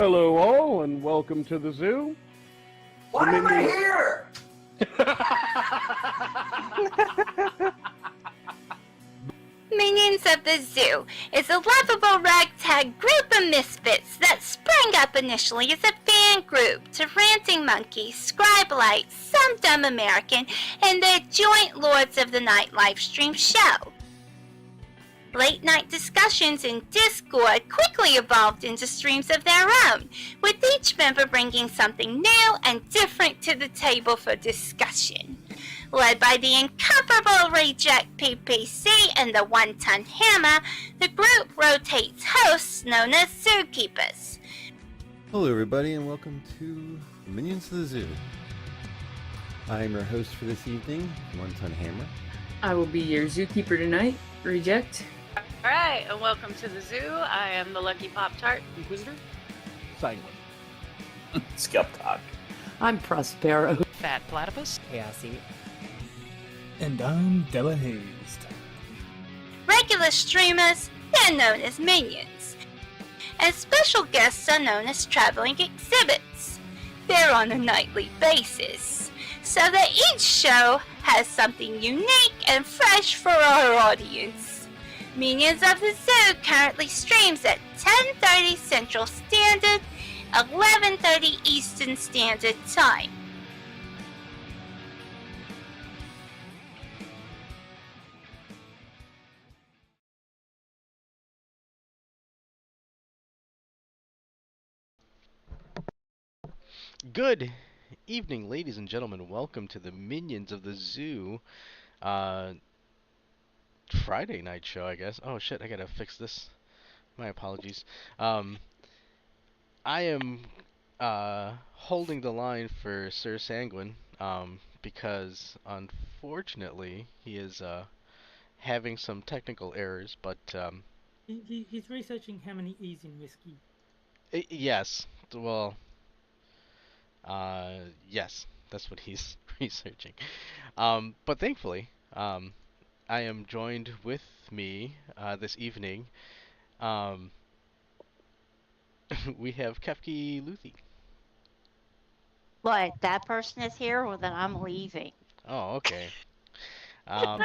Hello all, and welcome to the zoo. Why am I here? Minions of the Zoo is a lovable ragtag group of misfits that sprang up initially as a fan group to Ranting Monkey, Scribe-Lite, Some Dumb American, and their joint Lords of the Night livestream show. Late night discussions in Discord quickly evolved into streams of their own, with each member bringing something new and different to the table for discussion. Led by the incomparable Reject PPC and the One-Ton Hammer, the group rotates hosts known as Zookeepers. Hello everybody and welcome to Minions of the Zoo. I'm your host for this evening, One-Ton Hammer. I will be your zookeeper tonight, Reject. Alright, and welcome to the zoo. I am the Lucky Pop-Tart. Inquisitor. Sanguine. Skep Tock. I'm Prospero. Fat Platypus. Chaosy. And I'm Della Hazed. Regular streamers, they're known as minions. And special guests are known as traveling exhibits. They're on a nightly basis, so that each show has something unique and fresh for our audience. Minions of the Zoo currently streams at 10:30 Central Standard, 11:30 Eastern Standard Time. Good evening, ladies and gentlemen. Welcome to the Minions of the Zoo Friday night show, I guess. Oh shit, I gotta fix this. My apologies. I am holding the line for Sir Sanguine because unfortunately he is having some technical errors, but He's researching how many E's in whiskey. yes, well, yes, that's what he's researching. But thankfully, I am joined with me this evening. We have Kefki Lothi. What, that person is here? Well, then I'm leaving. Oh, okay. The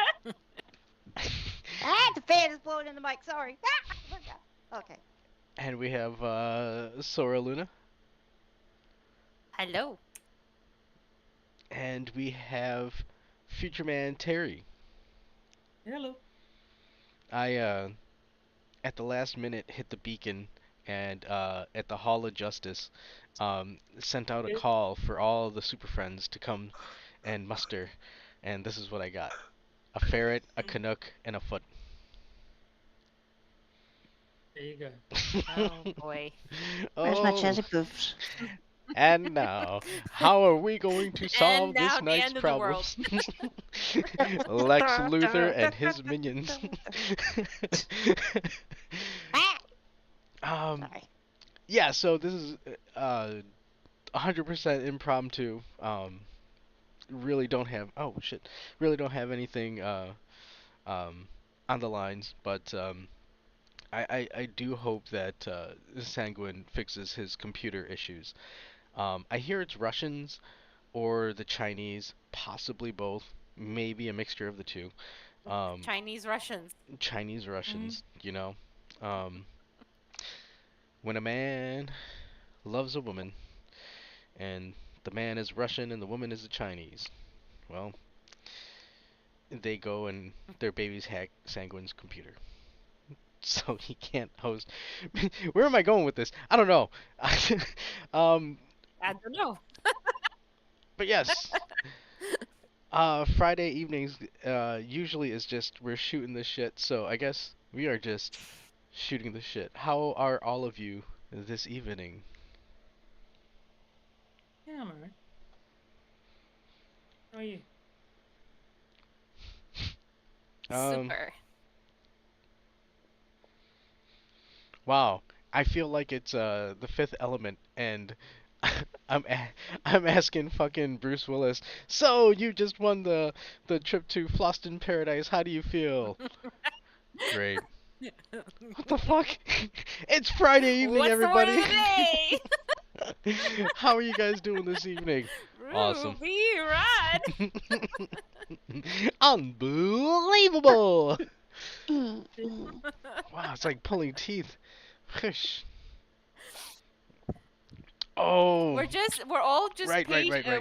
fan is blowing in the mic, sorry. Okay. And we have Sora-Luna. Hello. And we have Future Man Terry. Hello. I at the last minute hit the beacon and at the Hall of Justice sent out a call for all the Super Friends to come and muster, and this is what I got: a ferret, a Canuck, and a foot. There you go. Oh boy. Where's my cheddar goofs? And now, how are we going to solve this now the night's end of the problems? Lex Luthor and his minions. Sorry. Yeah, so this is 100% impromptu. Really don't have really don't have anything on the lines, but I do hope that Sanguine fixes his computer issues. I hear it's Russians or the Chinese, possibly both, maybe a mixture of the two. Chinese Russians. Chinese Russians, you know. When a man loves a woman, and the man is Russian and the woman is a Chinese, well, they go and their babies hack Sanguine's computer. So he can't host. Where am I going with this? I don't know. I don't know. But yes, Friday evenings usually is just we're shooting the shit. So I guess we are just shooting the shit. How are all of you this evening? Yeah, I'm alright. How are you? Super. Wow, I feel like it's the Fifth Element, and I'm asking fucking Bruce Willis. So you just won the trip to Floston Paradise. How do you feel? Great. What the fuck? It's Friday evening, What's everybody. the word of the day? How are you guys doing this evening? Awesome. Ruby Rod. Unbelievable! Mm. Wow, it's like pulling teeth. Oh, We're all just right.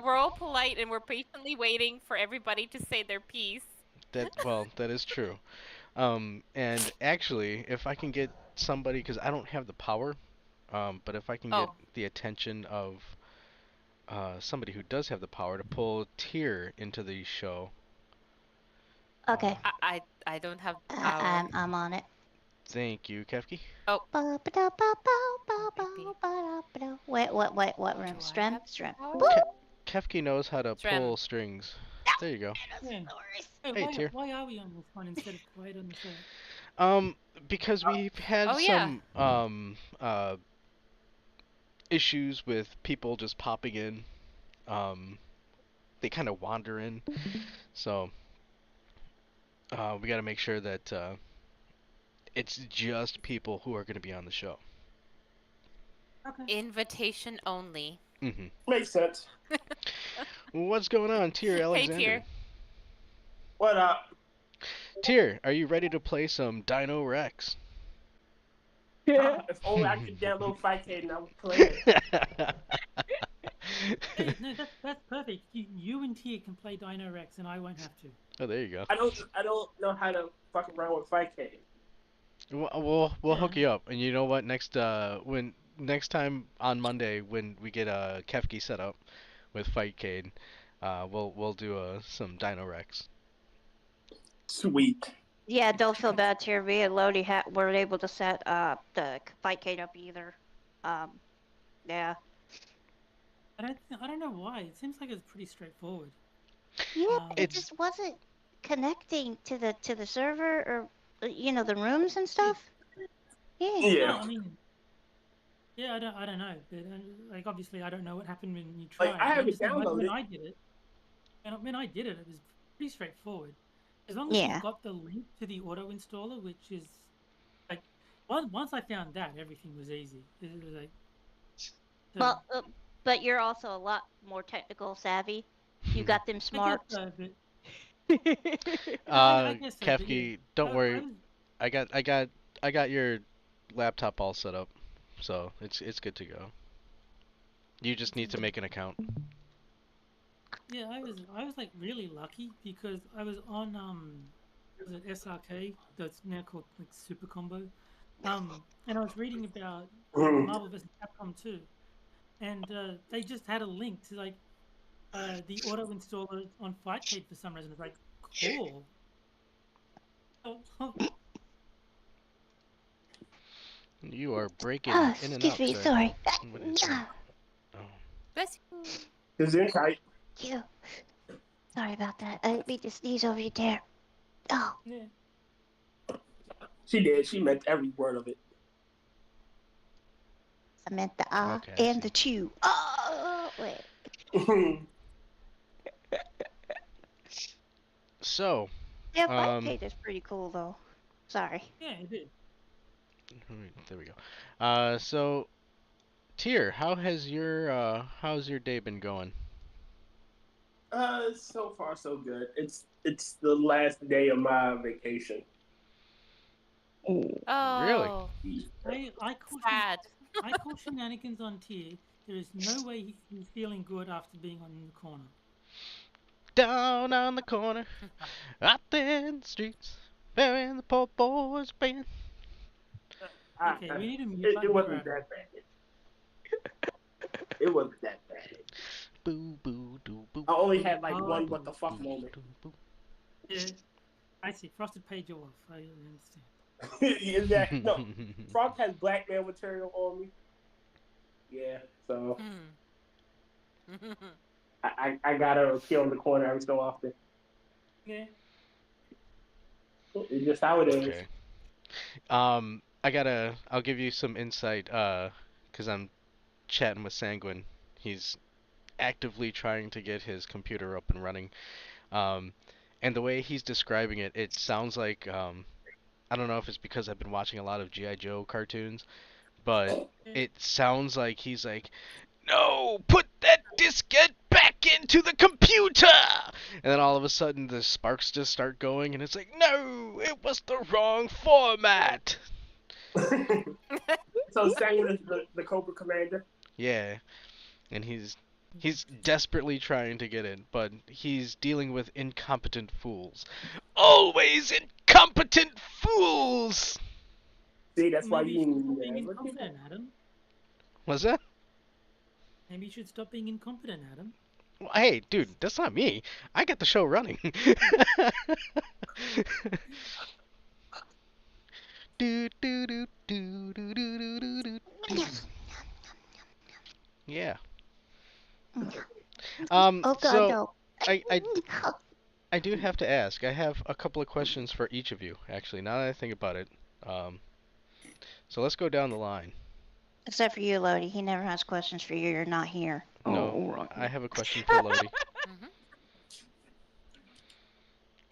we're all polite and we're patiently waiting for everybody to say their piece. That is true. And actually, if I can get somebody, because I don't have the power, but if I can get the attention of somebody who does have the power to pull Tyr into the show. Okay. I don't have the power. I'm on it. Thank you, Kefki. Oh. Wait, what room? Do I Strem? have Strem. power? Kefki knows how to Strem. pull strings. There you go. Yeah. Hey, Tyr. Why are we on this one instead of quiet on the show? Because we've had some issues with people just popping in. They kind of wander in, so we got to make sure that it's just people who are going to be on the show. Okay. Invitation only. Mm-hmm. Makes sense. What's going on, Tyr Alexander? Hey, Tyr. What up? Tyr, are you ready to play some Dino Rex? If only I could download 5K and I would play it. Hey, no, that's perfect. You and Tia can play Dino Rex, and I won't have to. Oh, there you go. I don't know how to fuck around with 5K. We'll hook you up, and you know what? Next time on Monday when we get a Kefki set up with Fightcade, we'll do some Dino Rex. Sweet. Yeah, don't feel bad, Tyr. Me and Lothi weren't able to set the fight Kate up either. Yeah. I don't know why. It seems like it's pretty straightforward. Yeah, it just wasn't connecting to the server or the rooms and stuff. Yeah. Yeah. No, I mean, yeah, I don't know, but like obviously I don't know what happened when you tried. Like, I haven't just know, like, downloaded when I did it. And when I did it, it was pretty straightforward. As long as you got the link to the auto installer, which is like once I found that, everything was easy. It was like. So, Well, but you're also a lot more technical savvy. You got them smarts. Kefki, don't worry. I got your laptop all set up, so it's good to go. You just need to make an account. Yeah, I was like really lucky because I was on was it SRK that's now called like Super Combo, and I was reading about Marvel vs. Capcom 2, and they just had a link to like the auto installer on Fightcade for some reason. It's like cool. You are breaking in and out. Excuse me, sorry. What is that? Oh. Bless you. Is it tight? You. Sorry about that. I didn't mean to sneeze over you there. Oh. Yeah. She did. She meant every word of it. I meant the and the chew. Oh, wait. So. Yeah, Fightcade is pretty cool though. Sorry. Yeah, it did. There we go. So, Tyr, how's your day been going? So far so good. It's the last day of my vacation. Oh. Really? I call shenanigans on Tyr. There is no way he's feeling good after being on the corner. Down on the corner, out there in the streets, burying the poor boys band. Okay, we need to mute it wasn't that bad. It wasn't that bad. Boo boo doo boo. I only had like one what the fuck moment. Yeah, I see. Frosted paid you off. I understand. Exactly. No, Frog has blackmail material on me. Yeah, so I gotta appeal in the corner every so often. Yeah. It's just how it is. Okay. I'll give you some insight, cause I'm chatting with Sanguine. He's actively trying to get his computer up and running. And the way he's describing it, it sounds like I don't know if it's because I've been watching a lot of G.I. Joe cartoons, but it sounds like he's like, "No, put that diskette back into the computer!" And then all of a sudden the sparks just start going, and it's like, "No, it was the wrong format!" So Sanguine is the Cobra Commander. Yeah, and he's desperately trying to get in, but he's dealing with incompetent fools. Always incompetent fools! See, that's why Maybe you you should need stop being incompetent, Adam. What's that? Maybe you should stop being incompetent, Adam. Well, hey, dude, that's not me. I got the show running. Do, do, do, do, do, do, do, do, do, do. Yeah. Oh God, So no. I do have to ask. I have a couple of questions for each of you, actually, now that I think about it. So let's go down the line. Except for you, Lothi. He never has questions for you. You're not here. No, I have a question for Lothi.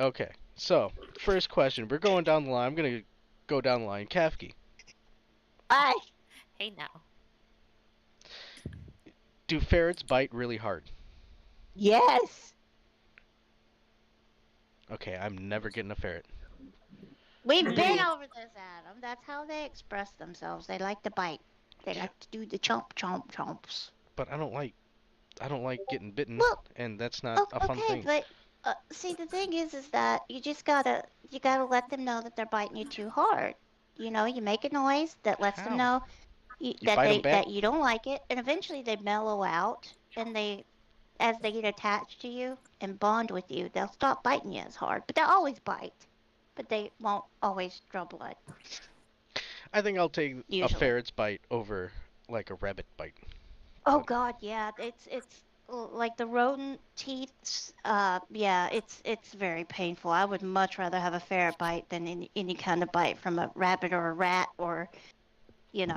Okay, so first question. We're going down the line. I'm gonna go down the line. Kefki, Bye. Hey now. do ferrets bite really hard? Yes. Okay, I'm never getting a ferret. We've been over this, Adam. That's how they express themselves. They like to bite. They like to do the chomp, chomp, chomps. But I don't like getting bitten, Well, and that's not a fun thing. but see, the thing is that you gotta let them know that they're biting you too hard. You know, you make a noise that lets them know that you don't like it, and eventually they mellow out, and as they get attached to you and bond with you, they'll stop biting you as hard. But they'll always bite, but they won't always draw blood. I think I'll take Usually. a ferret's bite over like a rabbit bite. Oh God, yeah, it's like the rodent teeth. Yeah, it's very painful. I would much rather have a ferret bite than any kind of bite from a rabbit or a rat or, and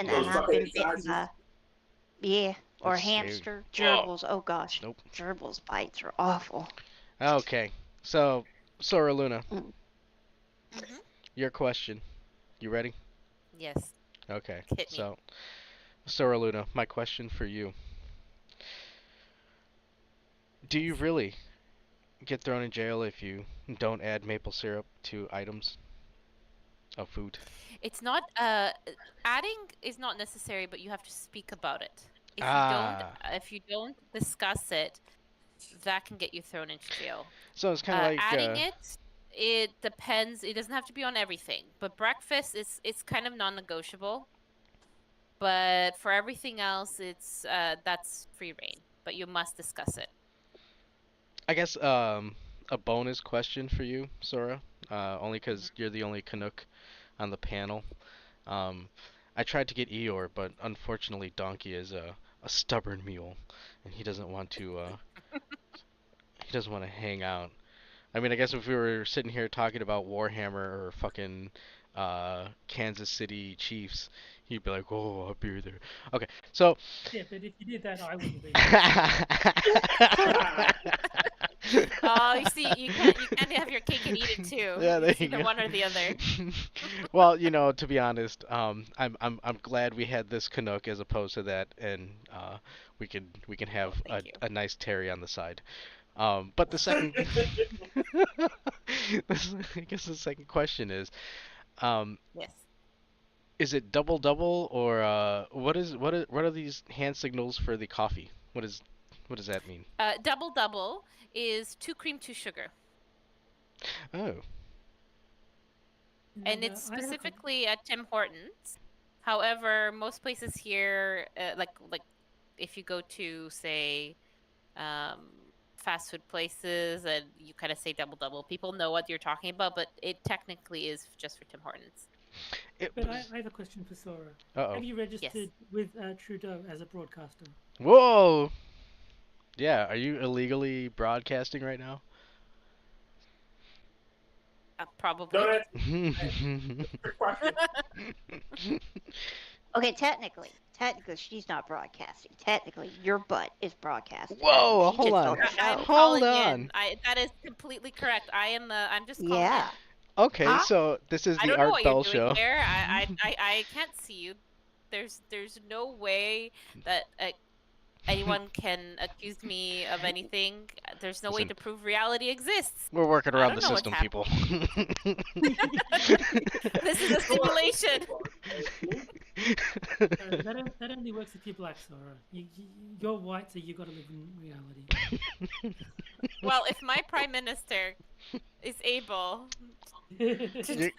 I've been bitten by, or That's hamster, scary. gerbils. Oh gosh, Nope. gerbils bites are awful. Okay, so Sora-Luna, Mm-hmm. your question. You ready? Yes. Okay. Hit me. So, Sora-Luna, my question for you. Do you really get thrown in jail if you don't add maple syrup to items of food? It's not adding is not necessary, but you have to speak about it. If you don't discuss it, that can get you thrown into jail. So it's kind of like adding it depends. It doesn't have to be on everything, but breakfast it's kind of non-negotiable. But for everything else, it's that's free reign, but you must discuss it. I guess a bonus question for you, Sora, only because you're the only Canuck on the panel. I tried to get Eeyore, but unfortunately Donkey is a stubborn mule, and he doesn't want to hang out. I mean, I guess if we were sitting here talking about Warhammer or fucking Kansas City Chiefs, he'd be like, "Oh, I'll be there." Okay, so. Yeah, but if you did that, I wouldn't be. Oh, you see, you can't have your cake and eat it too. Yeah, there it's you either go. one or the other. Well, to be honest, I'm glad we had this Canuck as opposed to that, and we can have a nice Terry on the side. But the second, I guess the second question is, yes. Is it double or what are these hand signals for the coffee? What does that mean? Double is 2 cream, 2 sugar. Oh. And it's specifically at Tim Hortons. However, most places here, like if you go to say fast food places and you kind of say double, people know what you're talking about, but it technically is just for Tim Hortons. But I have a question for Sora. Uh-oh. Have you registered with Trudeau as a broadcaster? Whoa! Yeah, are you illegally broadcasting right now? Probably. Okay, technically, she's not broadcasting. Technically, your butt is broadcasting. Whoa, She hold just on. don't know. Hold on. That is completely correct. I'm just calling Yeah. Okay, Huh? so this is I the don't know Art what Bell you're doing show. here. I can't see you. There's no way that anyone can accuse me of anything. There's no way Listen. to prove reality exists. We're working I around don't the know what's system, people. This is a simulation. That only works if you're black, Sora. You're white, so you got to live in reality. Well, if my prime minister is able to...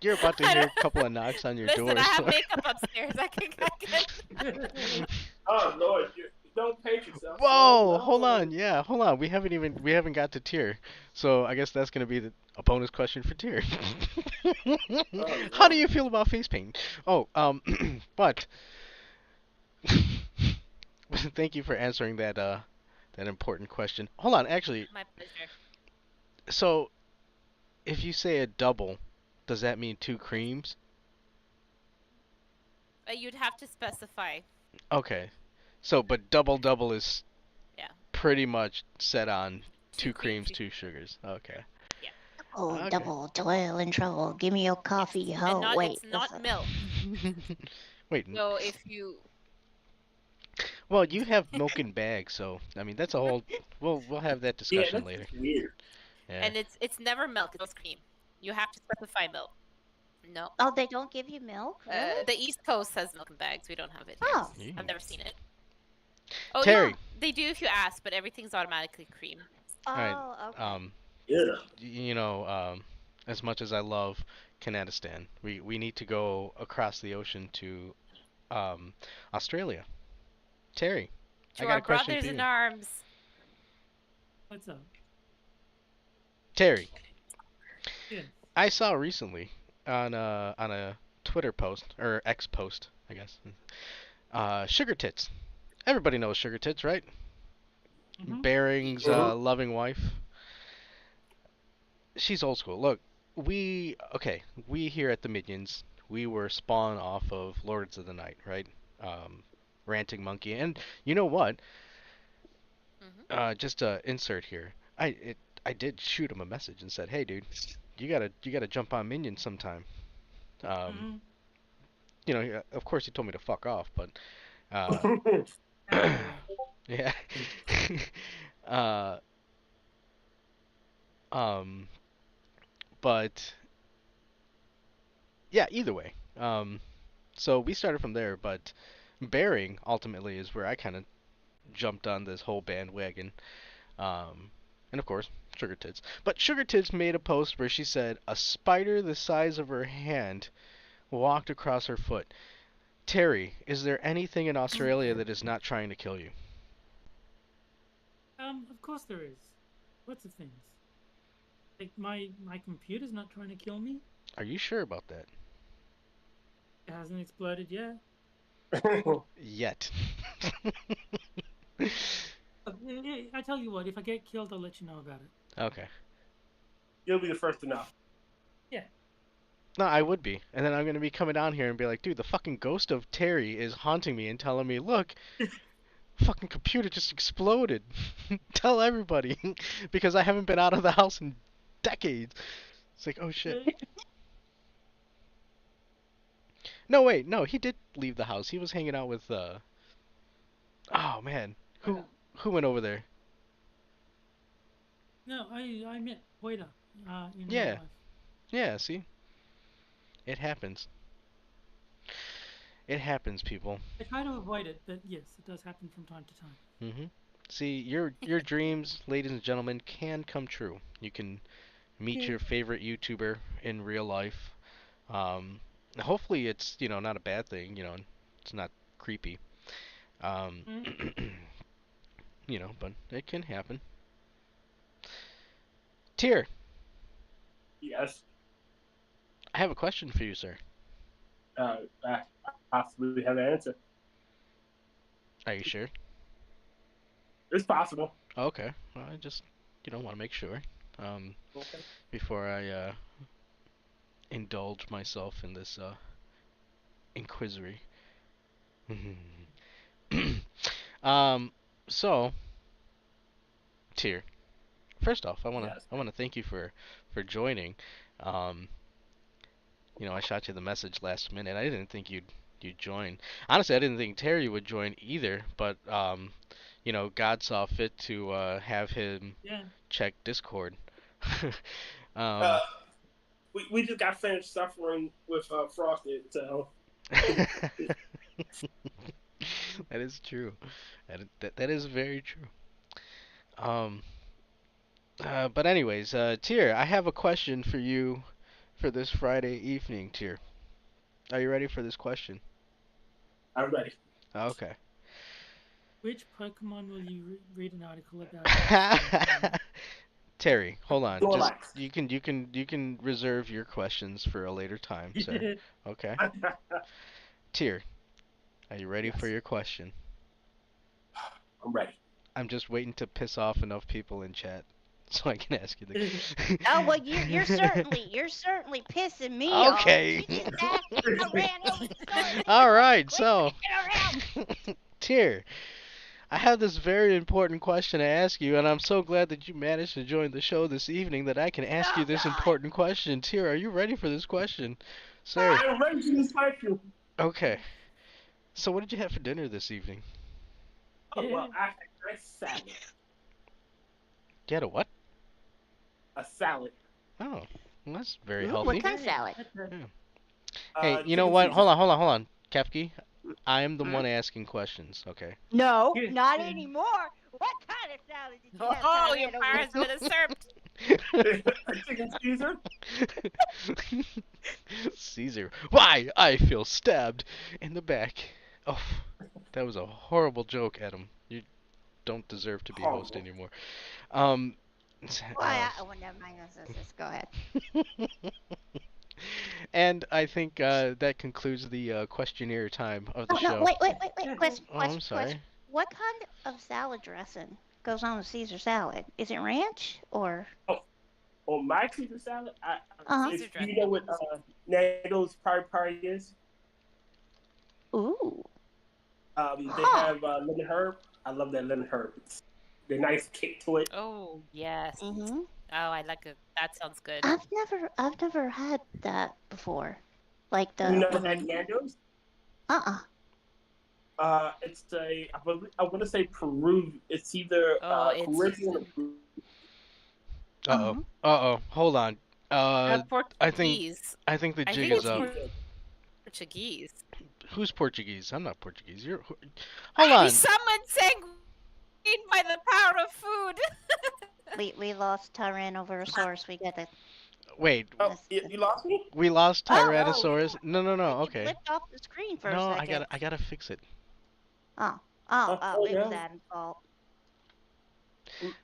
You're about to hear a couple of knocks on your Listen, door. I have so- makeup upstairs. I can... Oh Lord, you don't paint yourself. Whoa, No. hold on. Yeah, hold on. We haven't got to tier. So I guess that's gonna be a bonus question for tier. How do you feel about face paint? Oh, but thank you for answering that important question. Hold on, actually. My pleasure. So if you say a double, does that mean 2 creams? You'd have to specify. Okay. So, but double is Yeah. pretty much set on 2 Two creams, creams, 2 sugars. Okay. Oh, Okay. double toil and trouble. Give me your coffee. Yes. Oh, And not, wait. it's not that's milk. Wait. So if you... Well, you have milk in bags, so I mean that's a whole. We'll have that discussion later. Weird. Yeah. And it's never milk. It's cream. You have to specify milk. No. Oh, they don't give you milk? Really? The East Coast has milk in bags. We don't have it here. Oh. Yeah. I've never seen it. Oh, Terry. yeah, they do if you ask, but everything's automatically cream. Oh, Alright, okay. Yeah. You know, as much as I love Canadistan, we need to go across the ocean to Australia. Terry, To I got our a question brothers for you. in arms. What's up? Terry, Yeah. I saw recently on a Twitter post or X post, I guess. Sugar Tits. Everybody knows Sugar Tits, right? Mhm. Baring's loving wife. She's old school. Look, we here at the Minions, we were spawned off of Lords of the Night, right? Ranting Monkey, and you know what? Just a insert here. I did shoot him a message and said, "Hey, dude, you gotta jump on Minions sometime." You know, of course he told me to fuck off, but yeah. But yeah, either way. So we started from there, but Bearing ultimately is where I kind of jumped on this whole bandwagon. And of course, Sugar Tits. But Sugar Tits made a post where she said a spider the size of her hand walked across her foot. Terry, is there anything in Australia that is not trying to kill you? Of course there is. Lots of things. Like my computer's not trying to kill me. Are you sure about that? It hasn't exploded yet. Yet. I tell you what, if I get killed, I'll let you know about it. Okay. You'll be the first to know. Yeah. No, I would be. And then I'm going to be coming down here and be like, dude, the fucking ghost of Terry is haunting me and telling me, look, fucking computer just exploded. Tell everybody. Because I haven't been out of the house in decades. It's like, oh shit. No, wait, no, he did leave the house. He was hanging out with, oh man. Who went over there? No, I met Waiter in real Yeah. life. Yeah, see? It happens. It happens, people. I try to avoid it, but yes, it does happen from time to time. Mm-hmm. See, your dreams, ladies and gentlemen, can come true. You can meet your favorite YouTuber in real life. Hopefully it's, you know, not a bad thing, you know, it's not creepy. You know, but it can happen. Tyr, Yes. I have a question for you, sir. I possibly have an answer. Are you sure? It's possible. Okay. Well, I just, you know, want to make sure. Okay. Before I indulge myself in this inquisory. So, Tyr, first off, I wanna thank you for joining. You know, I shot you the message last minute. I didn't think you'd join. Honestly, I didn't think Terry would join either, but you know, God saw fit to have him check Discord. um, we just got finished suffering with Frosted, so. That is true. That is very true. But anyways, Tyr, I have a question for you for this Friday evening, Tyr. Are you ready for this question? I'm ready. Okay. Which Pokemon will you read an article about? Terry, hold on. Just you can reserve your questions for a later time, sir. Okay. Tyr, are you ready for your question? I'm ready. I'm just waiting to piss off enough people in chat so I can ask you the. Oh well, you're certainly pissing me okay. off. You just asked me, I ran over the sword. All right, so Tyr, I have this very important question to ask you, and I'm so glad that you managed to join the show this evening that I can ask you this important question. Tyr, are you ready for this question, sir? I'm ready for this question. Okay. So what did you have for dinner this evening? Oh, well, I had a salad. You had a what? A salad. Oh, well, that's very healthy. What kind of salad? Yeah. Hey, you know what? Hold on. Kefki, I am the one asking questions, okay? No, not anymore. What kind of salad did you have? Oh, your power has been usurped. Chicken Caesar? Caesar. Why? I feel stabbed in the back. Oh, that was a horrible joke, Adam. You don't deserve to be host anymore. Well, never mind. Let's go ahead. And I think that concludes the questionnaire time of the show. No, wait. Question. I'm sorry. Question. What kind of salad dressing goes on with Caesar salad? Is it ranch or? Oh, my Caesar salad? Uh-huh. You know what Nando's pie is? Ooh. They have lemon herb. I love that lemon herb. The nice kick to it. Oh yes. Mm-hmm. Oh, I like it. That sounds good. I've never had that before. Like the. You never had Nando's? It's I want to say Peru. It's either Caribbean or Peru. Hold on. I Portuguese. think the jig is up. Portuguese. Who's Portuguese? I'm not Portuguese. Hold on. We summoned Sanguine by the power of food. we lost Tyrannosaurus. We got to. Wait. Oh, you lost me? We lost Tyrannosaurus. No. Okay. You flipped off the screen for a no, second. I gotta fix it. Oh, it was Adam's fault.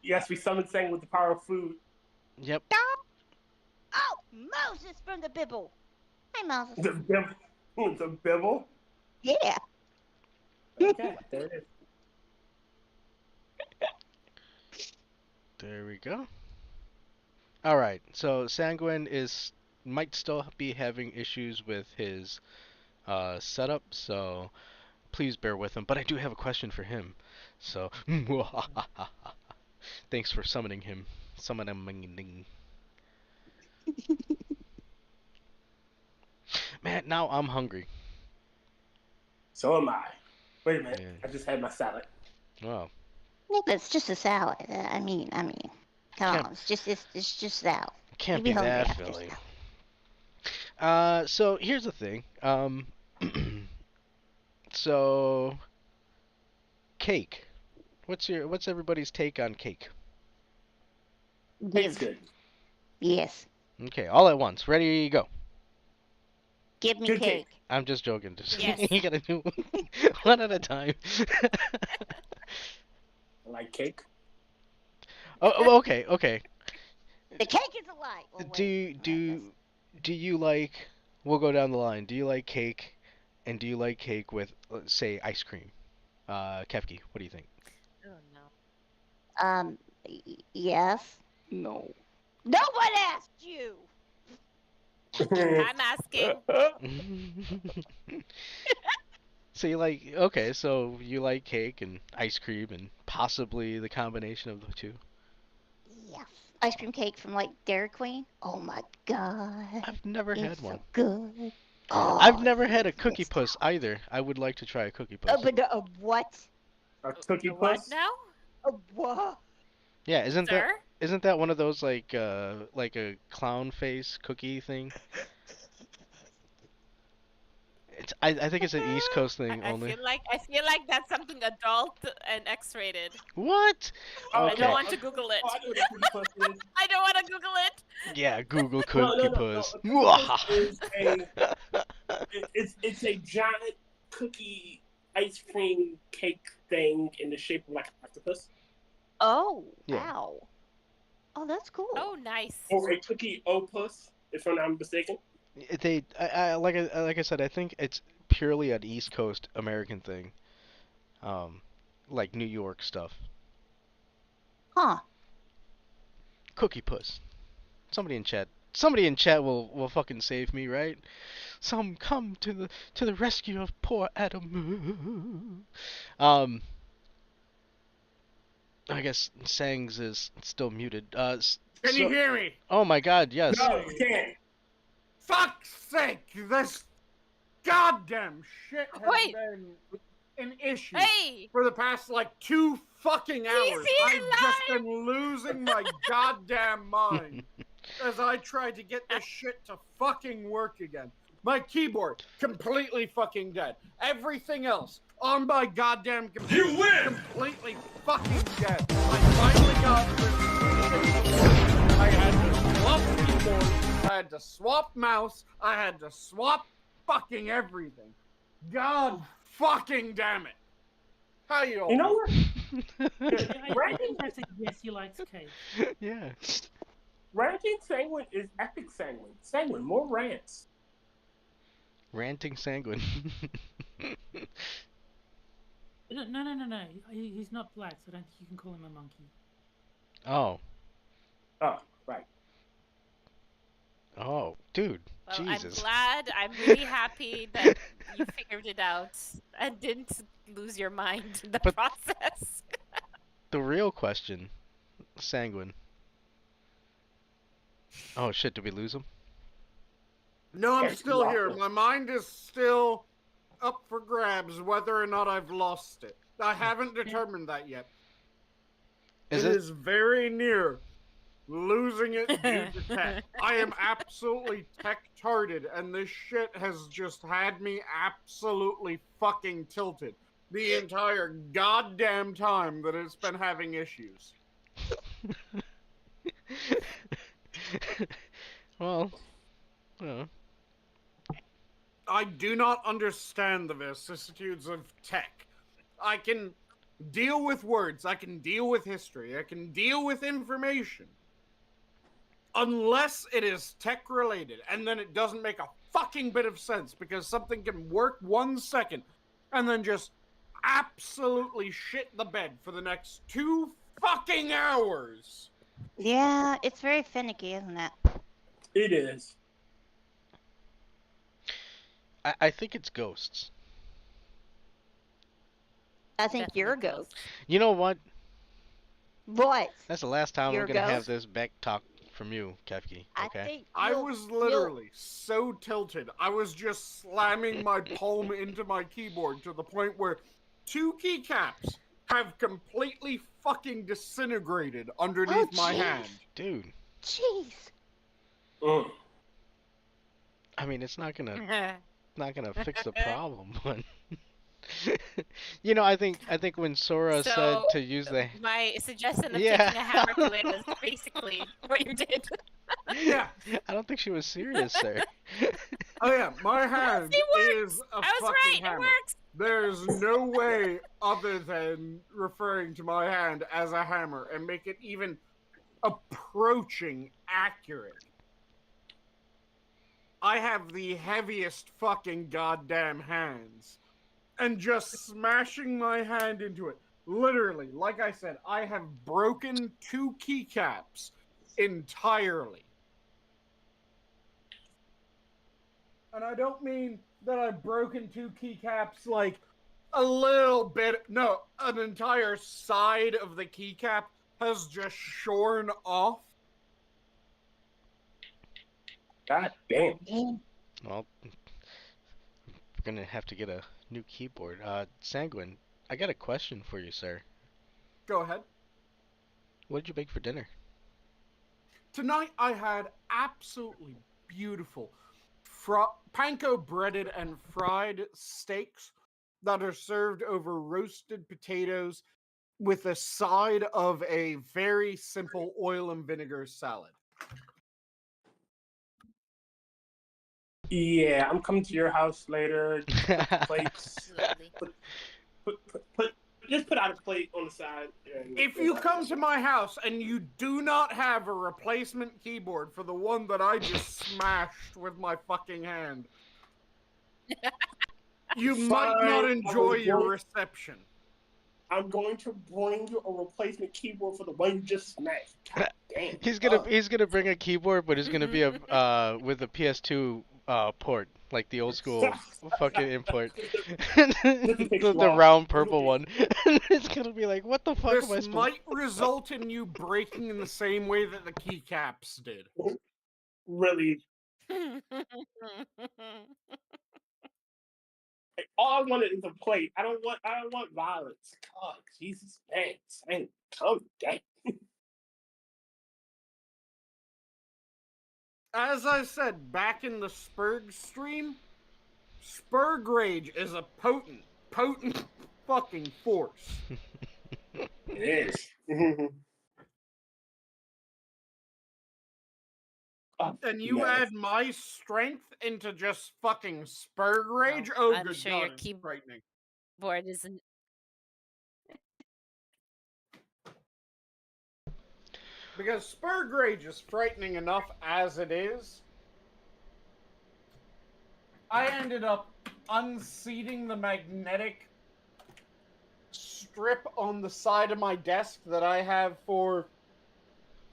Yes, we summoned Sang with the power of food. Yep. Oh, Moses from the Bible. Hi, Moses. The Bible? The Bible? Yeah. Okay, there it is. There we go. All right. So Sanguine might still be having issues with his setup, so please bear with him. But I do have a question for him. So thanks for summoning him. Man, now I'm hungry. So am I. Wait a minute. Yeah. I just had my salad. Wow. It's just a salad. I mean, come on. It's just salad. Can't be that filling. So here's the thing. So cake. What's everybody's take on cake? Cake's good. Yes. Okay, all at once. Ready, go. Give me cake. I'm just joking. Yes. You gotta do one at a time. Like cake? Oh, okay. The cake is a lie. Well, do you like? We'll go down the line. Do you like cake, and do you like cake with, let's say, ice cream? Kefki, what do you think? Oh no. Yes. No. No one asked you. I'm asking. So you like cake and ice cream and possibly the combination of the two? Yes. ice cream cake from like Dairy Queen. Oh my god. I've never it's had so one. good. Oh, I've never had a cookie puss either. I would like to try a cookie puss. But what? A cookie What puss? now? What? Yeah, isn't Sir? that one of those like a clown face cookie thing? I think it's an East Coast thing I only. I feel like that's something adult and X-rated. What? I Okay. don't want to Google it. Oh, I know what a cookie puss is. I don't want to Google it. Yeah, Google No, cookie no. puss. A cookie puss is it's a giant cookie ice cream cake thing in the shape of like an octopus. Oh, Yeah. wow. Oh, that's cool. Oh, nice. Or a cookie opus, if I'm not mistaken. Like I said, I think it's purely an East Coast American thing. Like New York stuff. Huh. Cookie puss. Somebody in chat will fucking save me, right? Some come to the rescue of poor Adam. I guess Sangs is still muted. Can you hear me? Oh my God, yes. No, you can't. Fuck's sake! This goddamn shit has Wait. been an issue Hey! for the past like 2 fucking hours. he I've just been losing my goddamn mind as I tried to get this shit to fucking work again. My keyboard completely fucking dead. Everything else on my goddamn computer completely fucking dead. I finally got this. I had to swap keyboard. I had to swap mouse. I had to swap fucking everything. God fucking damn it. How you all? You know what? I think that's a yes, he likes cake. Yeah. Ranting Sanguine is epic Sanguine. Sanguine, more rants. Ranting Sanguine. No. He's not black, so I don't think you can call him a monkey. Oh. Oh, right. Oh, dude. Well, Jesus. I'm really happy that you figured it out and didn't lose your mind in the process. The real question, Sanguine. Oh shit, did we lose him? No, I'm Yes, still you here. are. My mind is still up for grabs whether or not I've lost it. I haven't determined that yet. Is It is very near losing it due to tech. I am absolutely tech-tarded, and this shit has just had me absolutely fucking tilted the entire goddamn time that it's been having issues. Well, I do not understand the vicissitudes of tech. I can deal with words, I can deal with history, I can deal with information. Unless it is tech related, and then it doesn't make a fucking bit of sense because something can work 1 second and then just absolutely shit the bed for the next 2 fucking hours. Yeah, it's very finicky, isn't it? It is. I think it's ghosts. I think you're a Definitely ghost. You know what? What? That's the last time You're we're a gonna have ghost? this back talk from you, Kefki. I Okay. think I you'll- was literally so tilted. I was just slamming my palm into my keyboard to the point where 2 keycaps have completely fucking disintegrated underneath my jeez. hand. Dude. Jeez. Mm. I mean, it's not gonna you'll. fix the problem, but you know, I think when Sora said So, to use the My suggestion of Yeah. taking a hammer to it was basically what you did. Yeah. I don't think she was serious there. Oh yeah, my hand it works. is a I was fucking right. hammer. It works. There's no way other than referring to my hand as a hammer and make it even approaching accurate. I have the heaviest fucking goddamn hands. And just smashing my hand into it. Literally, like I said, I have broken 2 keycaps entirely. And I don't mean that I've broken 2 keycaps like a little bit. No, an entire side of the keycap has just shorn off God damn. Well, we're gonna have to get a new keyboard. Sanguine, I got a question for you, sir. Go ahead. What did you make for dinner? Tonight I had absolutely beautiful panko breaded and fried steaks that are served over roasted potatoes with a side of a very simple oil and vinegar salad. Yeah, I'm coming to your house later. Plates. Just put out a plate on the side. If you come to my house and you do not have a replacement keyboard for the one that I just smashed with my fucking hand, you might not enjoy your reception. I'm going to bring you a replacement keyboard for the one you just smashed. God damn. He's gonna bring a keyboard, but it's gonna be a with a PS2 port, like the old school fucking import, the round purple one. It's gonna be like, what the fuck am I supposed? This might result in you breaking in the same way that the keycaps did. Really? All I wanted is a plate. I don't want violence. God, Jesus, man, calm down. As I said back in the Spurg stream, Spurg Rage is a potent fucking force. It is. And you add my strength into just fucking Spurg Rage? Oh, I'm good sure God, your it's keyboard frightening. isn't. Because Spurg Rage is frightening enough as it is. I ended up unseating the magnetic strip on the side of my desk that I have for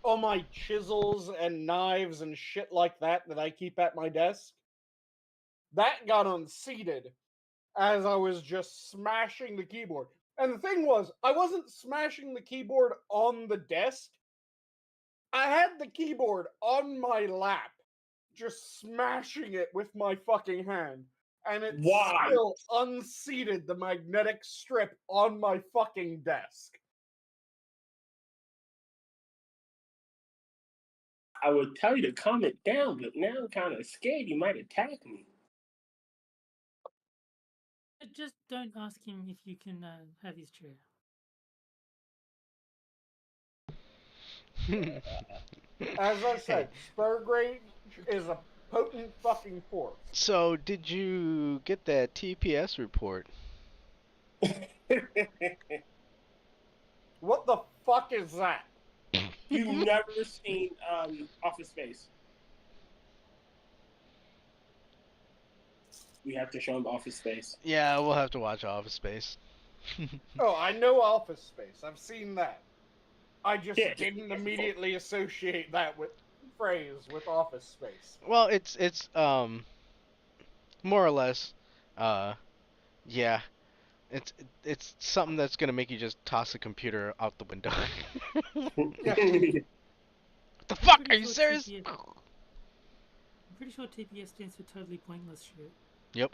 all my chisels and knives and shit like that I keep at my desk. That got unseated as I was just smashing the keyboard. And the thing was, I wasn't smashing the keyboard on the desk. I had the keyboard on my lap, just smashing it with my fucking hand. And it still unseated the magnetic strip on my fucking desk. I would tell you to calm it down, but now I'm kind of scared you might attack me. Just don't ask him if you can have his chair. As I said, Spurg Rage is a potent fucking force. So, did you get that TPS report? What the fuck is that? You've never seen Office Space. We have to show him Office Space. Yeah, we'll have to watch Office Space. Oh, I know Office Space. I've seen that. I just didn't immediately associate that with Office Space. Well, it's more or less, yeah. It's something that's gonna make you just toss the computer out the window. What the fuck? Are you serious? I'm pretty sure TPS stands for totally pointless shit. Yep.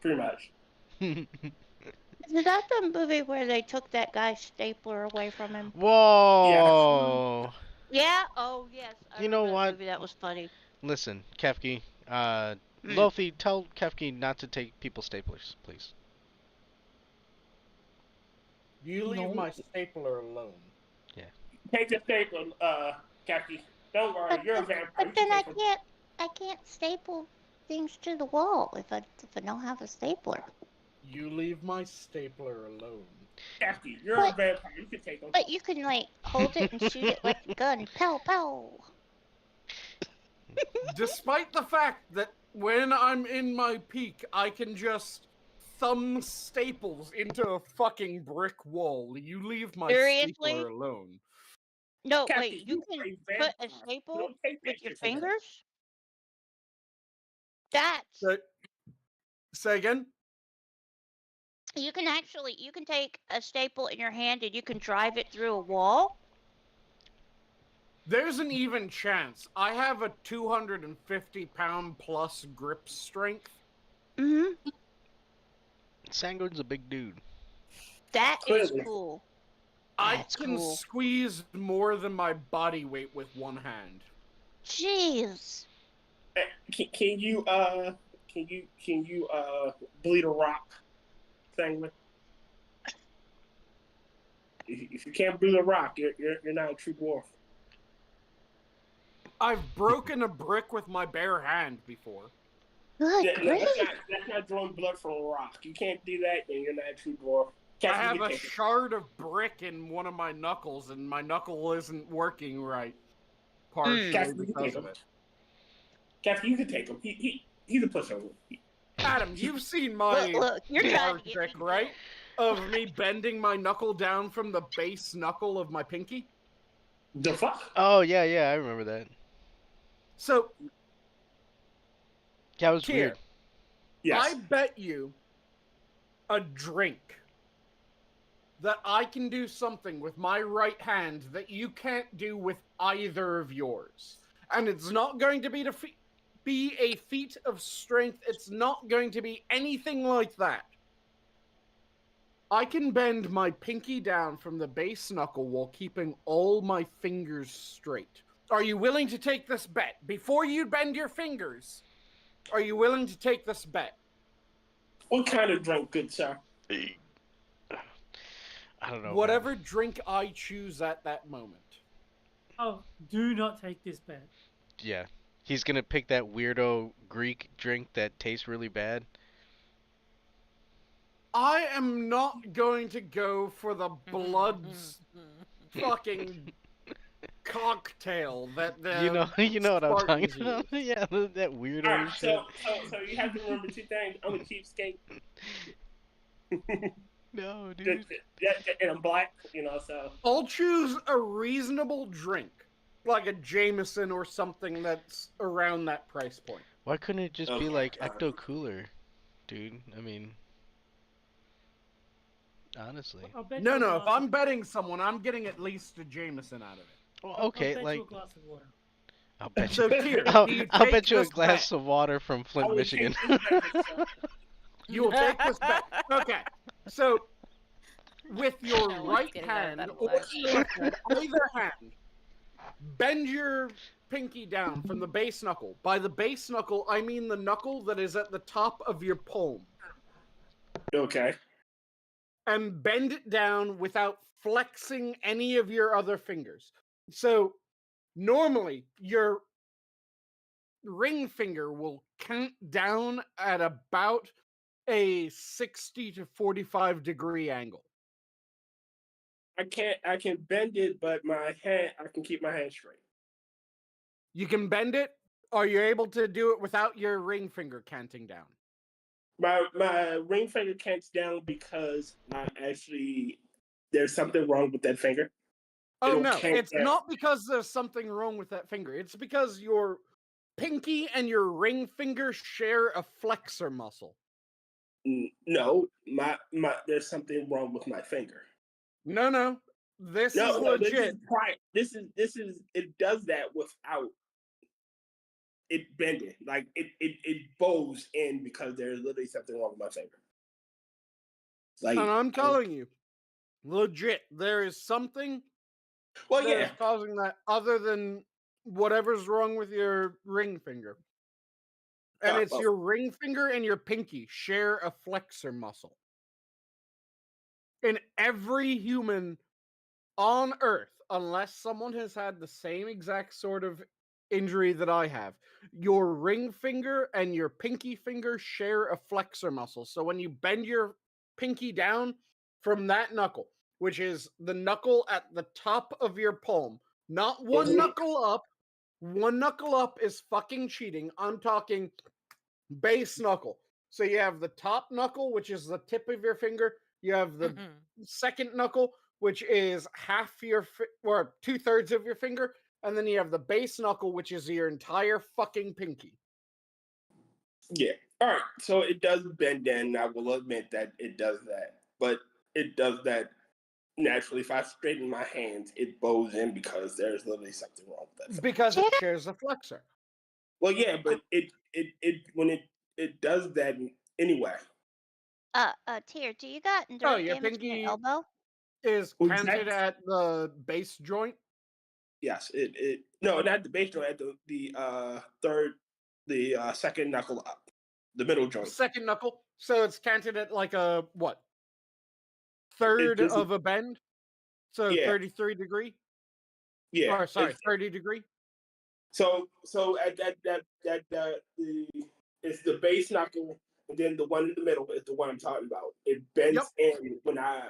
Pretty much. Is that the movie where they took that guy's stapler away from him? Whoa. Yeah. Oh yes. You know what? Movie that was funny. Listen, Kefki. Lothi, tell Kefki not to take people's staplers, please. You leave my stapler alone. Yeah. Take the stapler, Kefki. Don't worry, you're a vampire. But then I can't staple things to the wall if I don't have a stapler. You leave my stapler alone. Kefki, you're a vampire. You can take them. But you can like hold it and shoot it like a gun. Pow pow. Despite the fact that when I'm in my peak, I can just thumb staples into a fucking brick wall. You leave my stapler alone. No, Kefki, wait. You can put a staple with your fingers? That's... Say again? You can take a staple in your hand and you can drive it through a wall? There's an even chance. I have a 250-pound plus grip strength. Mm-hmm. Sanguine's a big dude. That is cool. I can squeeze more than my body weight with one hand. Jeez. Can you bleed a rock, Sanguine? If you can't bleed a rock, you're not a true dwarf. I've broken a brick with my bare hand before. Good that's not drawing blood from a rock. You can't do that, then you're not a true dwarf. I have a shard of brick in one of my knuckles, and my knuckle isn't working right. Partially because of it. Kefki, you can take him. He's a pushover. Adam, you've seen my look, you're trying to get trick, right? Of me bending my knuckle down from the base knuckle of my pinky? The fuck? Oh, yeah, I remember that. So... Yeah, it was weird. Yes. I bet you a drink that I can do something with my right hand that you can't do with either of yours. And it's not going to be a feat of strength. It's not going to be anything like that. I can bend my pinky down from the base knuckle while keeping all my fingers straight. Are you willing to take this bet? Before you bend your fingers, are you willing to take this bet? What kind of drink, good sir? I don't know. Whatever drink I choose at that moment. Oh, do not take this bet. Yeah. He's gonna pick that weirdo Greek drink that tastes really bad. I am not going to go for the blood fucking cocktail that the you know what I'm talking Spartans about. use. Yeah, that weirdo Alright, shit. so you have to remember two things. I'm a cheapskate. No, dude. And I'm black, so. I'll choose a reasonable drink, like a Jameson or something that's around that price point. Why couldn't it just be like Ecto Cooler, dude? I mean, honestly. No, if I'm betting someone, I'm getting at least a Jameson out of it. Well, okay, I'll bet like. you a glass of water. I'll bet So, you. Kier, I'll do you bet take you a this glass bet? of water from Flint, Michigan. You will take this bet. Okay, so with your No one's right getting out of hand that or alive. left hand, either hand, bend your pinky down from the base knuckle. By the base knuckle, I mean the knuckle that is at the top of your palm. Okay. And bend it down without flexing any of your other fingers. So normally your ring finger will count down at about a 60 to 45 degree angle. I can bend it, but I can keep my hand straight. You can bend it. Are you able to do it without your ring finger canting down? My ring finger cants down because there's something wrong with that finger. Oh It'll no, cant it's down. not because there's something wrong with that finger. It's because your pinky and your ring finger share a flexor muscle. No, there's something wrong with my finger. No, this is legit. This is it does that without it bending. Like it bows in because there's literally something wrong with my finger. Like, and I'm telling you, legit, there is something that's causing that other than whatever's wrong with your ring finger. And it's your ring finger and your pinky share a flexor muscle. In every human on Earth, unless someone has had the same exact sort of injury that I have, your ring finger and your pinky finger share a flexor muscle. So when you bend your pinky down from that knuckle, which is the knuckle at the top of your palm, not one knuckle up. One knuckle up is fucking cheating. I'm talking base knuckle. So you have the top knuckle, which is the tip of your finger. You have the second knuckle, which is half your or 2/3 of your finger, and then you have the base knuckle, which is your entire fucking pinky. Yeah. All right. So it does bend in. I will admit that it does that, but it does that naturally, if I straighten my hands, it bows in because there's literally something wrong with that. Because it shares a flexor. Well, yeah, but it when it does that anyway. Tier, do you got Oh, endurance your damage in your pinky elbow? is What's canted that? at the base joint. Yes, no, not the base joint, at the second knuckle up, the middle joint. Second knuckle. So it's canted at like a what? It Third just, of a bend. So yeah, 33 degree. yeah. Or sorry, 30 degree. So at it's the base knuckle, and then the one in the middle is the one I'm talking about. It bends in when I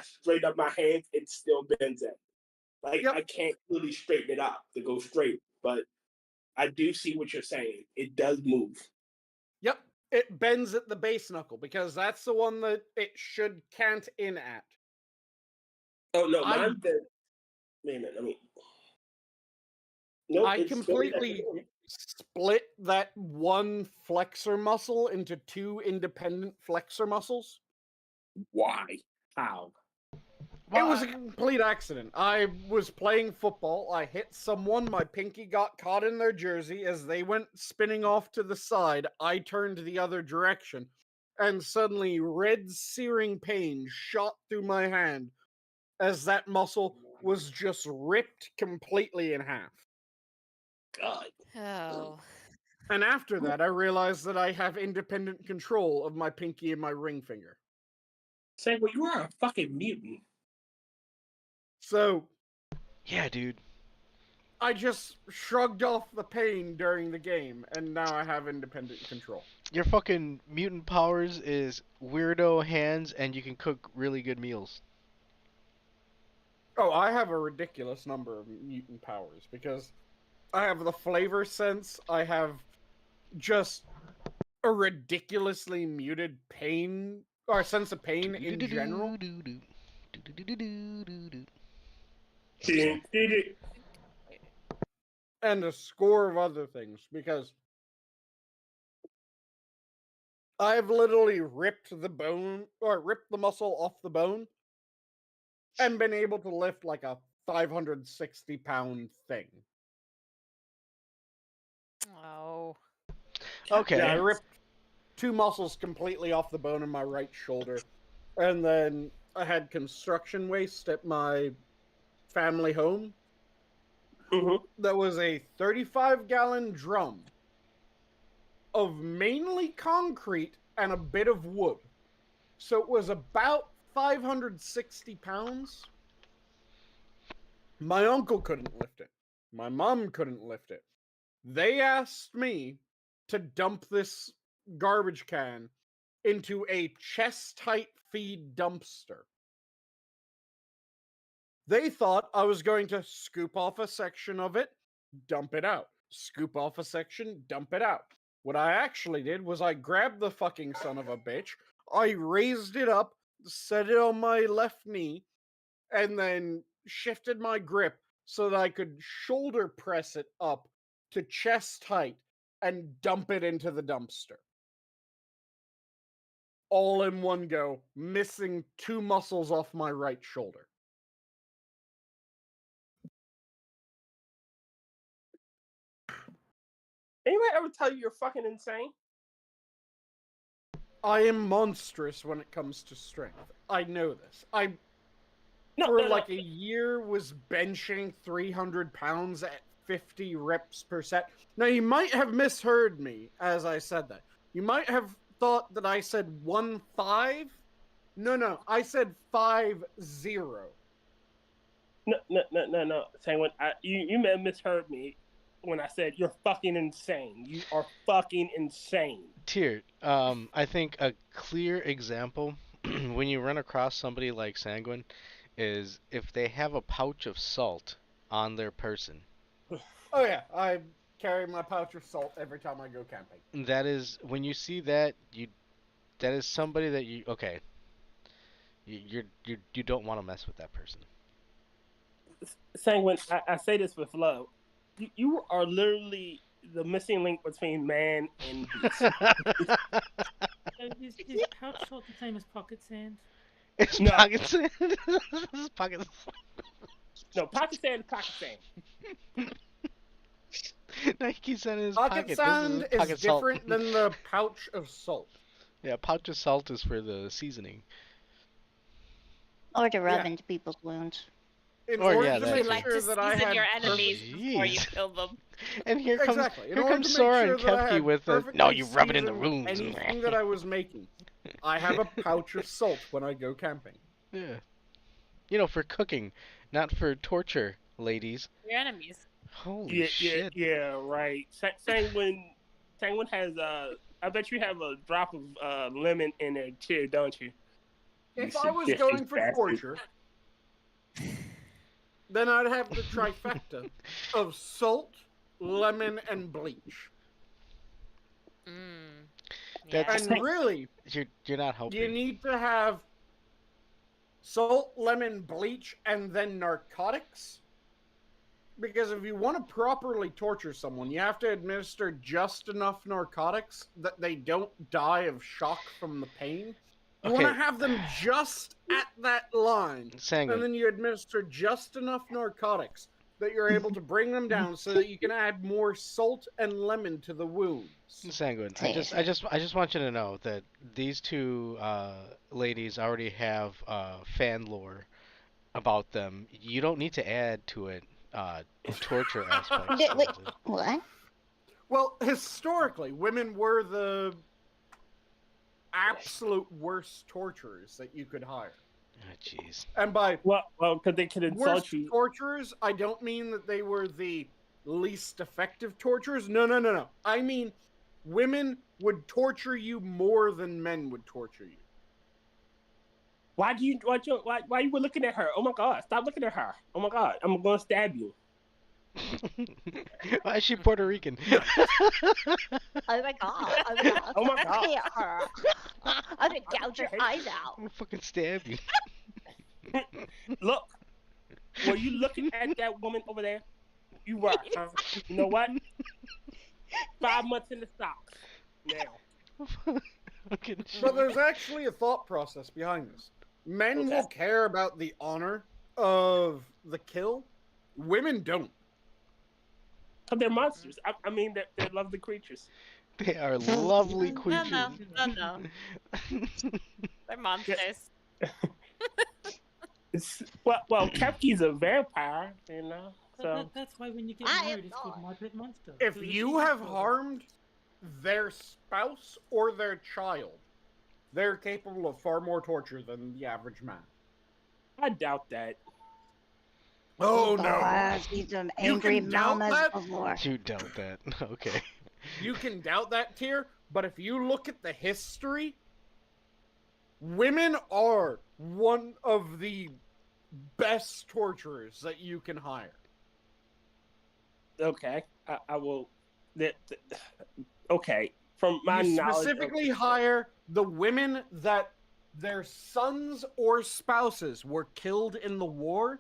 straighten up my hands, it still bends in. Like I can't really straighten it up to go straight, but I do see what you're saying. It does move. Yep. It bends at the base knuckle because that's the one that it should cant in at. Oh no, mine bent. Wait a minute, nope, I completely split that one flexor muscle into two independent flexor muscles. Why? How? It was a complete accident. I was playing football. I hit someone. My pinky got caught in their jersey. As they went spinning off to the side, I turned the other direction. And suddenly, red searing pain shot through my hand as that muscle was just ripped completely in half. God. Oh. And after that, I realized that I have independent control of my pinky and my ring finger. Say, well, you are a fucking mutant. So, yeah, dude. I just shrugged off the pain during the game, and now I have independent control. Your fucking mutant powers is weirdo hands, and you can cook really good meals. Oh, I have a ridiculous number of mutant powers, because I have the flavor sense, I have just a ridiculously muted pain, or sense of pain in general. And a score of other things, because I've literally ripped the bone, or ripped the muscle off the bone, and been able to lift like a 560-pound thing. Oh. Okay. Yeah, I ripped two muscles completely off the bone in my right shoulder, and then I had construction waste at my family home. That was a 35-gallon drum of mainly concrete and a bit of wood. So it was about 560 pounds. My uncle couldn't lift it. My mom couldn't lift it. They asked me to dump this garbage can into a chest-height feed dumpster. They thought I was going to scoop off a section of it, dump it out. Scoop off a section, dump it out. What I actually did was I grabbed the fucking son of a bitch, I raised it up, set it on my left knee, and then shifted my grip so that I could shoulder press it up to chest height and dump it into the dumpster. All in one go, missing two muscles off my right shoulder. Anybody ever tell you you're fucking insane? I am monstrous when it comes to strength. I know this. For a year was benching 300 pounds at 50 reps per set. Now, you might have misheard me as I said that. You might have thought that I said 1.5. No. I said 5.0. No. Sanguine, you may have misheard me when I said you're fucking insane. You are fucking insane. Tier, I think a clear example when you run across somebody like Sanguine is if they have a pouch of salt on their person. Oh yeah, I carry my pouch of salt every time I go camping. That is, when you see that, that is somebody that you don't want to mess with that person. Sanguine, I say this with love. You are literally the missing link between man and beast. Is pouch salt the same as pocket sand? It's No. Pakistan. It's Pakistan. No, Pakistan is Pakistan. No, he keeps that in his Pocket pocket. sand This is pocket salt. different than the pouch of salt. Yeah, pouch of salt is for the seasoning. Or to rub into people's wounds. In Or, order yeah, to that make too. Like sure to that I season had your enemies perfect- before you Jeez. kill them. And here comes Exactly. In here order comes to make Sora sure and that I Kefki had with the perfectly no, you rub it in the seasoned wounds. Anything that I was making, I have a pouch of salt when I go camping. Yeah. You know, for cooking, not for torture, ladies. Your enemies. Holy shit. Yeah, right. Sanguine has I bet you have a drop of lemon in there too, don't you? If I was going for torture, then I'd have the trifecta of salt, lemon, and bleach. That's, And really, you're not helping. you need to have salt, lemon, bleach, and then narcotics. Because if you want to properly torture someone, you have to administer just enough narcotics that they don't die of shock from the pain. You want to have them just at that line. Sanguine. And then you administer just enough narcotics that you're able to bring them down so that you can add more salt and lemon to the wounds. Sanguine, I just want you to know that these two ladies already have fan lore about them. You don't need to add to it torture aspects. What? Well, historically, women were the absolute worst torturers that you could hire. Jeez. And by well, because they could insult worst you. torturers, I don't mean that they were the least effective torturers. No. I mean, women would torture you more than men would torture you. Why you were looking at her? Oh my God! Stop looking at her! Oh my God! I'm gonna stab you. Why is she Puerto Rican? Oh my God! Oh my God! Look at her. I'm gonna gouge your eyes out. I'm gonna fucking stab you. Look, were you looking at that woman over there? You were. Huh? You know what? 5 months in the stocks now. But there's actually a thought process behind this. Men will care about the honor of the kill. Women don't. Because they're monsters. I mean, they're lovely creatures. They are lovely creatures. No. They're monsters. Well, Kefki's a vampire, you know. So That's why when you get married, it's called My Pet Monster. If you have harmed their spouse or their child, they're capable of far more torture than the average man. I doubt that. Oh no! I've seen some angry mamas before. You doubt that? Okay. You can doubt that, Tier, but if you look at the history, women are one of the best torturers that you can hire. Okay, I will. Okay, from my knowledge, specifically hire the women that their sons or spouses were killed in the war,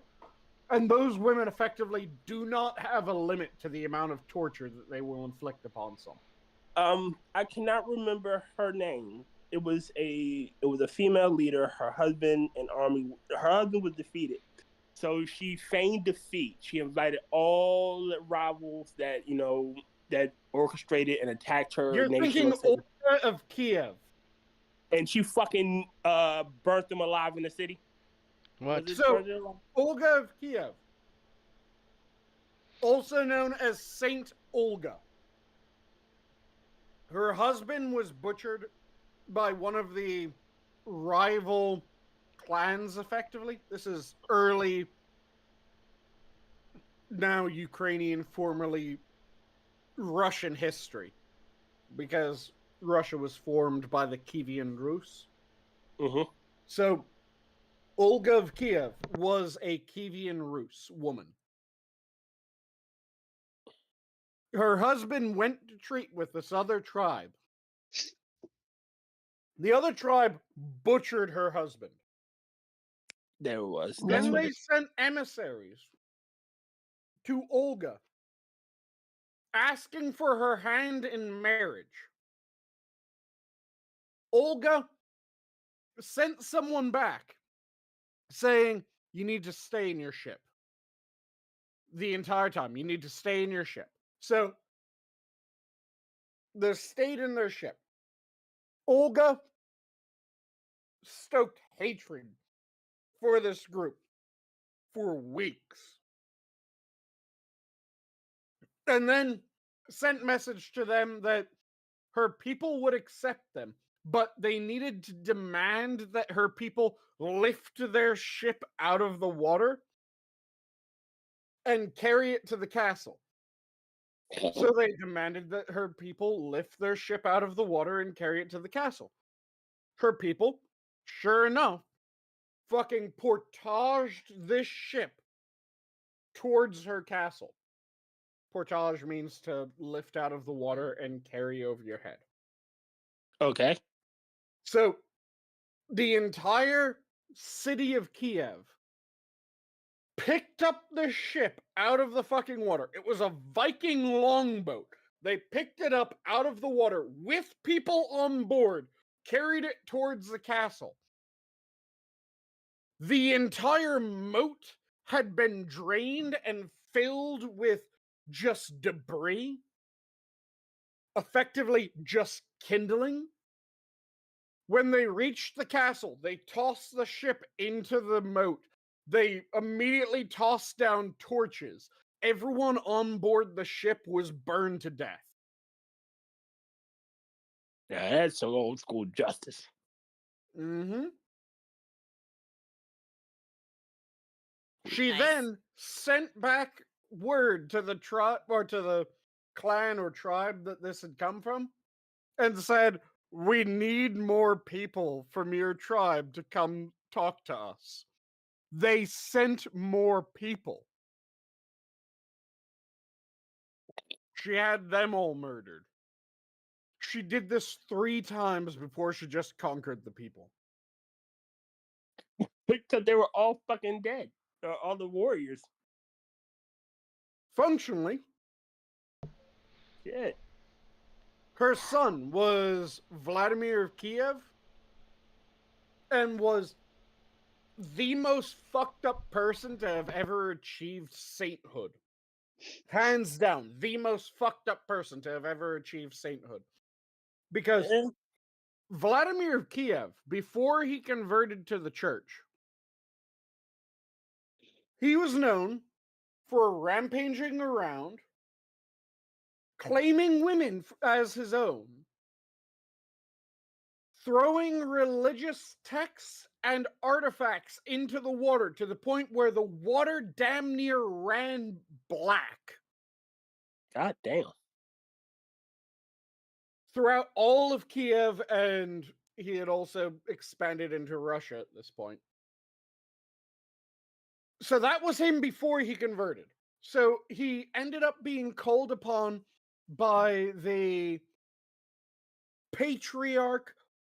and those women effectively do not have a limit to the amount of torture that they will inflict upon someone. I cannot remember her name. It was a female leader. Her husband was defeated. So she feigned defeat. She invited all the rivals that orchestrated and attacked her. You're thinking Olga of Kiev. And she fucking burnt them alive in the city. What? So, Olga of Kiev, also known as Saint Olga. Her husband was butchered by one of the rival clans, effectively. This is early, now Ukrainian, formerly Russian history, because Russia was formed by the Kievan Rus. Mm-hmm. So, Olga of Kiev was a Kievan Rus woman. Her husband went to treat with this other tribe. The other tribe butchered her husband. There it was. Then they sent emissaries to Olga, asking for her hand in marriage. Olga sent someone back saying you need to stay in your ship. The entire time, you need to stay in your ship. So, they stayed in their ship. Olga stoked hatred for this group for weeks. And then sent message to them that her people would accept them, but they needed to demand that her people lift their ship out of the water and carry it to the castle. So they demanded that her people lift their ship out of the water and carry it to the castle. Her people, sure enough, fucking portaged this ship towards her castle. Portage means to lift out of the water and carry over your head. Okay. So, the entire city of Kiev picked up the ship out of the fucking water. It was a Viking longboat. They picked it up out of the water with people on board, carried it towards the castle. The entire moat had been drained and filled with just debris, effectively just kindling. When they reached the castle, they tossed the ship into the moat. They immediately tossed down torches. Everyone on board the ship was burned to death. Yeah, that's some old school justice. Mm-hmm. She Nice. then sent back word to the tribe or to the clan or tribe that this had come from and said, "We need more people from your tribe to come talk to us." They sent more people. She had them all murdered. She did this 3 times before she just conquered the people. Because they were all fucking dead. All the warriors. Functionally, Shit. her son was Vladimir of Kiev and was the most fucked up person to have ever achieved sainthood. Hands down, the most fucked up person to have ever achieved sainthood. Because Vladimir of Kiev, before he converted to the church, he was known for rampaging around, claiming women as his own, throwing religious texts and artifacts into the water to the point where the water damn near ran black. God damn. Throughout all of Kiev, and he had also expanded into Russia at this point. So that was him before he converted. So he ended up being called upon by the Patriarch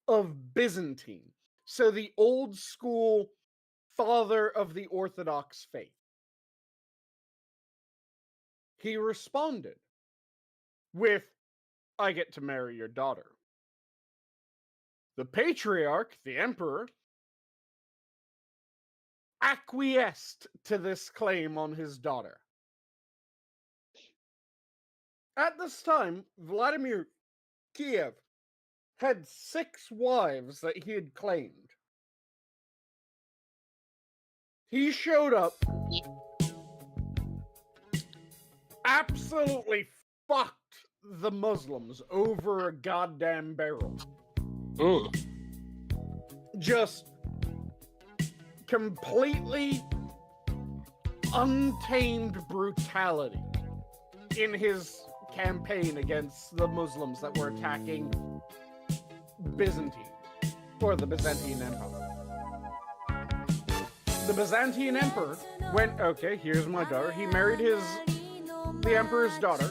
of Byzantine. So the old school father of the Orthodox faith. He responded with, "I get to marry your daughter." The Patriarch, the Emperor, acquiesced to this claim on his daughter. At this time, Vladimir Kiev had 6 wives that he had claimed. He showed up, absolutely fucked the Muslims over a goddamn barrel. Just completely untamed brutality in his campaign against the Muslims that were attacking Byzantine, or the Byzantine Empire. The Byzantine Emperor went, "Okay, here's my daughter." He married the Emperor's daughter.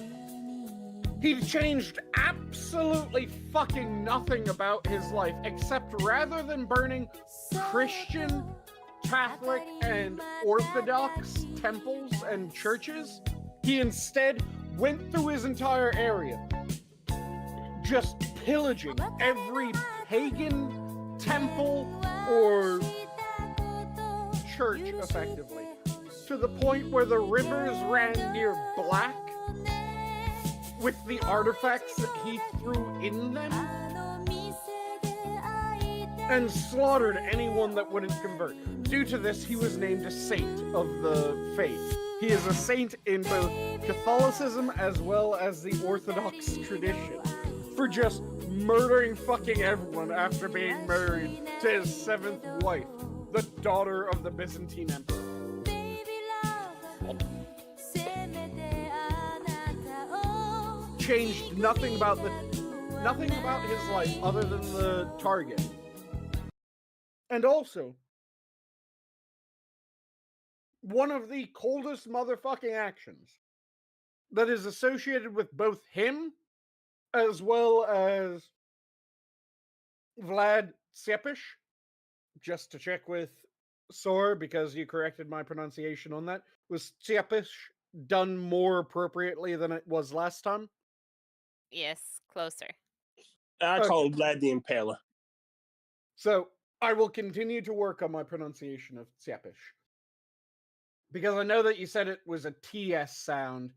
He changed absolutely fucking nothing about his life, except rather than burning Christian, Catholic, and Orthodox temples and churches, he instead went through his entire area, just pillaging every pagan temple or church, effectively, to the point where the rivers ran near black with the artifacts that he threw in them, and slaughtered anyone that wouldn't convert. Due to this, he was named a saint of the faith. He is a saint in both Catholicism as well as the Orthodox tradition for just murdering fucking everyone after being married to his 7th wife, the daughter of the Byzantine Emperor. Changed nothing about his life other than the target. And also, one of the coldest motherfucking actions that is associated with both him as well as Vlad Tsepish, just to check with Sora, because you corrected my pronunciation on that, was Tsepish done more appropriately than it was last time? Yes, closer. I call him Vlad the Impaler. So, I will continue to work on my pronunciation of Tsepish. Because I know that you said it was a TS sound,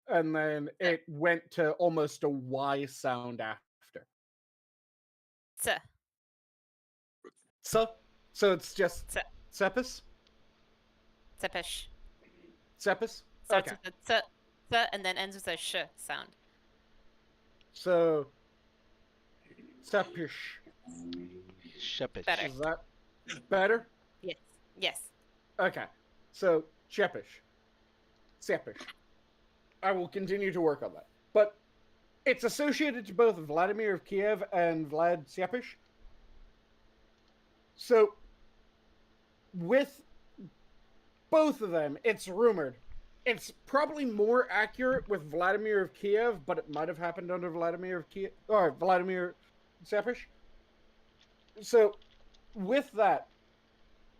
and then it went to almost a Y sound after. So it's just Tsepis? Tsepish. Tsepis? Starts Okay. with a t, and then ends with a sh sound. So, Tsepish. Shepish. Better. Is that better? Yes. Yes. Okay. So, Chepish. Tsepish. I will continue to work on that. But it's associated to both Vladimir of Kiev and Vlad Tsepish. So, with both of them, it's rumored. It's probably more accurate with Vladimir of Kiev, but it might have happened under Vladimir of Kiev, or Vladimir Tsepish. So, with that,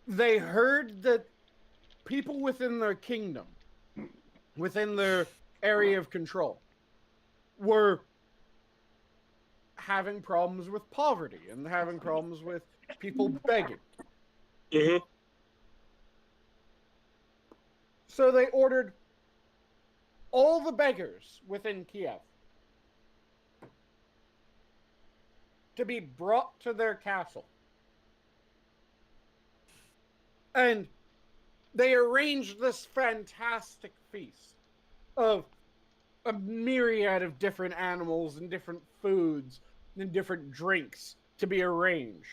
they heard that people within their kingdom, within their area of control, were having problems with poverty and having problems with people begging. Mm-hmm. So they ordered all the beggars within Kiev to be brought to their castle. And they arranged this fantastic feast of a myriad of different animals and different foods and different drinks to be arranged.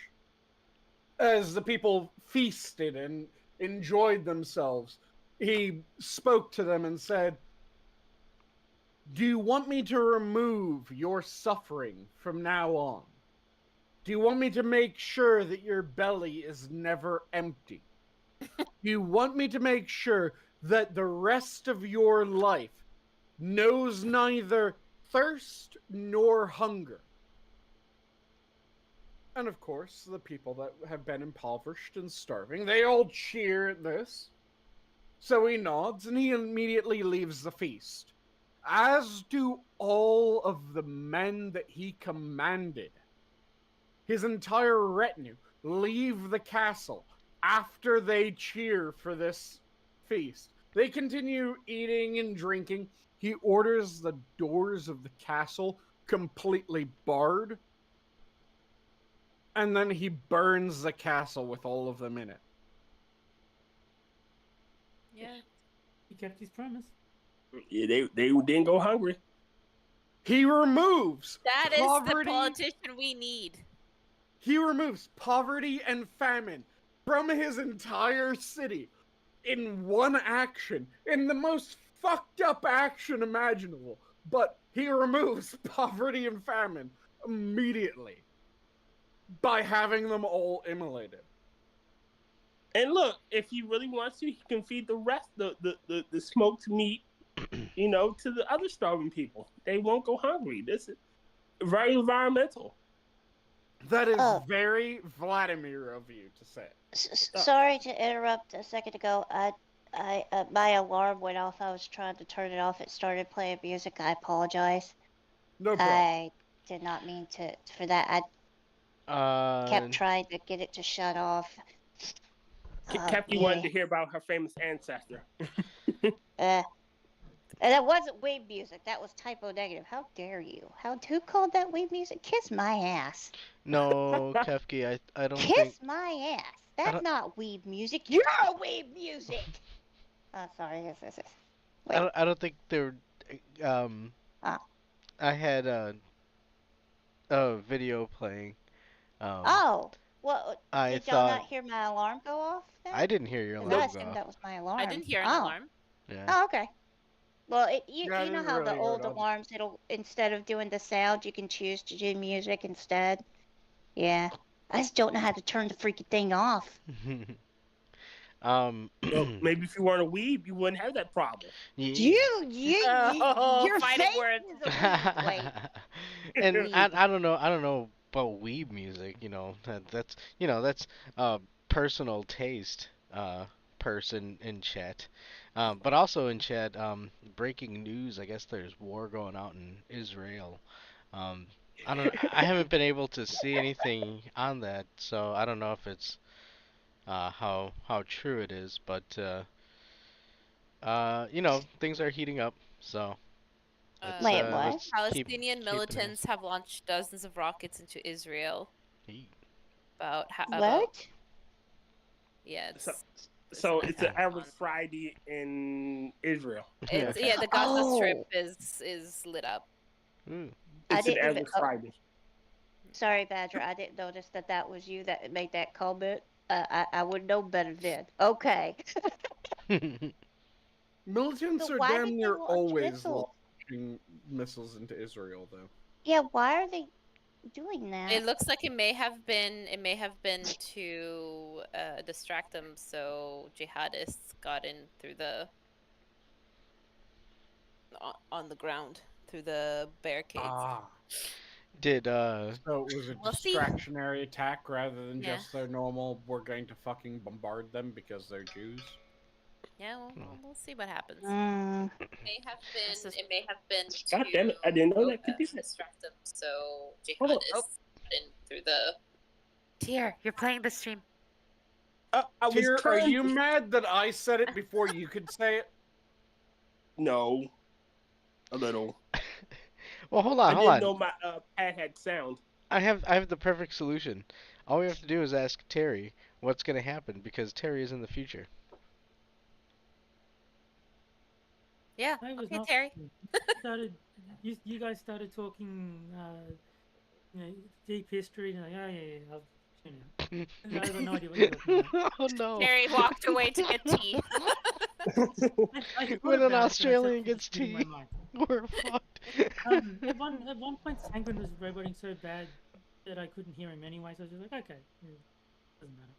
As the people feasted and enjoyed themselves, he spoke to them and said, "Do you want me to remove your suffering from now on? Do you want me to make sure that your belly is never empty? Do you want me to make sure that the rest of your life knows neither thirst nor hunger?" And of course, the people that have been impoverished and starving, they all cheer at this. So he nods and he immediately leaves the feast, as do all of the men that he commanded. His entire retinue leave the castle after they cheer for this feast. They continue eating and drinking. He orders the doors of the castle completely barred, and then he burns the castle with all of them in it. Yeah. He kept his promise. Yeah, they didn't go hungry. He removes That is poverty. the politician we need. He removes poverty and famine from his entire city in one action, in the most fucked up action imaginable. But he removes poverty and famine immediately by having them all immolated. And look, if he really wants to, he can feed the rest, the smoked meat, to the other starving people. They won't go hungry. This is very environmental. That is very Vladimir of you to say. Sorry to interrupt a second ago. My alarm went off. I was trying to turn it off. It started playing music. I apologize. No problem. I did not mean for that. I kept trying to get it to shut off. Kefki wanted to hear about her famous ancestor. That wasn't wave music. That was typo negative. How dare you? Who called that wave music? Kiss my ass. No, Kefki, I don't think. Kiss my ass. That's not wave music. You're wave music. Sorry. Yes. I don't think there. I had a video playing. Well, did y'all not hear my alarm go off? Then? I didn't hear your alarm I go assumed off. that was my alarm. I didn't hear an alarm. Yeah. Oh, okay. Well, you Yeah, know how the really old heard alarms, instead of doing the sound, you can choose to do music instead. Yeah. I just don't know how to turn the freaking thing off. Well, maybe if you weren't a weeb, you wouldn't have that problem. Your fighting face words. is a weeb. Wait. And I don't know about weeb music. That's personal taste. Person in chat. But also in chat, breaking news. I guess there's war going out in Israel. I haven't been able to see anything on that, so I don't know if it's how true it is. But things are heating up. So Wait, what? Palestinian militants have launched dozens of rockets into Israel. What? Yeah. So it's an average Friday in Israel. The Gaza Strip is lit up. It's an average Friday. Sorry, Badger. I didn't notice that was you that made that comment. I would know better then. Okay. Militants are damn near always launching missiles into Israel, though. Yeah, why are they doing that? It looks like it may have been to distract them, so jihadists got in through on the ground through the barricades. So it was a distractionary attack rather than just their normal, we're going to fucking bombard them because they're Jews? Yeah, we'll see what happens. Mm. It may have been God damn it, I didn't know that could be distract them, so jihadists in through the... Tier, you're playing the stream. Tier, are you mad that I said it before you could say it? No. A little. Well, hold on. I didn't know my pad had sound. I have the perfect solution. All we have to do is ask Terry what's going to happen, because Terry is in the future. Yeah, okay, Terry. You guys started talking, deep history, and I've I have no idea what you're talking about. Oh no! Terry walked away to get tea. When an Australian gets tea, we're fucked. At one point, Sanguine was roboting so bad that I couldn't hear him anyway, so I was just like, okay, doesn't matter.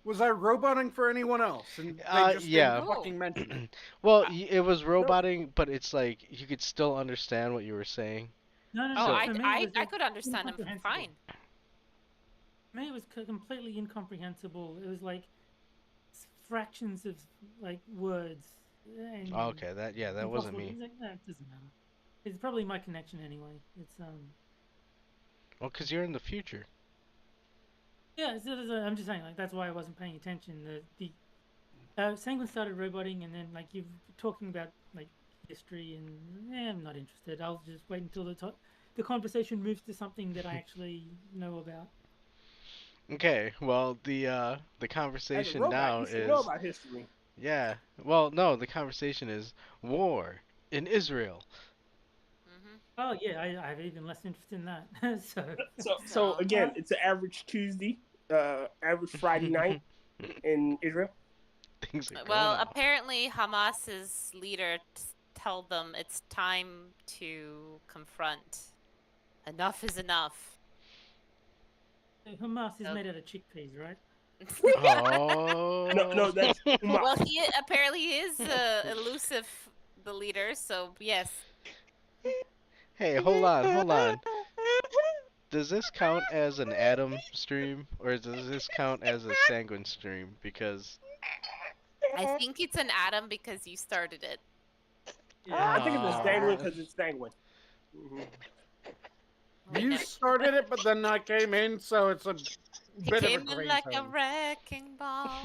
Was I roboting for anyone else? And they just didn't fucking mention it. Well, it was roboting, but it's like you could still understand what you were saying. No. I could understand him fine. For me, it was completely incomprehensible. It was like fractions of like words. And okay, that wasn't me. Like, no, it doesn't matter. It's probably my connection anyway. It's Well, because you're in the future. Yeah, I'm just saying, like, that's why I wasn't paying attention. The Sanguine started roboting, and then like you're talking about like history, and I'm not interested. I'll just wait until the conversation moves to something that I actually know about. Okay, well the conversation now is know about history. Yeah, well no, the conversation is war in Israel. Oh yeah, I have even less interest in that. So again, it's an average Tuesday, average Friday night in Israel. Well, apparently Hamas's leader told them it's time to confront. Enough is enough. Hamas is made out of chickpeas, right? Oh. No, that's well, he apparently is elusive, the leader. So yes. Hey, hold on. Does this count as an Adam stream, or does this count as a Sanguine stream? Because I think it's an Adam because you started it. Yeah. I think it's a Sanguine because it's Sanguine. You started it, but then I came in, so it's a He Bit of came a in great like a thing. wrecking ball.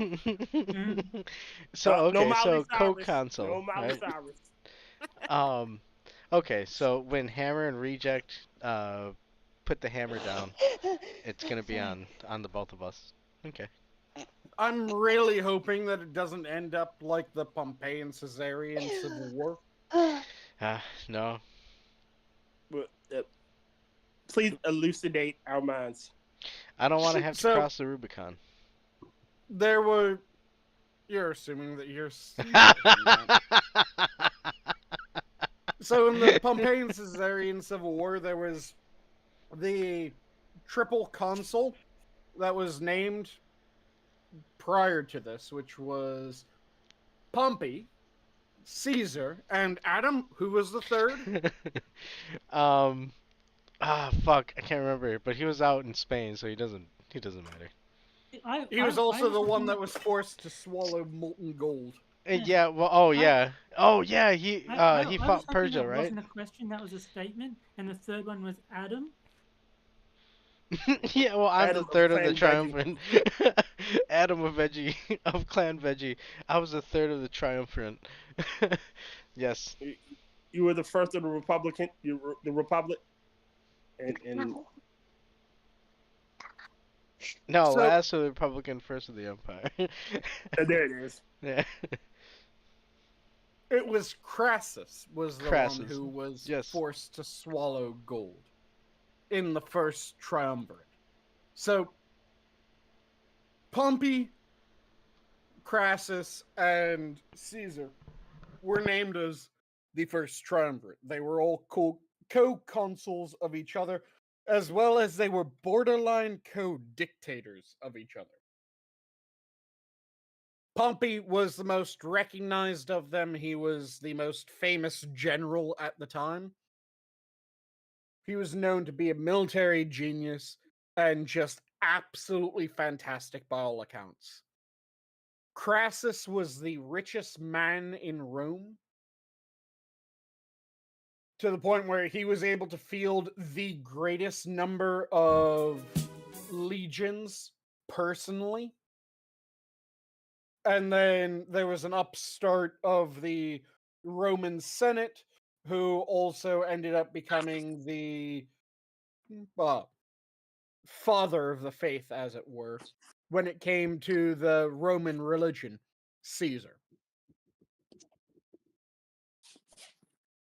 So No okay, Miley so Cyrus. co-console, No Miley right? Cyrus. Okay, so when Hammer and Reject put the hammer down, it's gonna be on the both of us. Okay. I'm really hoping that it doesn't end up like the Pompeian Caesarian Civil War. No. But, please elucidate our minds. I don't want to have to So- cross the Rubicon. There were. You're assuming that you're. So in the Pompeian Caesarian Civil War, there was the triple consul that was named prior to this, which was Pompey, Caesar, and Adam, who was the third. Fuck, I can't remember, but he was out in Spain, so he doesn't matter. He was also the one that was forced to swallow molten gold. Yeah, well, oh yeah, he fought Persia, that right? wasn't a question, that was a statement, and the third one was Adam. Yeah, well, I'm Adam the third of Clan the triumphant. Adam of Veggie, of Clan Veggie. I was the third of the triumphant. Yes. You were the first of the Republican, the Republic, and No, So- last of the Republican, first of the Empire. there it is. Yeah. It was Crassus was the Crassus, one who was yes. forced to swallow gold in the first triumvirate. So Pompey, Crassus, and Caesar were named as the first triumvirate. They were all co-consuls of each other, as well as they were borderline co-dictators of each other. Pompey was the most recognized of them. He was the most famous general at the time. He was known to be a military genius and just absolutely fantastic by all accounts. Crassus was the richest man in Rome, to the point where he was able to field the greatest number of legions personally. And then there was an upstart of the Roman Senate, who also ended up becoming the father of the faith, as it were, when it came to the Roman religion, Caesar.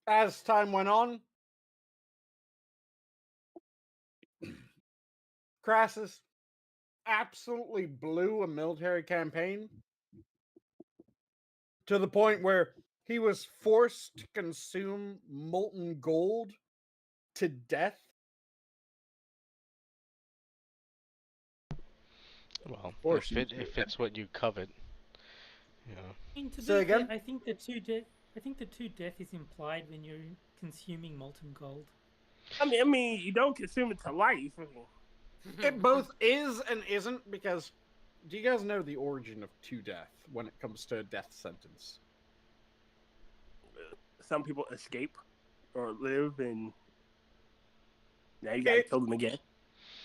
As time went on, Crassus absolutely blew a military campaign to the point where he was forced to consume molten gold to death. Well, Course if it's what you covet, you know. I mean, to Say be again? fair, I think the two death is implied when you're consuming molten gold. I mean, you don't consume it to life. It both is and isn't, because do you guys know the origin of to death when it comes to a death sentence? Some people escape or live, and now you gotta kill them again.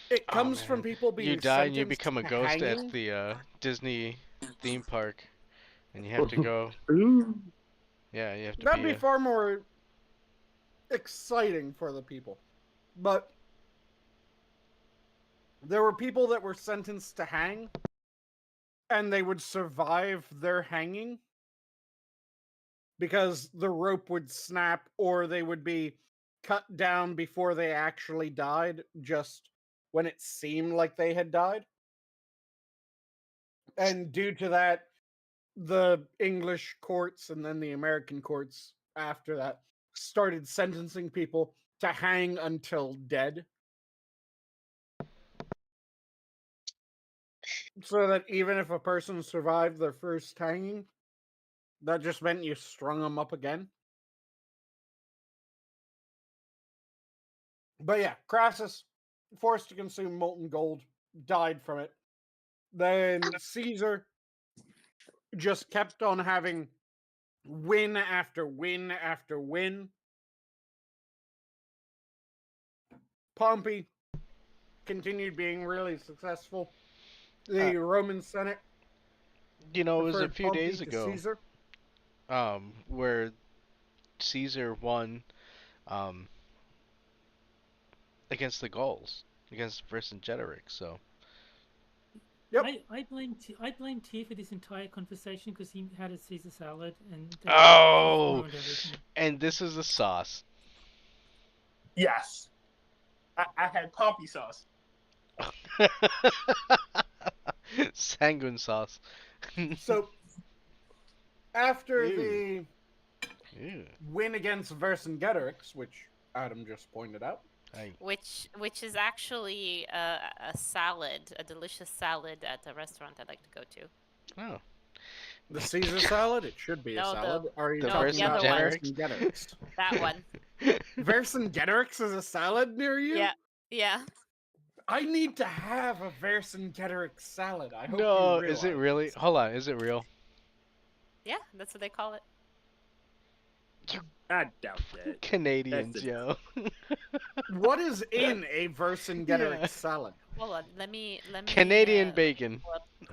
It comes from people being you die and you sentenced become a to ghost hanging. at the Disney theme park, and you have to go. Yeah, you have to. That'd be far more exciting for the people. But there were people that were sentenced to hang, and they would survive their hanging because the rope would snap, or they would be cut down before they actually died, just when it seemed like they had died. And due to that, the English courts and then the American courts after that started sentencing people to hang until dead. So that even if a person survived their first hanging, that just meant you strung them up again. But yeah, Crassus, forced to consume molten gold, died from it. Then Caesar just kept on having win after win after win. Pompey continued being really successful. The Roman Senate. You know, it was a preferred few Pompey days to ago. Caesar. Where Caesar won, against the Gauls, against Vercingetorix. So. Yep. I blame Tyr for this entire conversation because he had a Caesar salad and Oh, ruined everything. and this is the sauce. Yes. I had Pompey sauce. Sanguine sauce. So, after Ew. the win against Vercingetorix, which Adam just pointed out, which is actually a salad, a delicious salad at a restaurant I like to go to. Oh. The Caesar salad? It should be a salad. Are you talking about Vercingetorix? That one. Vercingetorix is a salad near you? Yeah. Yeah. I need to have a Vercingetorix salad. I hope No, you realize is it really? Hold on, is it real? Yeah, that's what they call it. I doubt that. Canadians, yo. What is in a Vercingetorix salad? Hold on, let me. Canadian bacon.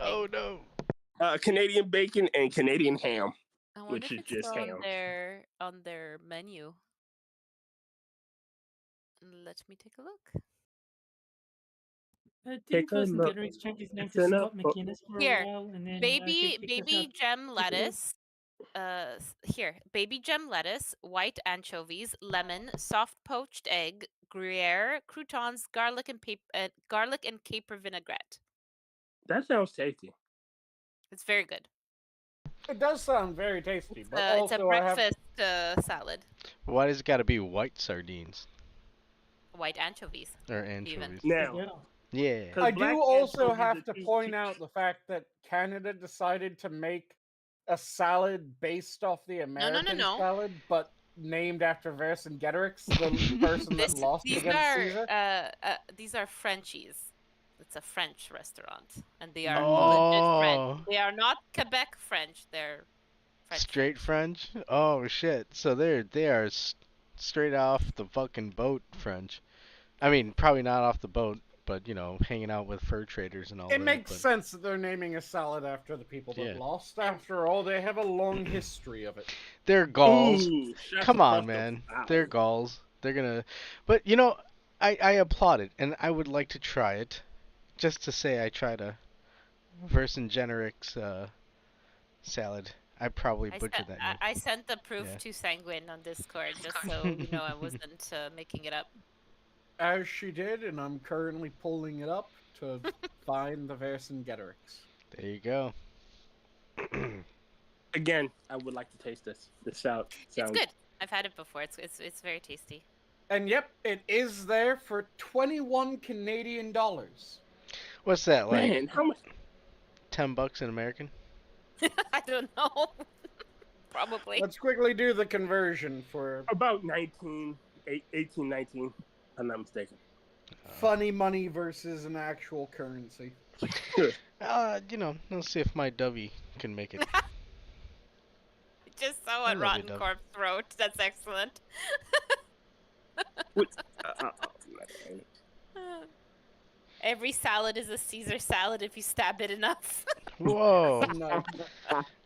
Oh no. Canadian bacon and Canadian ham, I wonder which if is it's just ham. on their menu. Let me take a look. Didn't Vercingetorix change his name to Scott McInnes for Here, a while, and then baby gem lettuce. Here, baby gem lettuce, white anchovies, lemon, soft poached egg, Gruyere, croutons, garlic and caper vinaigrette. That sounds tasty. It's very good. It does sound very tasty, but It's a breakfast salad. Why does it got to be white sardines? White anchovies. Or anchovies. Now. Yeah. I do also have to point out the fact that Canada decided to make a salad based off the American salad, but named after Vercingetorix, the person that lost against Caesar. These are Frenchies. It's a French restaurant, and they are legit French. They are not Quebec French. They're French. Straight French? Oh shit! So they are straight off the fucking boat French. I mean, probably not off the boat, but you know, hanging out with fur traders and all that. It makes sense that they're naming a salad after the people that lost. After all, they have a long history of it. They're Gauls. Come on, man. They're Gauls. They're gonna. But you know, I applaud it, and I would like to try it. Just to say I tried a Vercingetorix salad. I probably butchered that name. I sent the proof to Sanguine on Discord, just so you know I wasn't making it up. As she did, and I'm currently pulling it up to find the Vercingetorix. There you go. Again, I would like to taste this. This sounds. It's good. I've had it before. It's very tasty. And yep, it is there for 21 Canadian dollars. What's that like? Man, how much? $10 in American? I don't know. Probably. Let's quickly do the conversion for about 18, 19. I'm not mistaken. Funny money versus an actual currency. You know, let's see if my Dovey can make it. Just so on Rotten Corp's throat. That's excellent. Every salad is a Caesar salad if you stab it enough. Whoa! No.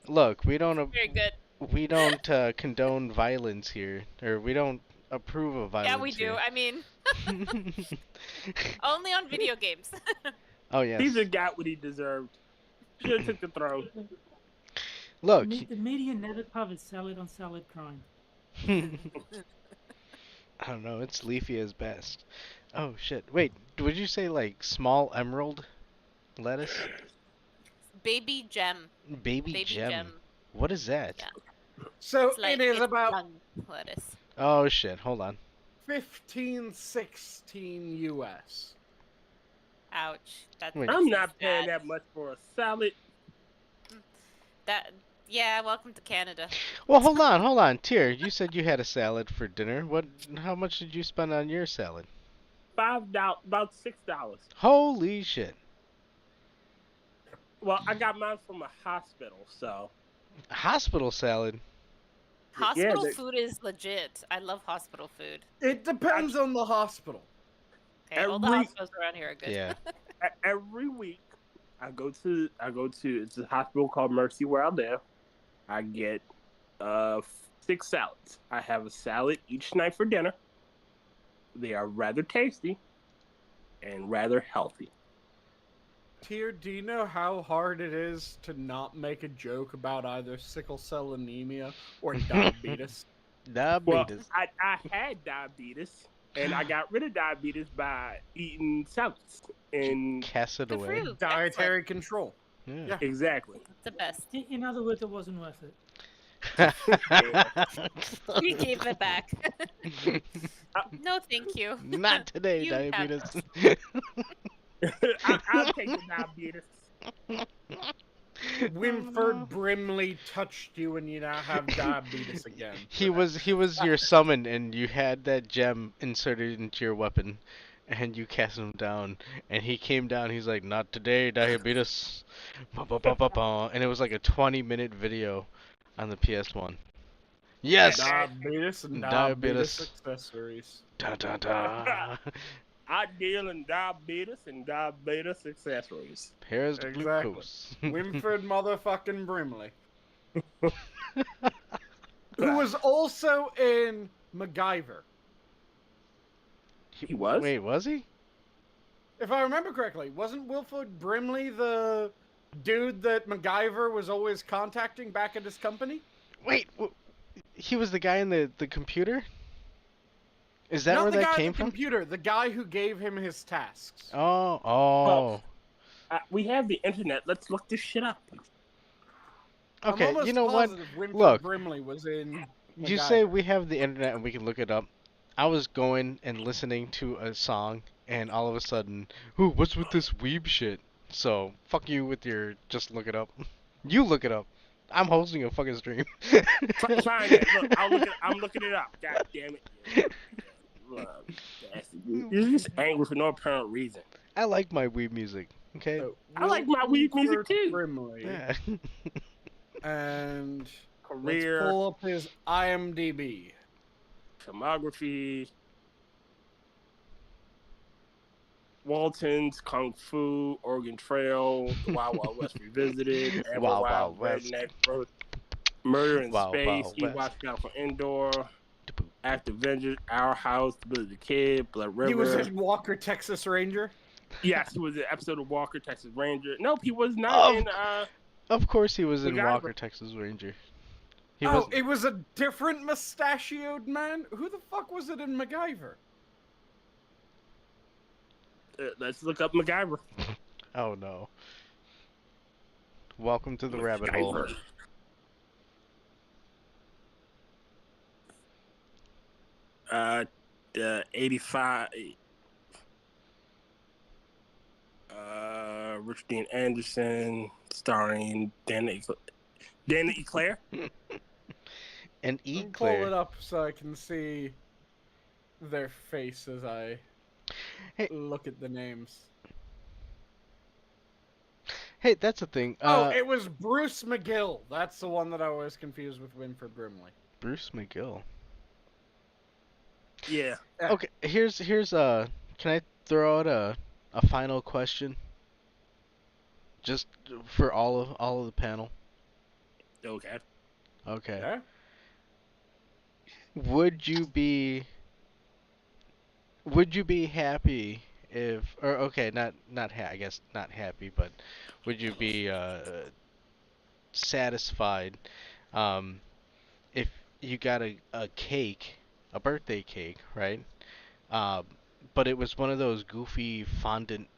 Look, we don't. Very good. We don't condone violence here, or we don't approve of violence. Yeah, we do. Here. I mean, only on video games. Oh yeah. Caesar got what he deserved. Should have took the throne. Look. The media never covered salad on salad crime. I don't know. It's leafy as best. Oh shit! Wait, would you say like small emerald lettuce? Baby gem. Baby gem. What is that? Yeah. So like, it is about lettuce. Oh shit! Hold on. 15-16 US. Ouch. I'm not paying that much for a salad. Yeah, welcome to Canada. Well, hold on. Tyr, you said you had a salad for dinner. How much did you spend on your salad? $5, about $6. Holy shit. Well, I got mine from a hospital, so. Hospital salad? Hospital food is legit. I love hospital food. It depends on the hospital. Okay, all the hospitals around here are good. Yeah. Every week, I go to it's a hospital called Mercy where I live. I get 6 salads. I have a salad each night for dinner. They are rather tasty and rather healthy. Tier, do you know how hard it is to not make a joke about either sickle cell anemia or diabetes? Diabetes. Well, I had diabetes, and I got rid of diabetes by eating salads and cast it away. Dietary control. Yeah. Exactly. It's the best. In other words, it wasn't worth it. We gave it back. No, thank you. Not today, You diabetes. I'll take the diabetes. Winford Brimley touched you and you now have diabetes again. He was your summon, and you had that gem inserted into your weapon, and you cast him down, and he came down. He's like, "Not today, diabetes," and it was like a 20-minute video on the PS1. Yes. Diabetes and diabetes accessories. Da da da. I deal in diabetes and diabetes accessories. Here's the glucose. Winford motherfucking Brimley. Who was also in MacGyver. He was? Wait, was he? If I remember correctly, wasn't Wilford Brimley the dude that MacGyver was always contacting back at his company? Wait, he was the guy in the computer? Is that Not where the that guy came in the from? Computer, the guy who gave him his tasks. Oh. Well, we have the internet. Let's look this shit up. Okay, you know what? Winford Look, Brimley was in you MacGyver. say we have the internet and we can look it up. I was going and listening to a song, and all of a sudden, ooh, what's with this weeb shit? So, fuck you with your just look it up. You look it up. I'm hosting a fucking stream. Fine, then. Look, I'm looking it up. God damn it. Look, you're just angry for no apparent reason. I like my weeb music, okay? I like my weeb music too. Brimley. Yeah. And Career. let's pull up his IMDb. Filmography. Walton's, Kung Fu, Oregon Trail, The Wild Wild West Revisited, Ever Wild Wild, Wild Redneck, Murder in Wild Space, Wild He West. Watched Out for Indoor, Act Avengers, Our House, Billy the Kid, Blood River. He was in Walker, Texas Ranger. Yes, he was in an episode of Walker, Texas Ranger. Nope, he was not in. Of course he was in MacGyver. Walker, Texas Ranger. It was a different mustachioed man? Who the fuck was it in MacGyver? Let's look up MacGyver. Oh no. Welcome to the rabbit hole. 85. Richard Dean Anderson, starring Dana Eclair. And Pull it up so I can see their face as I look at the names. Hey, that's the thing. It was Bruce McGill. That's the one that I was confused with Winford Brimley. Bruce McGill. Yeah. Okay, here's can I throw out a final question? Just for all of the panel. Okay. Okay. Yeah? Would you be happy if, or okay, I guess not happy, but would you be satisfied if you got a cake, a birthday cake, right? But it was one of those goofy fondant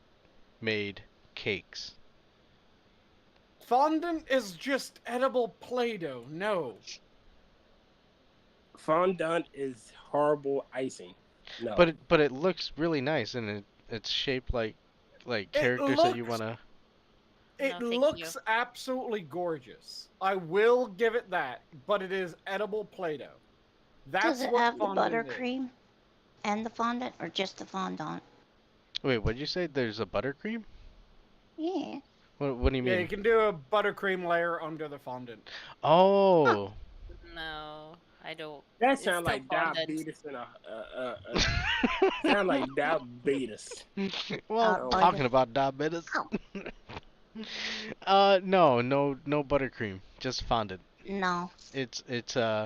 made cakes. Fondant is just edible Play-Doh. No. Fondant is horrible icing. No. But it looks really nice, and it's shaped like characters that you wanna. It No, thank looks absolutely gorgeous. I will give it that, but it is edible Play-Doh. That's Does it what have the fondant is. buttercream and the fondant, or just the fondant? Wait, what'd you say? There's a buttercream? Yeah. What do you mean? Yeah, you can do a buttercream layer under the fondant. Oh. No, I don't. That sounds like diabetes and sound like diabetes. Well, talking about diabetes. No buttercream, just fondant. No. It's artsy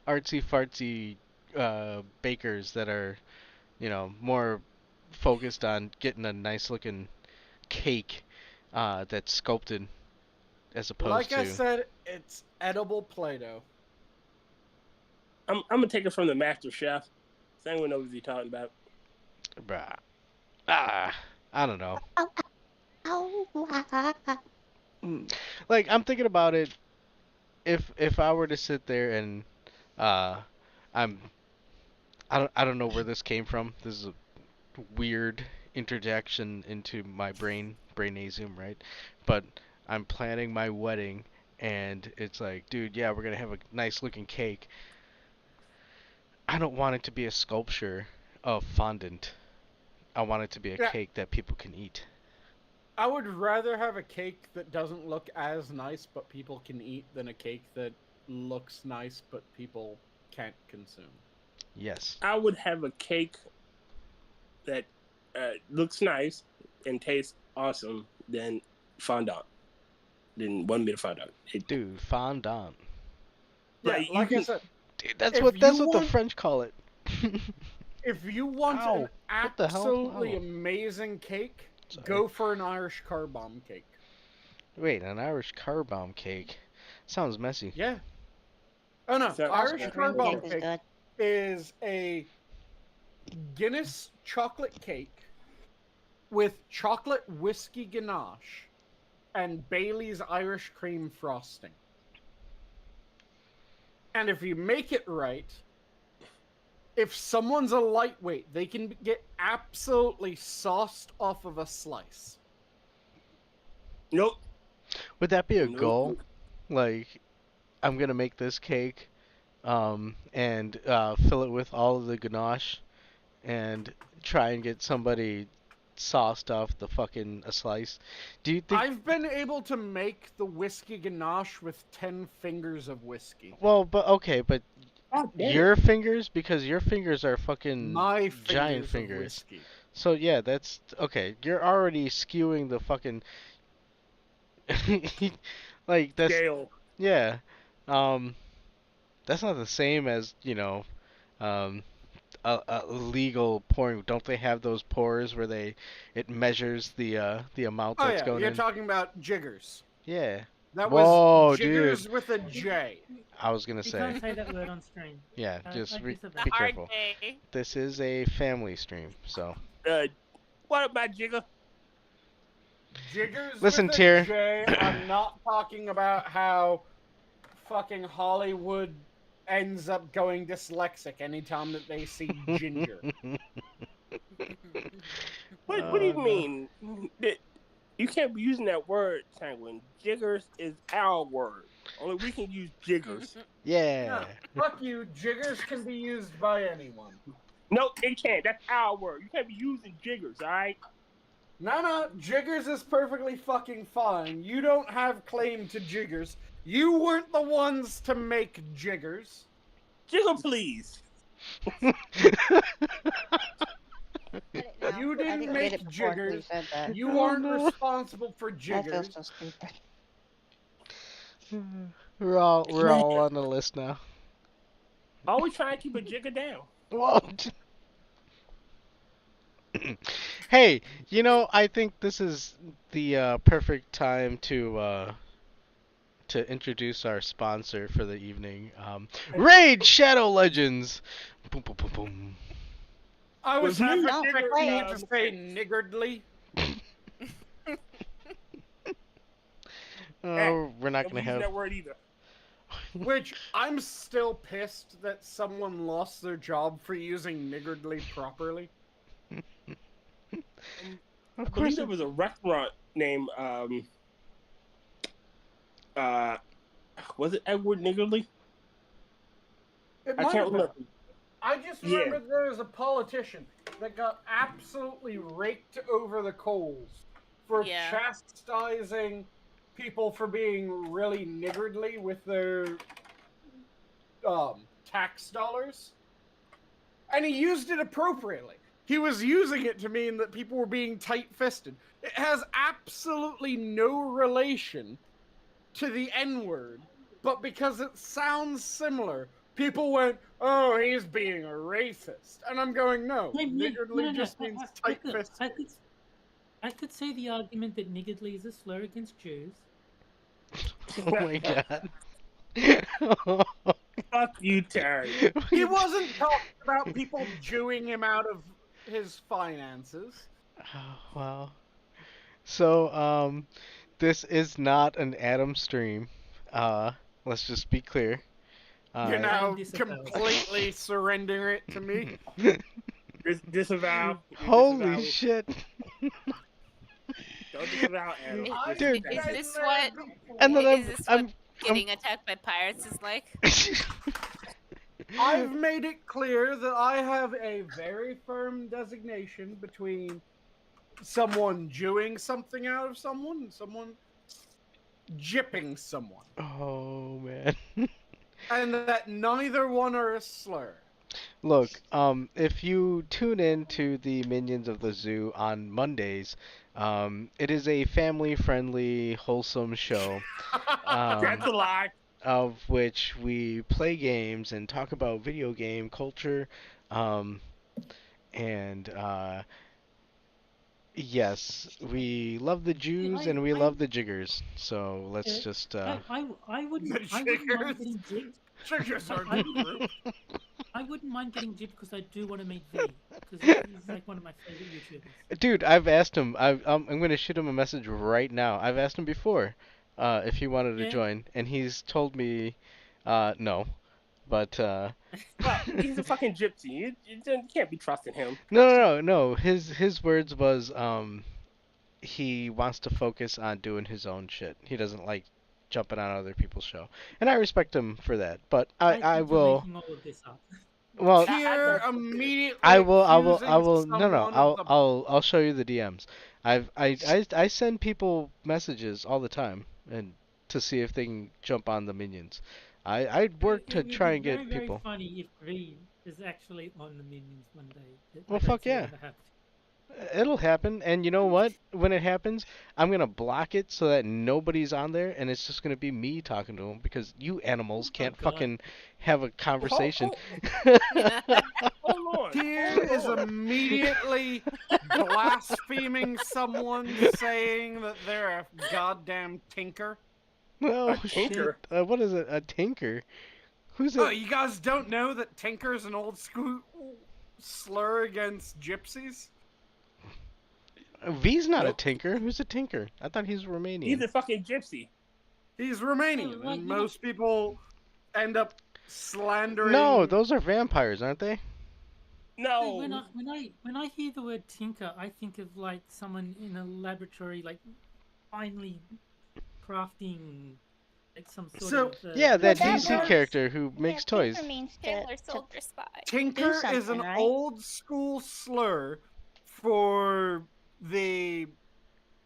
fartsy bakers that are, more focused on getting a nice looking cake that's sculpted as opposed like to. I said, it's edible Play-Doh. I'm gonna take it from the master chef. Sanguine knows what he's talking about. Bruh. I don't know. Like, I'm thinking about it. If I were to sit there and I don't know where this came from. This is a weird interjection into my brainasium, right? But I'm planning my wedding, and it's like, dude, yeah, we're gonna have a nice looking cake. I don't want it to be a sculpture of fondant. I want it to be a cake that people can eat. I would rather have a cake that doesn't look as nice but people can eat than a cake that looks nice but people can't consume. Yes. I would have a cake that looks nice and tastes awesome than fondant. Than 1 minute fondant. Dude, fondant. Yeah, like I said, dude, that's what the French call it. If you want an absolutely amazing cake, go for an Irish car bomb cake. Wait, an Irish car bomb cake? Sounds messy. Yeah. Oh no, Irish car bomb cake is a Guinness chocolate cake with chocolate whiskey ganache and Bailey's Irish cream frosting. And if you make it right, if someone's a lightweight, they can get absolutely sauced off of a slice. Nope. Would that be a goal? Like, I'm gonna make this cake, and fill it with all of the ganache, and try and get somebody sauced off the fucking a slice. Do you think I've been able to make the whiskey ganache with 10 fingers of whiskey? Well, but your fingers, because your fingers are fucking giant fingers. So yeah, that's okay. You're already skewing the fucking like that's scale. Yeah. That's not the same as, a legal pouring. Don't they have those pours where it measures the amount that's going in? You're talking about jiggers. Yeah. That Whoa, was jiggers dude. with a J. I was gonna You say. can't say that word on stream. Yeah, just be disagree. careful. This is a family stream, so. What about Jigger? Jiggers Listen, with a Tyr. J. I'm not talking about how fucking Hollywood ends up going dyslexic anytime that they see ginger. What do you mean? You can't be using that word, Sanguine. Jiggers is our word. Only we can use jiggers. Yeah. No, fuck you. Jiggers can be used by anyone. No, they can't. That's our word. You can't be using jiggers, alright? No, jiggers is perfectly fucking fine. You don't have claim to jiggers. You weren't the ones to make jiggers. Jigger, please. You didn't make jiggers. You aren't responsible for jiggers. So stupid. We're all on the list now. Always trying to keep a jigger down. What? Hey, I think this is the perfect time to introduce our sponsor for the evening. Raid Shadow Legends. Boom, boom, boom, boom. I was half expecting you to say niggardly. We're not gonna have that word either. Which I'm still pissed that someone lost their job for using niggardly properly. I believe there was a restaurant named was it Edward Niggardly? I can't remember. I just remember there was a politician that got absolutely raked over the coals for chastising people for being really niggardly with their tax dollars. And he used it appropriately. He was using it to mean that people were being tight-fisted. It has absolutely no relation to the N-word, but because it sounds similar, people went, "Oh, he's being a racist." And I'm going, no, niggardly just means tight-fisted. I could say the argument that niggardly is a slur against Jews. Oh my god. Fuck you, Terry. He wasn't talking about people Jewing him out of his finances. Oh, wow. So, this is not an Adam stream. Let's just be clear. You're now completely surrendering it to me. Disavow. Holy shit. Don't disavow Adam. Dude. Is this what? And then I'm getting attacked by pirates is like? I've made it clear that I have a very firm designation between someone Jewing something out of someone and someone jipping someone. Oh, man. And that neither one are a slur. Look, if you tune in to the Minions of the Zoo on Mondays, it is a family-friendly, wholesome show. That's a lie. Of which we play games and talk about video game culture, and yes, we love the Jews and we love the jiggers. So let's just. I wouldn't mind getting jigged. Jiggers are a good group. I wouldn't mind getting jigged because I do want to meet V, because he's like one of my favorite YouTubers. Dude, I've asked him. I'm gonna shoot him a message right now. I've asked him before, if he wanted to join, and he's told me, no. But well, he's a fucking gypsy. You can't be trusting him. No. His words was, he wants to focus on doing his own shit. He doesn't like jumping on other people's show, and I respect him for that. But I will. Well, here immediately. I will. No. I'll show you the DMs. I send people messages all the time, and to see if they can jump on the Minions. I'd work to try and get people. Very funny if V is actually on the Minions one day. Well, fuck yeah. It'll happen, and you know what? When it happens, I'm gonna block it so that nobody's on there, and it's just gonna be me talking to them because you animals can't fucking have a conversation. Hold on. Here is immediately blaspheming someone saying that they're a goddamn tinker. Oh, a tinker? Shit. What is it? A tinker? Who's it? Oh, you guys don't know that tinker is an old school slur against gypsies? V's not a tinker. Who's a tinker? I thought he's Romanian. He's a fucking gypsy. He's Romanian, and most people end up slandering. No, those are vampires, aren't they? No. When I hear the word tinker, I think of like someone in a laboratory, like finely crafting like some sort of. Yeah, that DC character who makes toys. Tinker means Taylor Soldier Spy. Tinker is an old school slur for the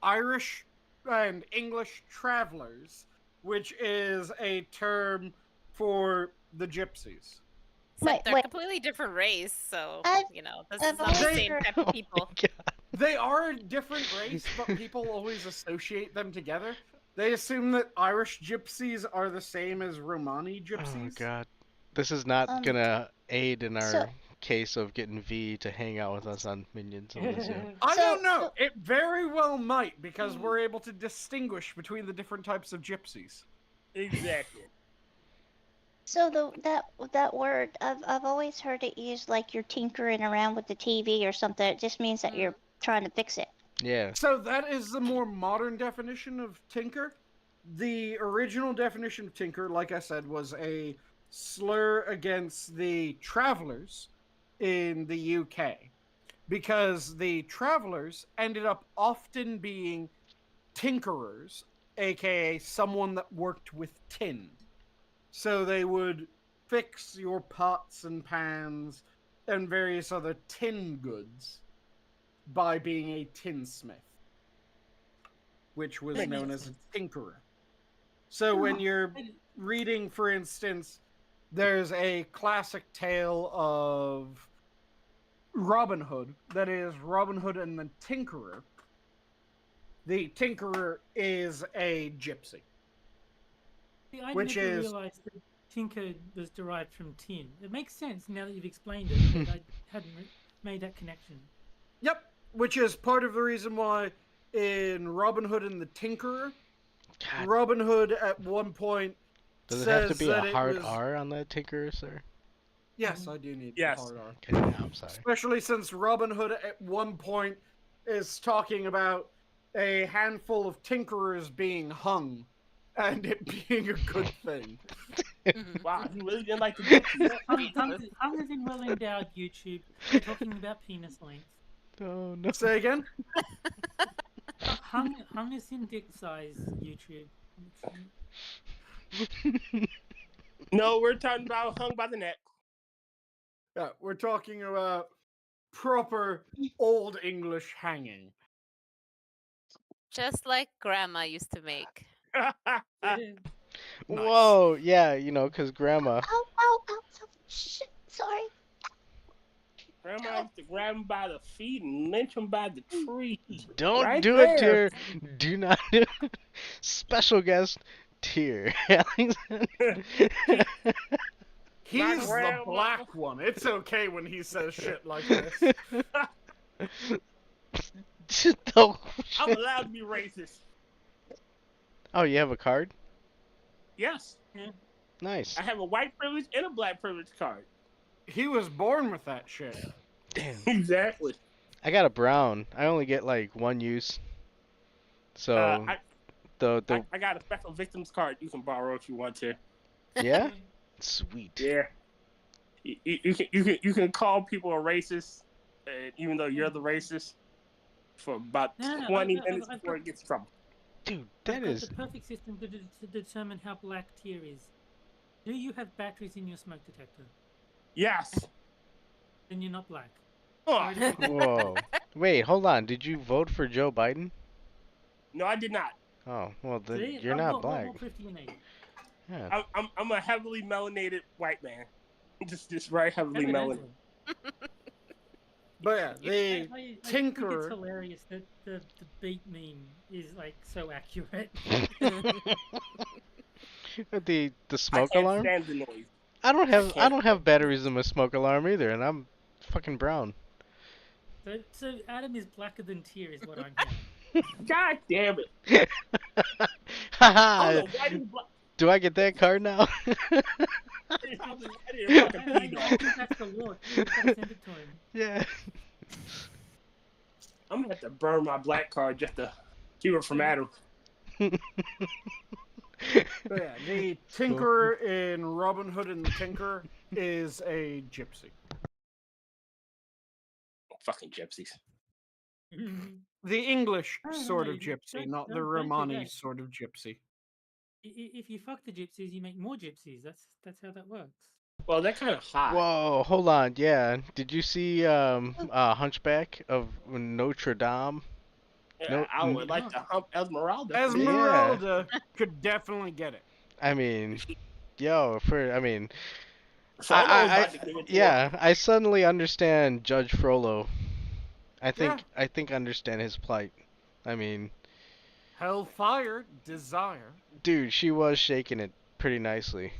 Irish and English travelers, which is a term for the gypsies. Except they're a completely different race, so, this is not the same type of people. They are a different race, but people always associate them together. They assume that Irish gypsies are the same as Romani gypsies. Oh god. This is not gonna aid in our case of getting V to hang out with us on Minions of the Zoo. I don't know. It very well might, because we're able to distinguish between the different types of gypsies. Exactly. So that word, I've always heard it used like you're tinkering around with the TV or something. It just means that you're trying to fix it. Yeah. So that is the more modern definition of tinker. The original definition of tinker, like I said, was a slur against the travelers in the UK, because the travelers ended up often being tinkerers, aka someone that worked with tin. So they would fix your pots and pans and various other tin goods by being a tinsmith, which was known as a tinkerer. So when you're reading, for instance, there's a classic tale of Robin Hood, that is Robin Hood and the Tinkerer. The Tinkerer is a gypsy. See, I Which never is- realized that tinker was derived from tin. It makes sense now that you've explained it, but I hadn't made that connection. Yep, which is part of the reason why in Robin Hood and the Tinkerer, God, Robin Hood at one point does it have to says be that a it hard was- R on that tinker, sir? Yes, I do need Yes. the hard R. Okay, yeah, I'm sorry. Especially since Robin Hood at one point is talking about a handful of tinkerers being hung and it being a good thing. Wow, you really didn't like the gypsies. Hung is in well-endowed YouTube. They're talking about penis length. Oh no. Say again? Hung is in dick size YouTube. No, we're talking about hung by the neck. Yeah, we're talking about proper Old English hanging. Just like Grandma used to make. Whoa, yeah, you know, cause grandma. Ow, ow, ow. Shit, sorry. Grandma used to grab him by the feet and lynch him by the tree. Don't Right do there. it, dear. Do not do it. Special guest, Tier. He's the grandma- black one. It's okay when he says shit like this. Oh, I'm shit. allowed to be racist. Oh, you have a card? Yes, Nice. I have a white privilege and a black privilege card. He was born with that shit. Damn. Exactly. I got a brown. I only get like one use. So I got a special victims card you can borrow if you want to. yeah, sweet. Yeah. You can call people a racist, even though you're the racist, for about No, 20 I've minutes got- before it gets in trouble. Dude, I've that got is the perfect system to determine how black tier is. Do you have batteries in your smoke detector? Yes. Then you're not black. Oh, whoa. Wait, hold on. Did you vote for Joe Biden? no, I did not. Oh, well then See? you're not black. What proof do you need? Yeah. I'm a heavily melanated white man. Just very heavily melanated. But yeah, the I think Tinkerer. it's hilarious that the beat meme is like so accurate. the I smoke can't alarm? stand the noise. I don't can't- have batteries in my smoke alarm either, and I'm fucking brown. So Adam is blacker than Tier is what I'm hearing. God damn it. Haha. Oh, no, why do you Do I get that card now? I didn't fucking pee dog. I think that's the law. You gotta send it to him. Yeah. I'm gonna have to burn my black card just to keep it from Adam. But yeah, the Tinkerer in Robin Hood and the Tinkerer is a gypsy. Fucking gypsies. The English No, no, sort no, of you gypsy, don't- not the don't do Romani that. sort of gypsy. If you fuck the gypsies, you make more gypsies. That's how that works. Well, they're kind of hot. Whoa, hold on. Yeah. Did you see Hunchback of Notre Dame? Yeah, No- I would like to hump Esmeralda. Esmeralda could definitely get it. I mean, yo, I mean, Frollo's about to give it to yeah, her. I suddenly understand Judge Frollo. I think I understand his plight. I mean, Hellfire, Desire. dude, she was shaking it pretty nicely.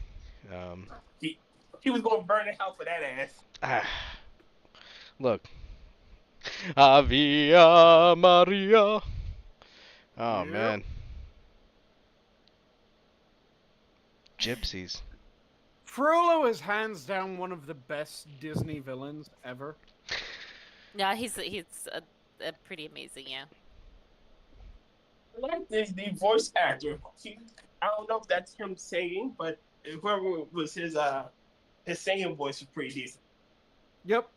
He was gonna burn in hell for that ass. Look. Avia Maria. Oh Yep. man. Gypsies. Frollo is hands down one of the best Disney villains ever. Yeah, he's a pretty amazing, yeah. I like the voice actor. I don't know if that's him singing, but whoever was his singing voice was pretty decent. Yep.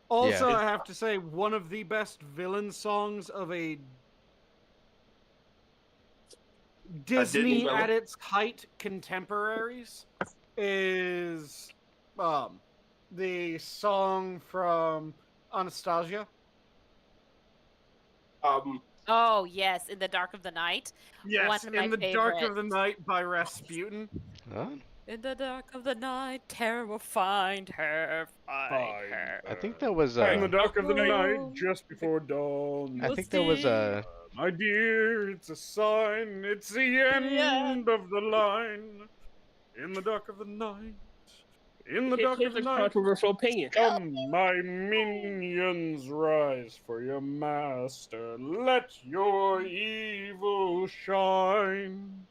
Also, Yeah. I have to say, one of the best villain songs of a Disney villain? at its height contemporaries is the song from Anastasia. Oh yes, In the Dark of the Night. Yes, One of my In the Dark of the favorites. Night by Rasputin. Huh? In the dark of the night, terror will find her. Find her. I think that was In the dark of the night, Oh, just before dawn. I will think that was see. My dear, it's a sign. It's the end of the line. In the dark of the night. In the dark of the Here's a night. controversial opinion. Come, my minions, rise for your master. Let your evil shine.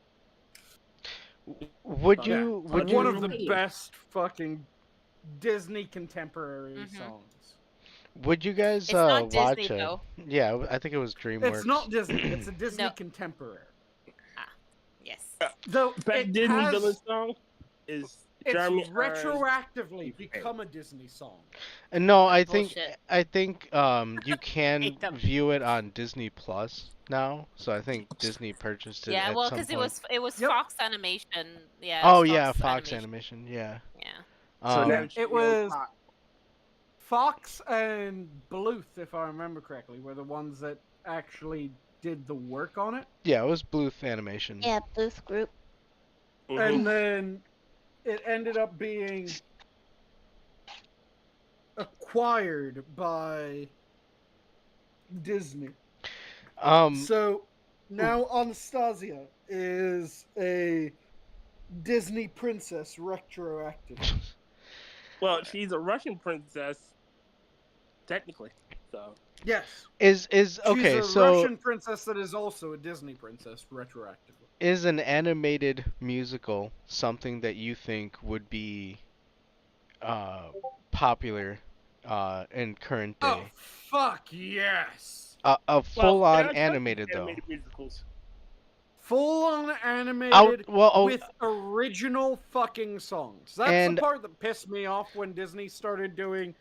Would you? Would you? One of the best fucking Disney contemporary songs. Would you guys It's not watch Disney, it? though. Yeah, I think it was DreamWorks. It's not Disney. It's a Disney No. contemporary. Yes. Though Best it Disney has, villain song is Jeremy it's retroactively become a Disney song. No, I Bullshit. think you can Hate them. view it on Disney Plus now. So I think Disney purchased it Yeah, at well, some because point. it was Yep. Fox Animation. Yeah. Oh it was yeah, Fox Animation. Yeah. Yeah. So now Um, It was Fox and Bluth, if I remember correctly, were the ones that actually did the work on it. yeah, it was Bluth Animation. Yeah, Booth Group. And then it ended up being acquired by Disney. So now Anastasia is a Disney princess retroactive. Well, she's a Russian princess, technically. So Yes. Is okay? She's a So Russian princess that is also a Disney princess retroactively. is an animated musical something that you think would be popular in current day? Oh, fuck yes. A full-on there are animated though. animated musicals. Full-on animated well, with original fucking songs. That's And- the part that pissed me off when Disney started doing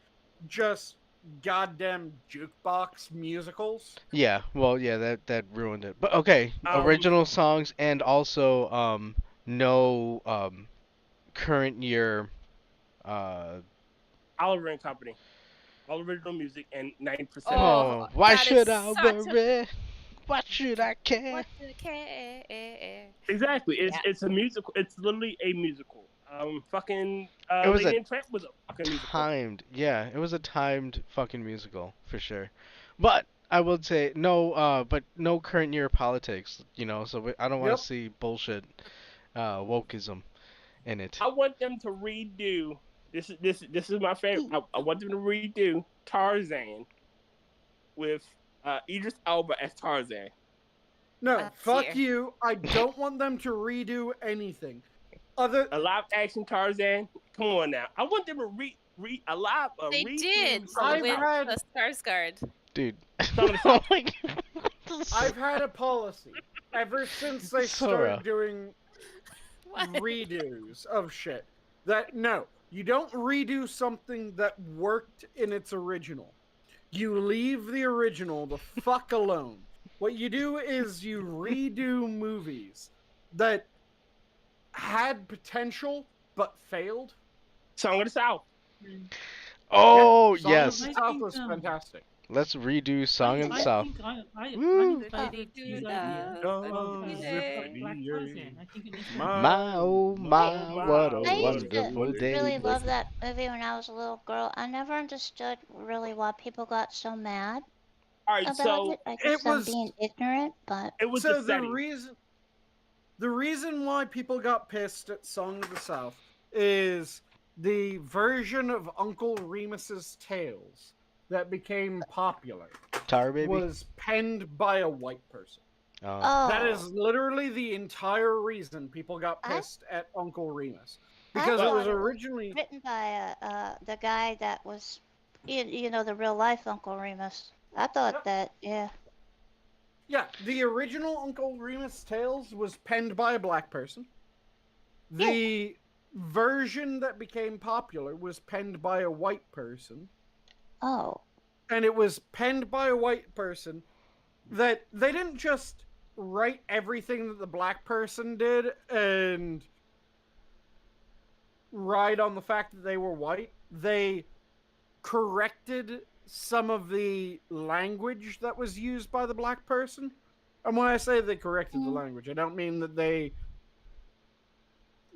just goddamn jukebox musicals. Yeah, well, yeah, that ruined it. But okay, original songs and also no current year Oliver and Company. All original music and 90%. Oh, why that should is I such a- worry? Why should I care? What the care? Exactly. It's Yeah. it's a musical. It's literally a musical. Fucking It was Lady a and Tramp was a fucking musical. timed, yeah, it was a timed fucking musical for sure. But I would say no, but no current year politics, you know. So I don't want Yep. to see bullshit, wokeism in it. I want them to redo. This is my favorite. I want them to redo Tarzan with Idris Elba as Tarzan. No, fuck dear. you. I don't want them to redo anything. A live action Tarzan. Come on now. I want them to They redo did I've with had- the Skarsgård. Dude. Some of the Oh my God. I've had a policy ever since they Sora. started doing What? redos of shit that no, you don't redo something that worked in its original. You leave the original the fuck alone. What you do is you redo movies that had potential but failed. Song of the South. Oh Song yes. of the I South think, was fantastic. Let's redo Song of the I South. think I Woo. think favored his idea. Oh, Black zippity-yay. Tarzan. I think it makes My oh my, what a I used to wonderful day. really love that movie when I was a little girl. I never understood really why people got so mad All right, about so it. I guess it I'm was- being ignorant, but it was So the setting. the reason why people got pissed at Song of the South is the version of Uncle Remus's Tales that became popular Tar Baby? was penned by a white person. Oh. That is literally the entire reason people got I- pissed at Uncle Remus. I Because it thought was it was originally written by the guy that was, you know, the real life Uncle Remus. I thought that, yeah. Yeah, the original Uncle Remus Tales was penned by a black person. The version that became popular was penned by a white person. Oh. And it was penned by a white person that they didn't just write everything that the black person did and ride on the fact that they were white. They corrected some of the language that was used by the black person. And when I say they corrected the language, I don't mean that they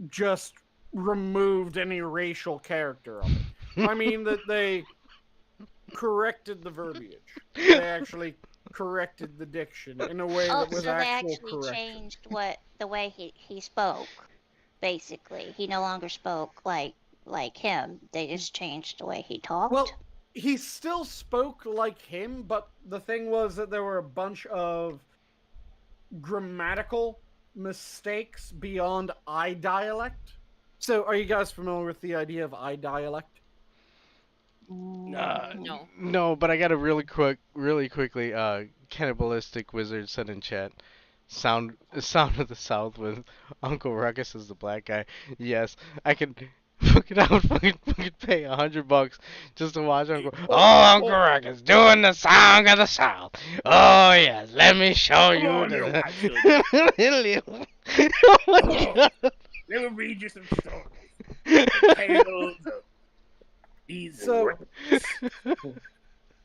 just removed any racial character of it. I mean that they corrected the verbiage. They actually corrected the diction in a way that was so they actual actually correction. changed the way he spoke. Basically, he no longer spoke like him. They just changed the way he talked. Well, he still spoke like him, but the thing was that there were a bunch of grammatical mistakes beyond I dialect. So, are you guys familiar with the idea of I dialect? No. No, but I got a really quickly. Cannibalistic Wizard said in chat, sound of the South with Uncle Ruckus as the black guy. Yes, I can. I would fucking pay $100 just to watch Uncle. Oh, Uncle Ruckus doing the song of the South. Oh yes, let me show you. Oh my God. Let me read you some stories. Tales of these. So,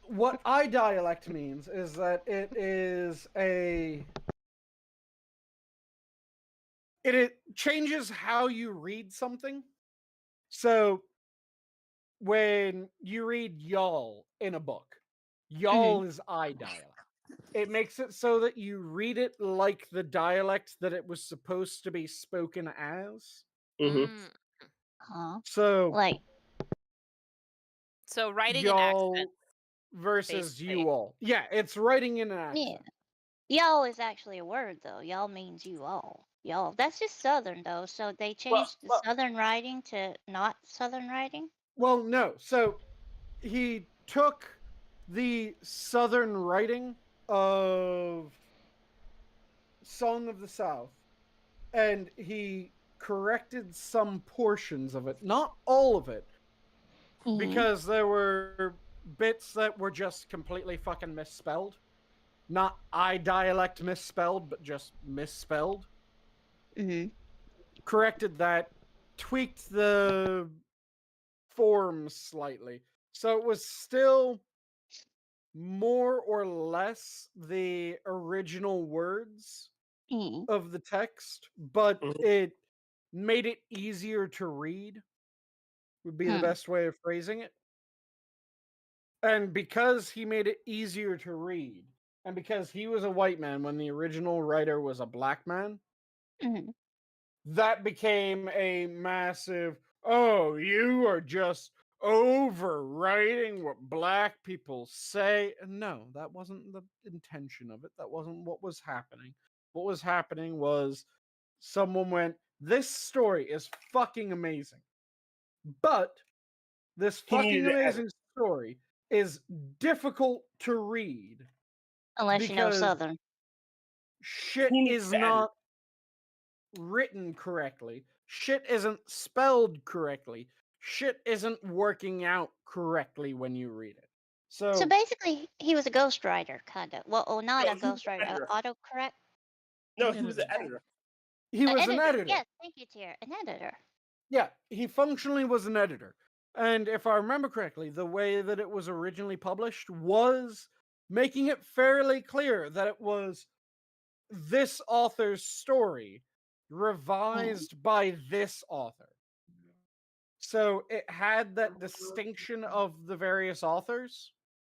what I dialect means is that it changes how you read something. So, when you read y'all in a book, y'all is I dialect. It makes it so that you read it like the dialect that it was supposed to be spoken as. So, like, so writing y'all an accent versus basically. you all. Yeah, it's writing in an accent. Yeah. Y'all is actually a word though. Y'all means you all. Y'all. That's just Southern though. So they changed the Southern writing to not Southern writing? Well, no. So he took the Southern writing of Song of the South and he corrected some portions of it, not all of it, because there were bits that were just completely fucking misspelled. Not I dialect misspelled, but just misspelled. Corrected that, tweaked the form slightly. So it was still more or less the original words of the text, but it made it easier to read, would be the best way of phrasing it. And because he made it easier to read, and because he was a white man when the original writer was a black man, that became a massive, oh, you are just overwriting what black people say. No, that wasn't the intention of it. That wasn't what was happening. What was happening was someone went, this story is fucking amazing. But this fucking amazing story is difficult to read. Unless you know Southern. Shit is not written correctly. Shit isn't spelled correctly. Shit isn't working out correcttly when you read it. So basically, he was a ghostwriter, kind of. Well, not a ghostwriter, autocorrect. No, he was an editor. He was an editor. Yes, thank you, Tier. An editor. Yeah, he functionally was an editor. And if I remember correctly, the way that it was originally published was making it fairly clear that it was this author's story revised by this author. So it had that distinction of the various authors.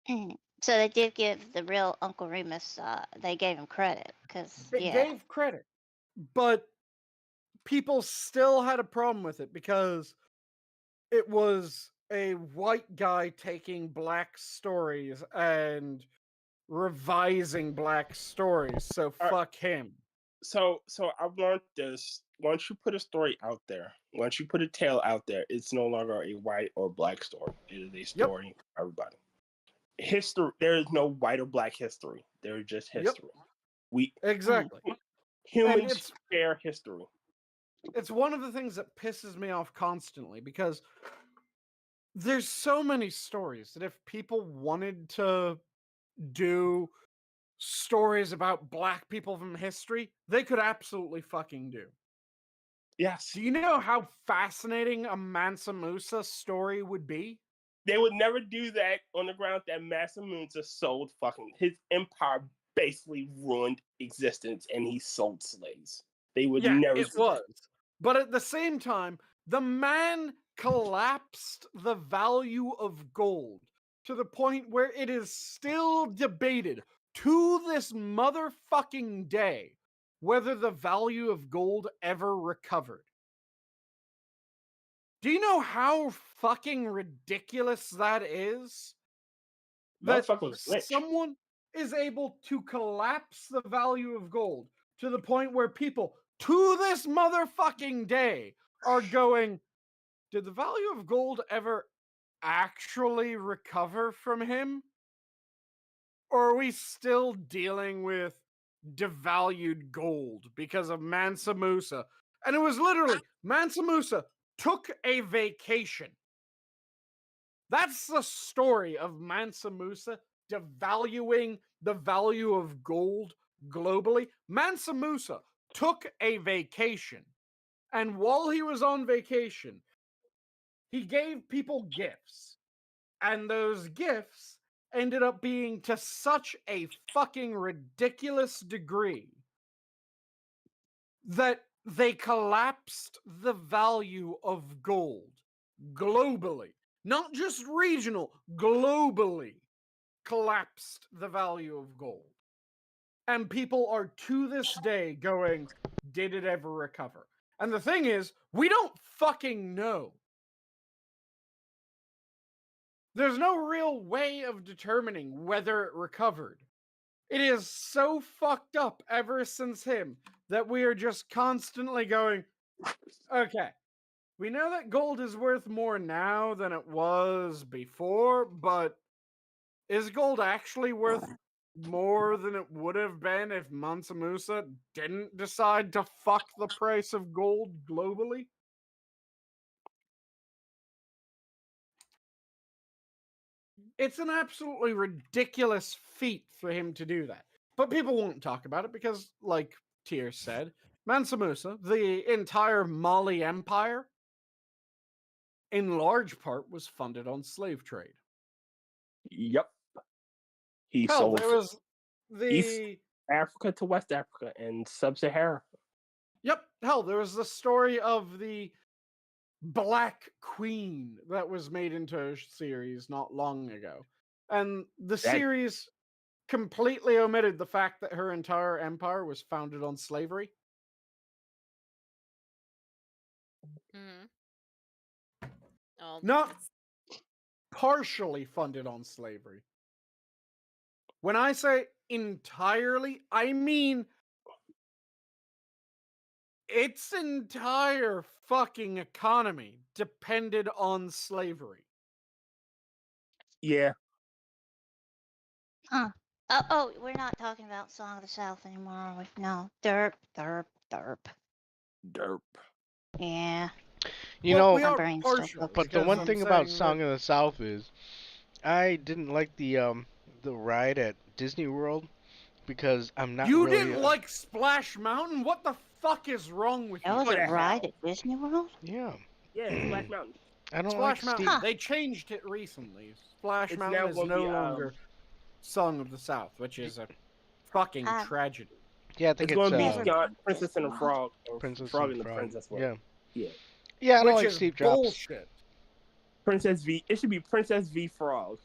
So they did give the real Uncle Remus, they gave him credit, because, They gave credit, but people still had a problem with it because it was a white guy taking black stories and revising black stories, so fuck him. So I want this. Once you put a story out there, once you put a tale out there, it's no longer a white or black story. It is a story for everybody. History. There is no white or black history. There is just history. Exactly. Humans share history. It's one of the things that pisses me off constantly because there's so many stories that if people wanted to do stories about black people from history, they could absolutely fucking do. Yes. Do you know how fascinating a Mansa Musa story would be? They would never do that on the ground that Mansa Musa sold his empire basically ruined existence and he sold slaves. They would never. It was. But at the same time, The man collapsed the value of gold to the point where it is still debated to this motherfucking day whether the value of gold ever recovered. Do you know how fucking ridiculous that is? That someone is able to collapse the value of gold to the point where people to this motherfucking day are going, did the value of gold ever actually recover from him? Or are we still dealing with devalued gold because of Mansa Musa? And it was literally, Mansa Musa took a vacation. That's the story of Mansa Musa devaluing the value of gold globally. Mansa Musa took a vacation. And while he was on vacation, he gave people gifts. And those gifts ended up being to such a fucking ridiculous degree that they collapsed the value of gold globally. Not just regional, globally collapsed the value of gold. And people are to this day going, did it ever recover? And the thing is, we don't fucking know. There's no real way of determining whether it recovered. It is so fucked up ever since him that we are just constantly going, okay, we know that gold is worth more now than it was before, but is gold actually worth more than it would have been if Mansa Musa didn't decide to fuck the price of gold globally? It's an absolutely ridiculous feat for him to do that. But people won't talk about it because, like Tyr said, Mansa Musa, the entire Mali Empire, in large part was funded on slave trade. Yep. He Hell, sold there was the East Africa to West Africa and Sub-Sahara. Yep. Hell, there was the story of the Black Queen that was made into a series not long ago. And the series completely omitted the fact that her entire empire was founded on slavery. Oh, Not partially funded on slavery. When I say entirely, I mean its entire fucking economy depended on slavery. Yeah. Huh. Oh, we're not talking about Song of the South anymore, are we? No. Derp. Yeah. You know, but the one thing about Song of the South is, I didn't like the ride at Disney World because I'm not. You really, didn't like Splash Mountain? What the fuck is wrong with you? That was a ride at Disney World? Yeah. Yeah, Splash Mountain. I don't Splash like Mountain. Steve. They changed it recently. Splash It's Mountain now is gonna no be, longer Song of the South, which is a fucking tragedy. Yeah, I think it's going to be Princess and the Frog. Or Princess Frog and and the Frog. Princess. Yeah. Yeah. Yeah, I don't Which like is Steve Jobs. Bullshit. Princess V. It should be Princess V Frog.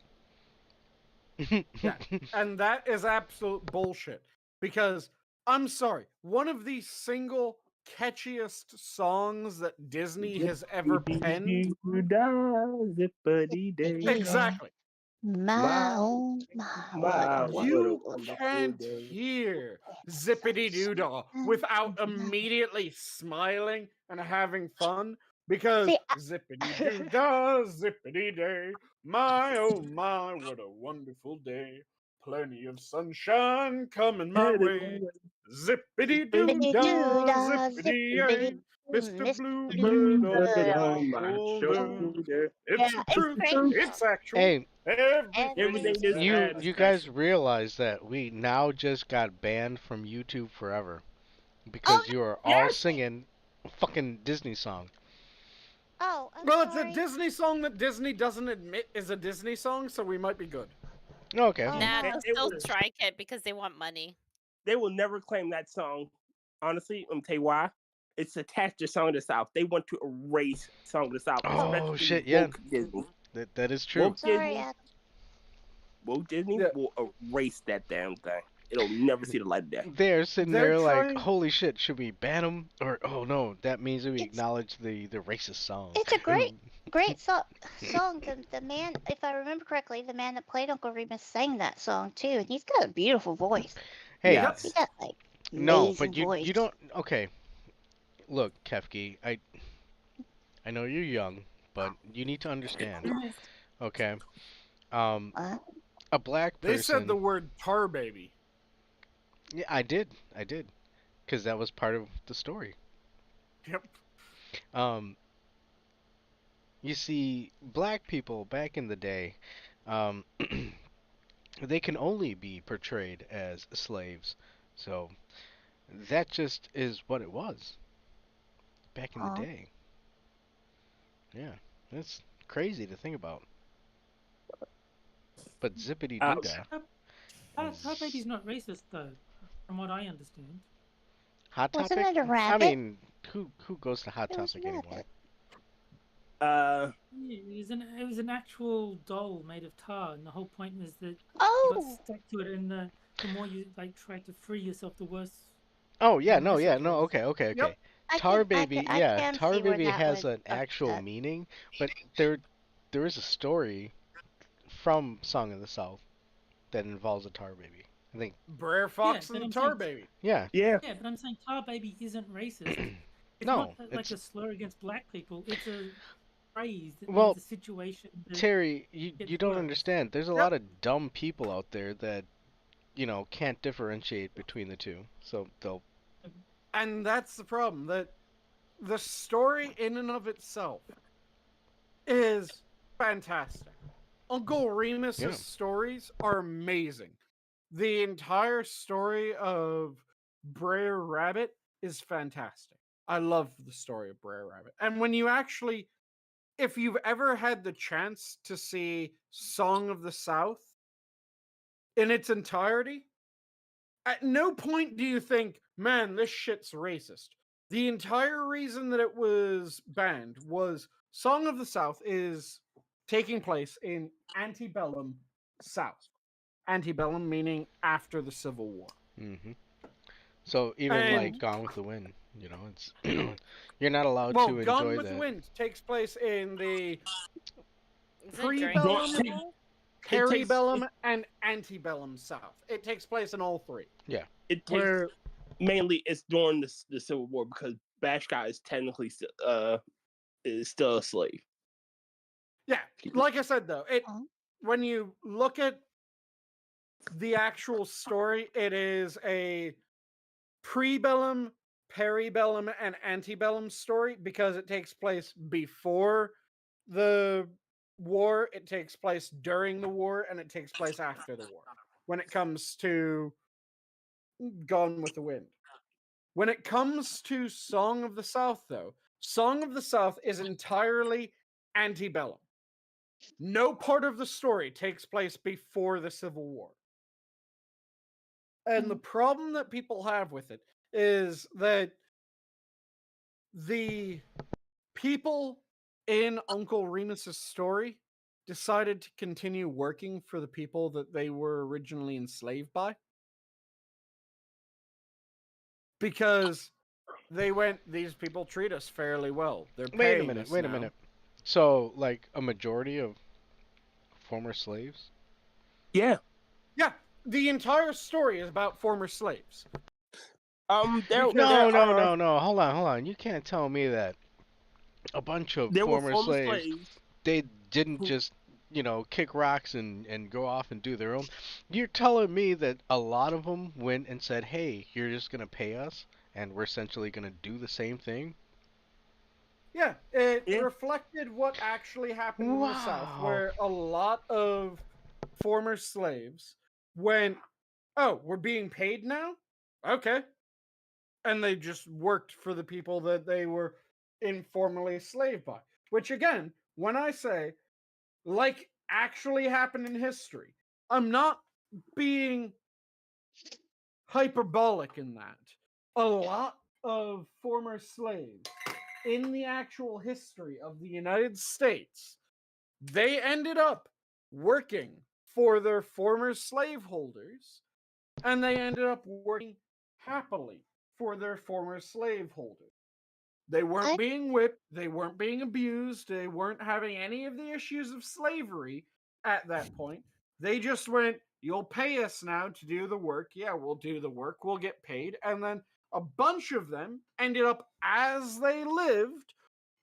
Yeah, and that is absolute bullshit. Because, I'm sorry, one of the single catchiest songs that Disney has ever penned. Exactly. You can't hear Zippity Doo Dah without immediately smiling and having fun. Because zippity doo dah, zippity day, my oh my, what a wonderful day. Plenty of sunshine coming my way. Zippity doo dah, zippity yay. Mr. Bluebird on my shoulder. It's the truth, it's actual. Hey, everything is you guys realize that we now just got banned from YouTube forever because you are all singing a fucking Disney song. Oh, I'm well, sorry. it's a Disney song that Disney doesn't admit is a Disney song, so we might be good. Okay. Nah, they'll still strike it because they want money. They will never claim that song. Honestly, I'm tell you why. it's attached to Song of the South. They want to erase Song of the South. Oh especially shit! Yeah, woke Disney. that is true. Woke Disney will erase that damn thing. It'll never see the light of day. They're sitting there like, holy shit, should we ban them? Or, oh no, that means we acknowledge the racist song. It's a great song. The man, if I remember correctly, the man that played Uncle Remus sang that song too, and he's got a beautiful voice. Hey, he got like no, but voice. you don't. Okay, look, Kefki, I know you're young, but you need to understand. Okay, a black person. They said the word tar baby. Yeah, I did, because that was part of the story. Yep. You see, black people back in the day, they can only be portrayed as slaves. So that just is what it was back in the day. Yeah, that's crazy to think about. But zippity doo dah. Hot Baby's not racist though, from what I understand. Hot Topic? Wasn't it a rabbit? I mean, who goes to Hot Topic anymore? It was an actual doll made of tar, and the whole point was that you got stuck to it, and the more you like tried to free yourself, the worse. Oh yeah, no, okay. Yep. Tar Baby, Tar Baby has an actual meaning, but there is a story from Song of the South that involves a Tar Baby. I think Brer Fox and the Tar Baby. Yeah. Yeah, but I'm saying Tar Baby isn't racist. It's no, not like a slur against black people. It's a phrase that means a situation. Terry, you don't understand. There's a lot of dumb people out there that, can't differentiate between the two. So they'll. And that's the problem. That the story in and of itself is fantastic. Uncle Remus's stories are amazing. The entire story of Brer Rabbit is fantastic. I love the story of Brer Rabbit. And when you actually, if you've ever had the chance to see Song of the South in its entirety, at no point do you think, man, this shit's racist. The entire reason that it was banned was Song of the South is taking place in antebellum South. Antebellum meaning after the Civil War. Mm-hmm. So even like Gone with the Wind, it's you're not allowed to enjoy that. Gone with the Wind takes place in the pre-bellum, peribellum, and antebellum South. It takes place in all three. Yeah. Mainly it's during the Civil War because Bashkai is technically still a slave. Yeah, like I said though, when you look at the actual story, it is a pre-bellum, peribellum, and antebellum story because it takes place before the war, it takes place during the war, and it takes place after the war. When it comes to Gone with the Wind. When it comes to Song of the South, though, Song of the South is entirely antebellum. No part of the story takes place before the Civil War. And the problem that people have with it is that the people in Uncle Remus's story decided to continue working for the people that they were originally enslaved by. Because they went, these people treat us fairly well. They're paying us Wait a minute. So, like, a majority of former slaves? Yeah. Yeah. The entire story is about former slaves. No. Hold on. You can't tell me that a bunch of former slaves, they didn't just, kick rocks and go off and do their own. You're telling me that a lot of them went and said, hey, you're just going to pay us, and we're essentially going to do the same thing? Yeah, it reflected what actually happened in the South, where a lot of former slaves went, oh, we're being paid now? Okay. And they just worked for the people that they were informally enslaved by. Which, again, when I say, like, actually happened in history, I'm not being hyperbolic in that. A lot of former slaves in the actual history of the United States, they ended up working for their former slaveholders, and they ended up working happily for their former slaveholders. They weren't being whipped, they weren't being abused, they weren't having any of the issues of slavery at that point. They just went, you'll pay us now to do the work. Yeah, we'll do the work, we'll get paid. And then a bunch of them ended up, as they lived,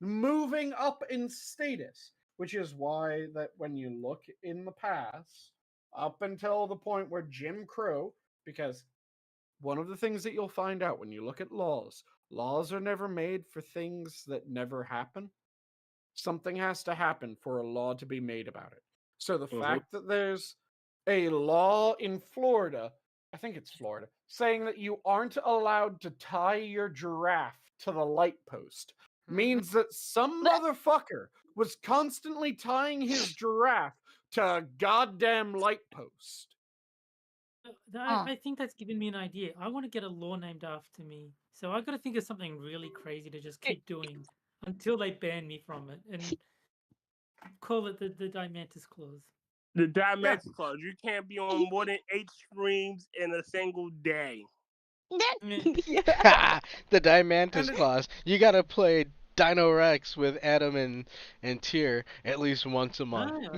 moving up in status, which is why that when you look in the past, up until the point where Jim Crow, because one of the things that you'll find out when you look at laws are never made for things that never happen. Something has to happen for a law to be made about it. So the fact that there's a law in Florida, I think it's Florida, saying that you aren't allowed to tie your giraffe to the light post means that some motherfucker was constantly tying his giraffe to a goddamn light post. I think that's given me an idea. I want to get a law named after me. So I've got to think of something really crazy to just keep doing until they ban me from it. And call it the Dimantis Clause. The Dimantis Clause. You can't be on more than 8 streams in a single day. The Dimantis Clause. You gotta play Dino Rex with Adam and Tyr at least once a month.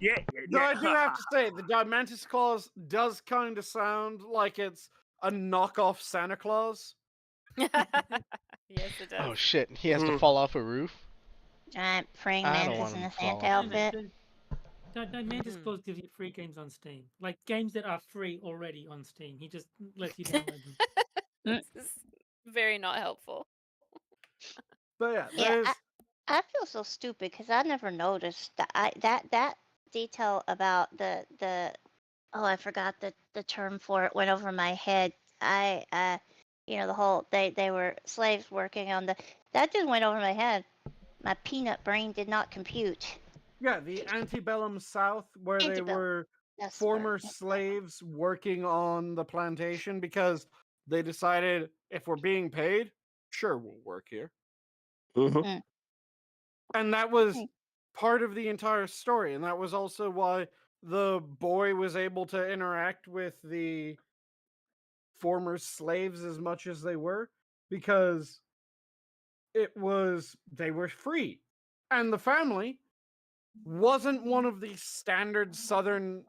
Yeah. Though I do have to say, the Dimantis Clause does kind of sound like it's a knockoff Santa Claus. Yes, it does. Oh shit, he has to fall off a roof? Giant praying mantis in a Santa outfit. Dimantis Clause gives you free games on Steam. Like games that are free already on Steam. He just lets you download them. This is very not helpful. But I feel so stupid because I never noticed that detail about the I forgot the term for it, went over my head. The whole they were slaves working on that just went over my head. My peanut brain did not compute. Yeah, the antebellum South, where they were former slaves working on the plantation because they decided, if we're being paid, sure, we'll work here. And that was part of the entire story, and that was also why the boy was able to interact with the former slaves as much as they were, because they were free. And the family wasn't one of the standard Southern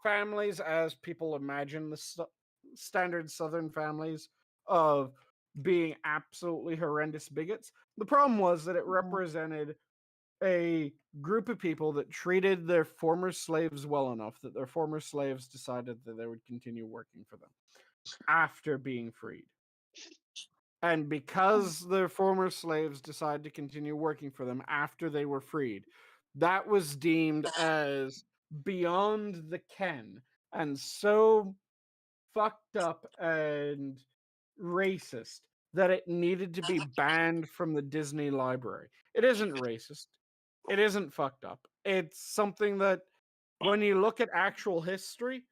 families as people imagine the standard Southern families of being absolutely horrendous bigots. The problem was that it represented a group of people that treated their former slaves well enough that their former slaves decided that they would continue working for them after being freed. And because their former slaves decided to continue working for them after they were freed, that was deemed as beyond the ken and so fucked up and racist that it needed to be banned from the Disney library. It isn't racist. It isn't fucked up. It's something that, when you look at actual history,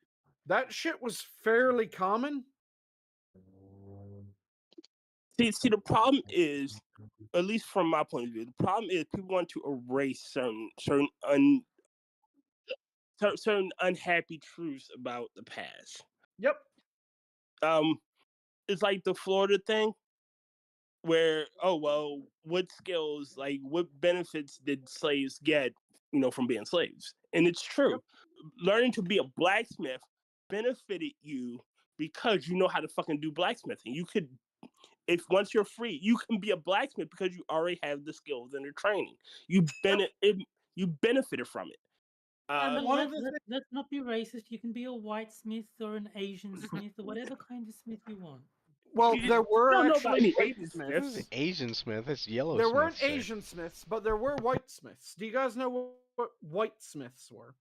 that shit was fairly common. See, the problem is, at least from my point of view, the problem is people want to erase certain unhappy truths about the past. Yep. It's like the Florida thing, where what skills, like what benefits did slaves get, from being slaves? And it's true. Yep. Learning to be a blacksmith benefited you because you know how to fucking do blacksmithing. You could. If once you're free, you can be a blacksmith because you already have the skills and the training. You benefited from it. Let's not be racist. You can be a white smith or an Asian smith or whatever kind of smith you want. Well, there were actually Asian smiths. Asian smith, it's yellow. There weren't Asian smiths, but there were white smiths. Do you guys know what white smiths were?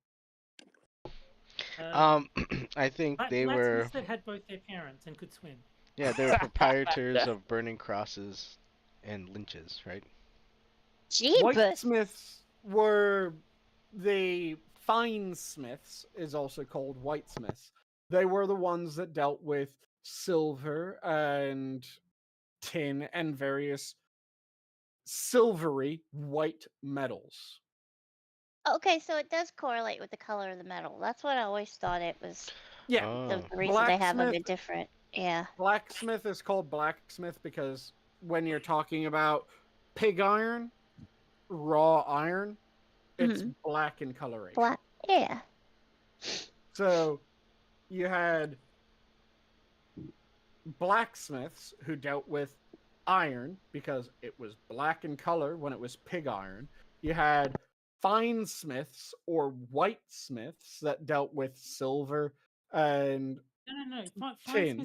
I think they were. That had both their parents and could swim. Yeah, they were proprietors of burning crosses and lynches, right? White smiths were the fine smiths, is also called white smiths. They were the ones that dealt with silver and tin, and various silvery white metals. Okay, so it does correlate with the color of the metal. That's what I always thought it was. Yeah, the reason they have them in different. Yeah. Blacksmith is called blacksmith because when you're talking about pig iron, raw iron, it's black in coloration. Black, yeah. So you had blacksmiths who dealt with iron because it was black in color when it was pig iron. You had fine smiths or white smiths that dealt with silver and No. tin. Fine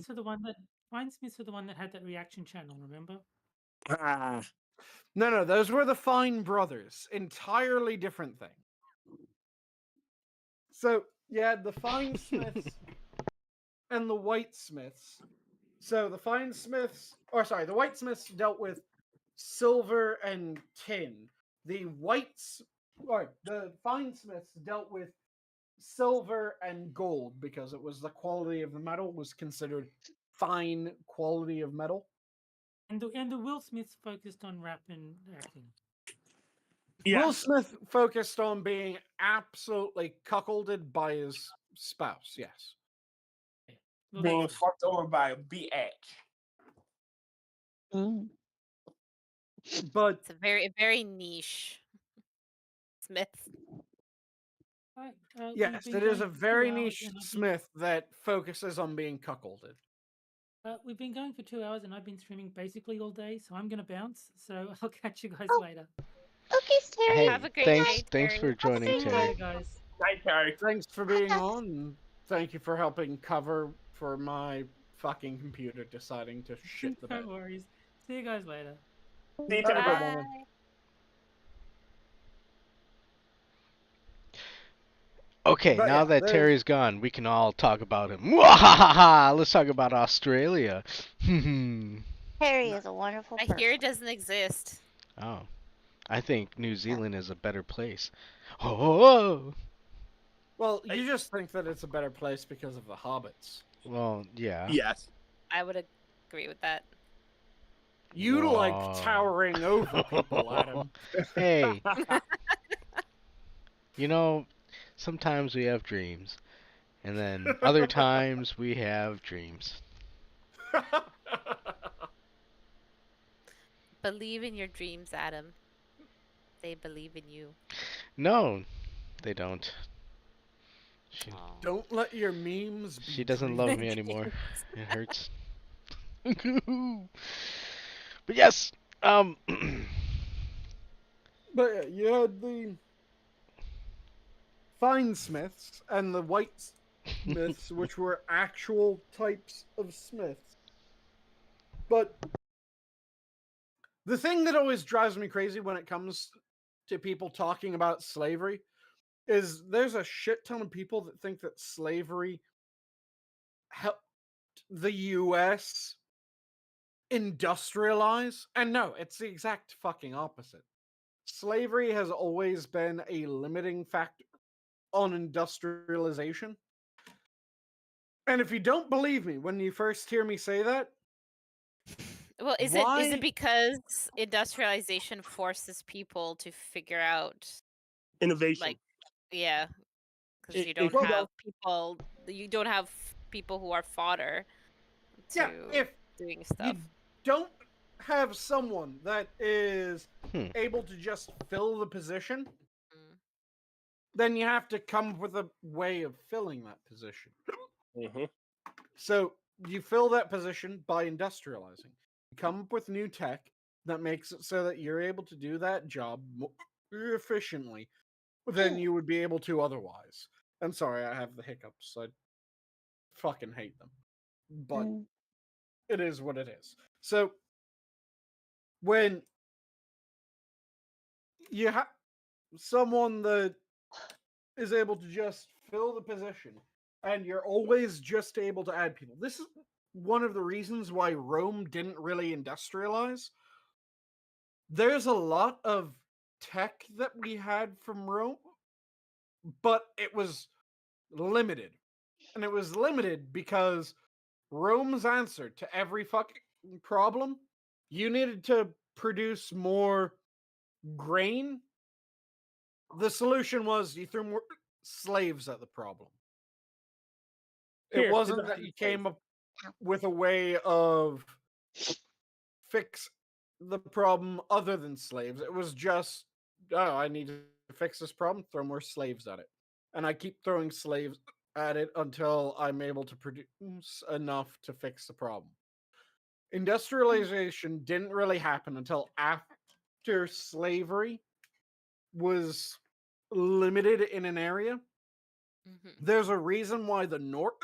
Smiths are the one that had that reaction channel. Remember? No, those were the Fine brothers. Entirely different thing. So you had the Fine Smiths and the White Smiths. So the Fine Smiths, the White Smiths dealt with silver and tin. The Fine Smiths dealt with silver and gold because it was the quality of the metal was considered fine quality of metal. And the Will Smiths focused on rap and acting. Yeah. Will Smith focused on being absolutely cuckolded by his spouse, yes. Being fucked over by a bitch. But it's a very niche Smith. yes, it is a very niche Smith that focuses on being cuckolded. We've been going for 2 hours and I've been streaming basically all day, so I'm going to bounce. So I'll catch you guys later. Okay, Terry. Hey, Have a great day, thanks for joining, Terry. Guys. Night, Terry. Thanks for being on, and thank you for helping cover for my fucking computer deciding to shit the bed. No worries. See you guys later. See you, Terry. Bye. Okay, But now yeah, that there's- Terry's gone, we can all talk about him. Mwahaha! Let's talk about Australia. Terry is a wonderful I person. hear it doesn't exist. Oh, I think New Zealand is a better place. Oh. Well, you just think that it's a better place because of the hobbits. Well, yeah. Yes. I would agree with that. You Whoa. like towering over people, Adam. Hey. You know, sometimes we have dreams, and then other times we have dreams. Believe in your dreams, Adam. They believe in you. No, they don't. Don't let your memes be She doesn't love me anymore. It hurts. But yes, But yeah, you had the fine smiths and the white smiths, which were actual types of smiths. But the thing that always drives me crazy when it comes to people talking about slavery is there's a shit ton of people that think that slavery helped the US industrialize. And no, it's the exact fucking opposite. Slavery has always been a limiting factor on industrialization. And if you don't believe me when you first hear me say that, well, is it because industrialization forces people to figure out innovation? Like, yeah, because you don't have people who are fodder to if doing stuff. you don't have someone that is able to just fill the position, then you have to come up with a way of filling that position. So you fill that position by industrializing. You come up with new tech that makes it so that you're able to do that job more efficiently than you would be able to otherwise. I'm sorry, I have the hiccups. I fucking hate them. But it is what it is. So when you have someone that is able to just fill the position and you're always just able to add people. This is one of the reasons why Rome didn't really industrialize. There's a lot of tech that we had from Rome, but it was limited. And it was limited because Rome's answer to every fucking problem you needed to produce more grain. The solution was you threw more slaves at the problem. It wasn't that you came up with a way of fix the problem other than slaves. It was just, oh, I need to fix this problem, throw more slaves at it. And I keep throwing slaves at it until I'm able to produce enough to fix the problem. Industrialization didn't really happen until after slavery was limited in an area. There's a reason why the North,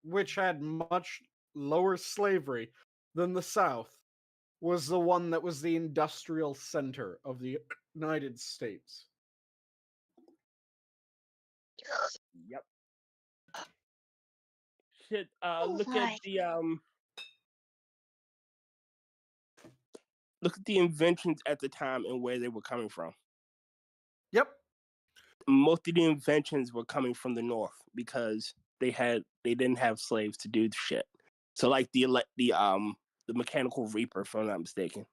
which had much lower slavery than the South, was the one that was the industrial center of the United States. Yep. Shit, look at the inventions at the time and where they were coming from. Yep. Most of the inventions were coming from the North because they didn't have slaves to do shit. So like the mechanical reaper, if I'm not mistaken.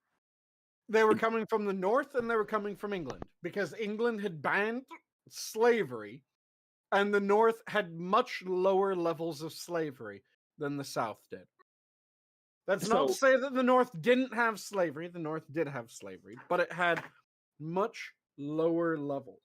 They were coming from the North and they were coming from England because England had banned slavery and the North had much lower levels of slavery than the South did. That's not to say that the North didn't have slavery. The North did have slavery, but it had much lower levels.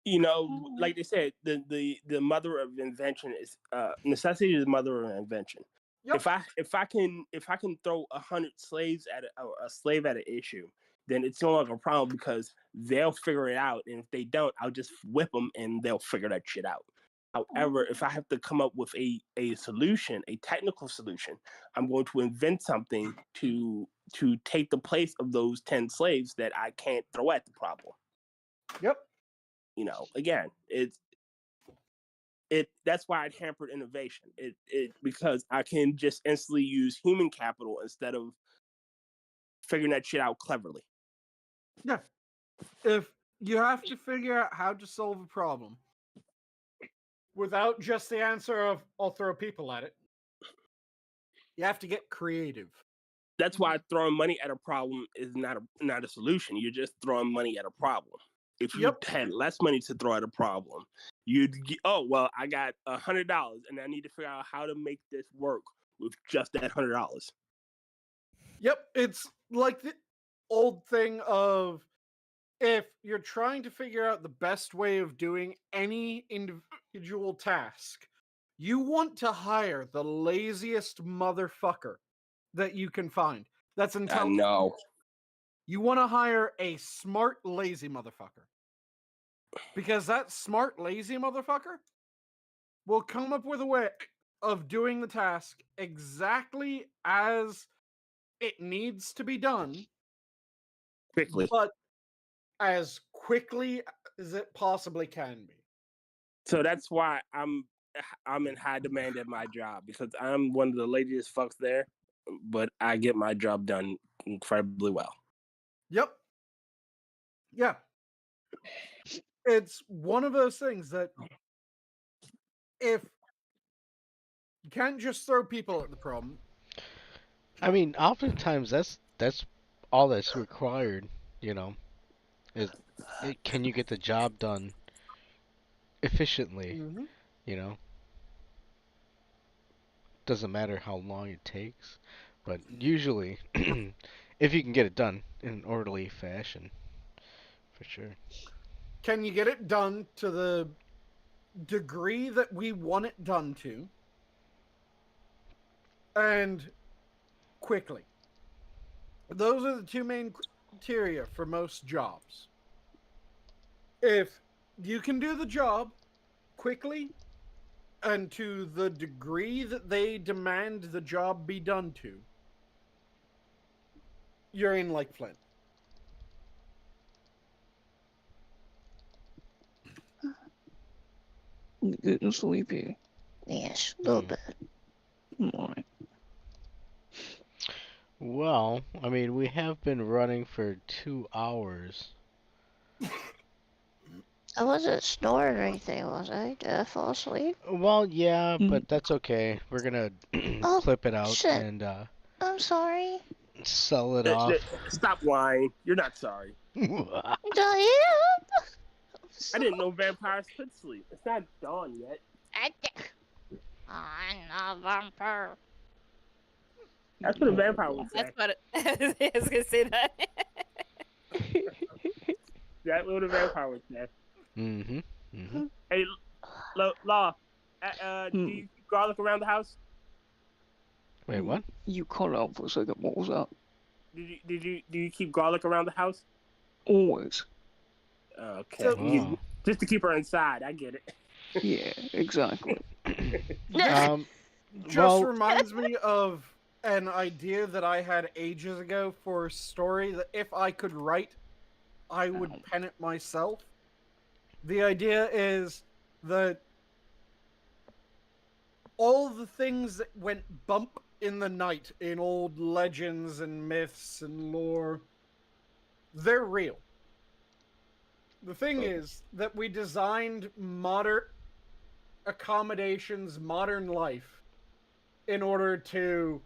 You know, like they said, the mother of invention is necessity is the mother of invention. Yep. If I can throw 100 slaves at a slave at an issue, then it's no longer a problem because they'll figure it out, and if they don't, I'll just whip them and they'll figure that shit out. However, if I have to come up with a solution, a technical solution, I'm going to invent something to take the place of those 10 slaves that I can't throw at the problem. Yep. You know, again, that's why it hampered innovation. Because I can just instantly use human capital instead of figuring that shit out cleverly. Yeah. If you have to figure out how to solve a problem without just the answer of, I'll throw people at it, you have to get creative. That's why throwing money at a problem is not a solution. You're just throwing money at a problem. If you had less money to throw at a problem, I got $100 and I need to figure out how to make this work with just that $100. Yep, it's like the old thing of if you're trying to figure out the best way of doing any individual task, you want to hire the laziest motherfucker that you can find. That's intelligent. I know. You want to hire a smart, lazy motherfucker. Because that smart, lazy motherfucker will come up with a way of doing the task exactly as it needs to be done. Quickly. But as quickly as it possibly can be. So that's why I'm in high demand at my job, because I'm one of the laziest fucks there, but I get my job done incredibly well. Yep. Yeah. It's one of those things that if you can't just throw people at the problem. I mean, oftentimes that's all that's required, you know. Can you get the job done efficiently, you know? Doesn't matter how long it takes, but usually if you can get it done in an orderly fashion, for sure. Can you get it done to the degree that we want it done to? And quickly. Those are the two main criteria for most jobs. If you can do the job quickly and to the degree that they demand the job be done to, you're in like Flint. I'm getting sleepy. Yes, a little bit. Why? Well, I mean, we have been running for 2 hours. I wasn't snoring or anything, was I? Did I fall asleep? Well, yeah, but that's okay. We're gonna clip it out shit. and I'm sorry. Sell it off. Stop lying. You're not sorry. Diane! I didn't know vampires could sleep. It's not dawn yet. I'm not a vampire. That's what a vampire would say. That's what I was gonna say that. That's what a vampire would say. Mm-hmm. Mm-hmm. Hey, Law, do you keep garlic around the house? Wait, what? You cut out for a second. What was that? Do you keep garlic around the house? Always. Okay. So, just to keep her inside. I get it. Yeah, exactly. Just reminds me of an idea that I had ages ago for a story that if I could write, I would pen it myself. The idea is that all the things that went bump in the night in old legends and myths and lore, they're real. The thing is that we designed modern accommodations, modern life, in order to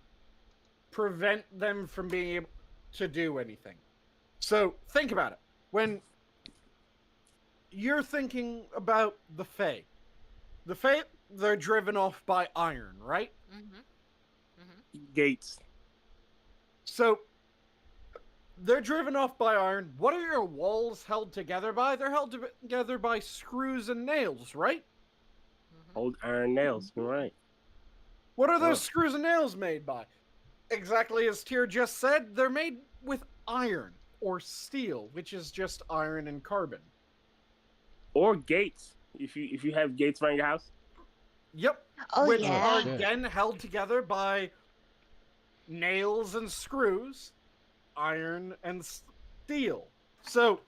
prevent them from being able to do anything. So, think about it. When you're thinking about the Fae, they're driven off by iron, right? Gates. So, they're driven off by iron. What are your walls held together by? They're held together by screws and nails, right? Old iron nails, you're right. What are those screws and nails made by? Exactly as Tyr just said, they're made with iron or steel, which is just iron and carbon. Or gates. If you have gates around your house. Yep. Oh, which yeah. are again held together by nails and screws, iron and steel. So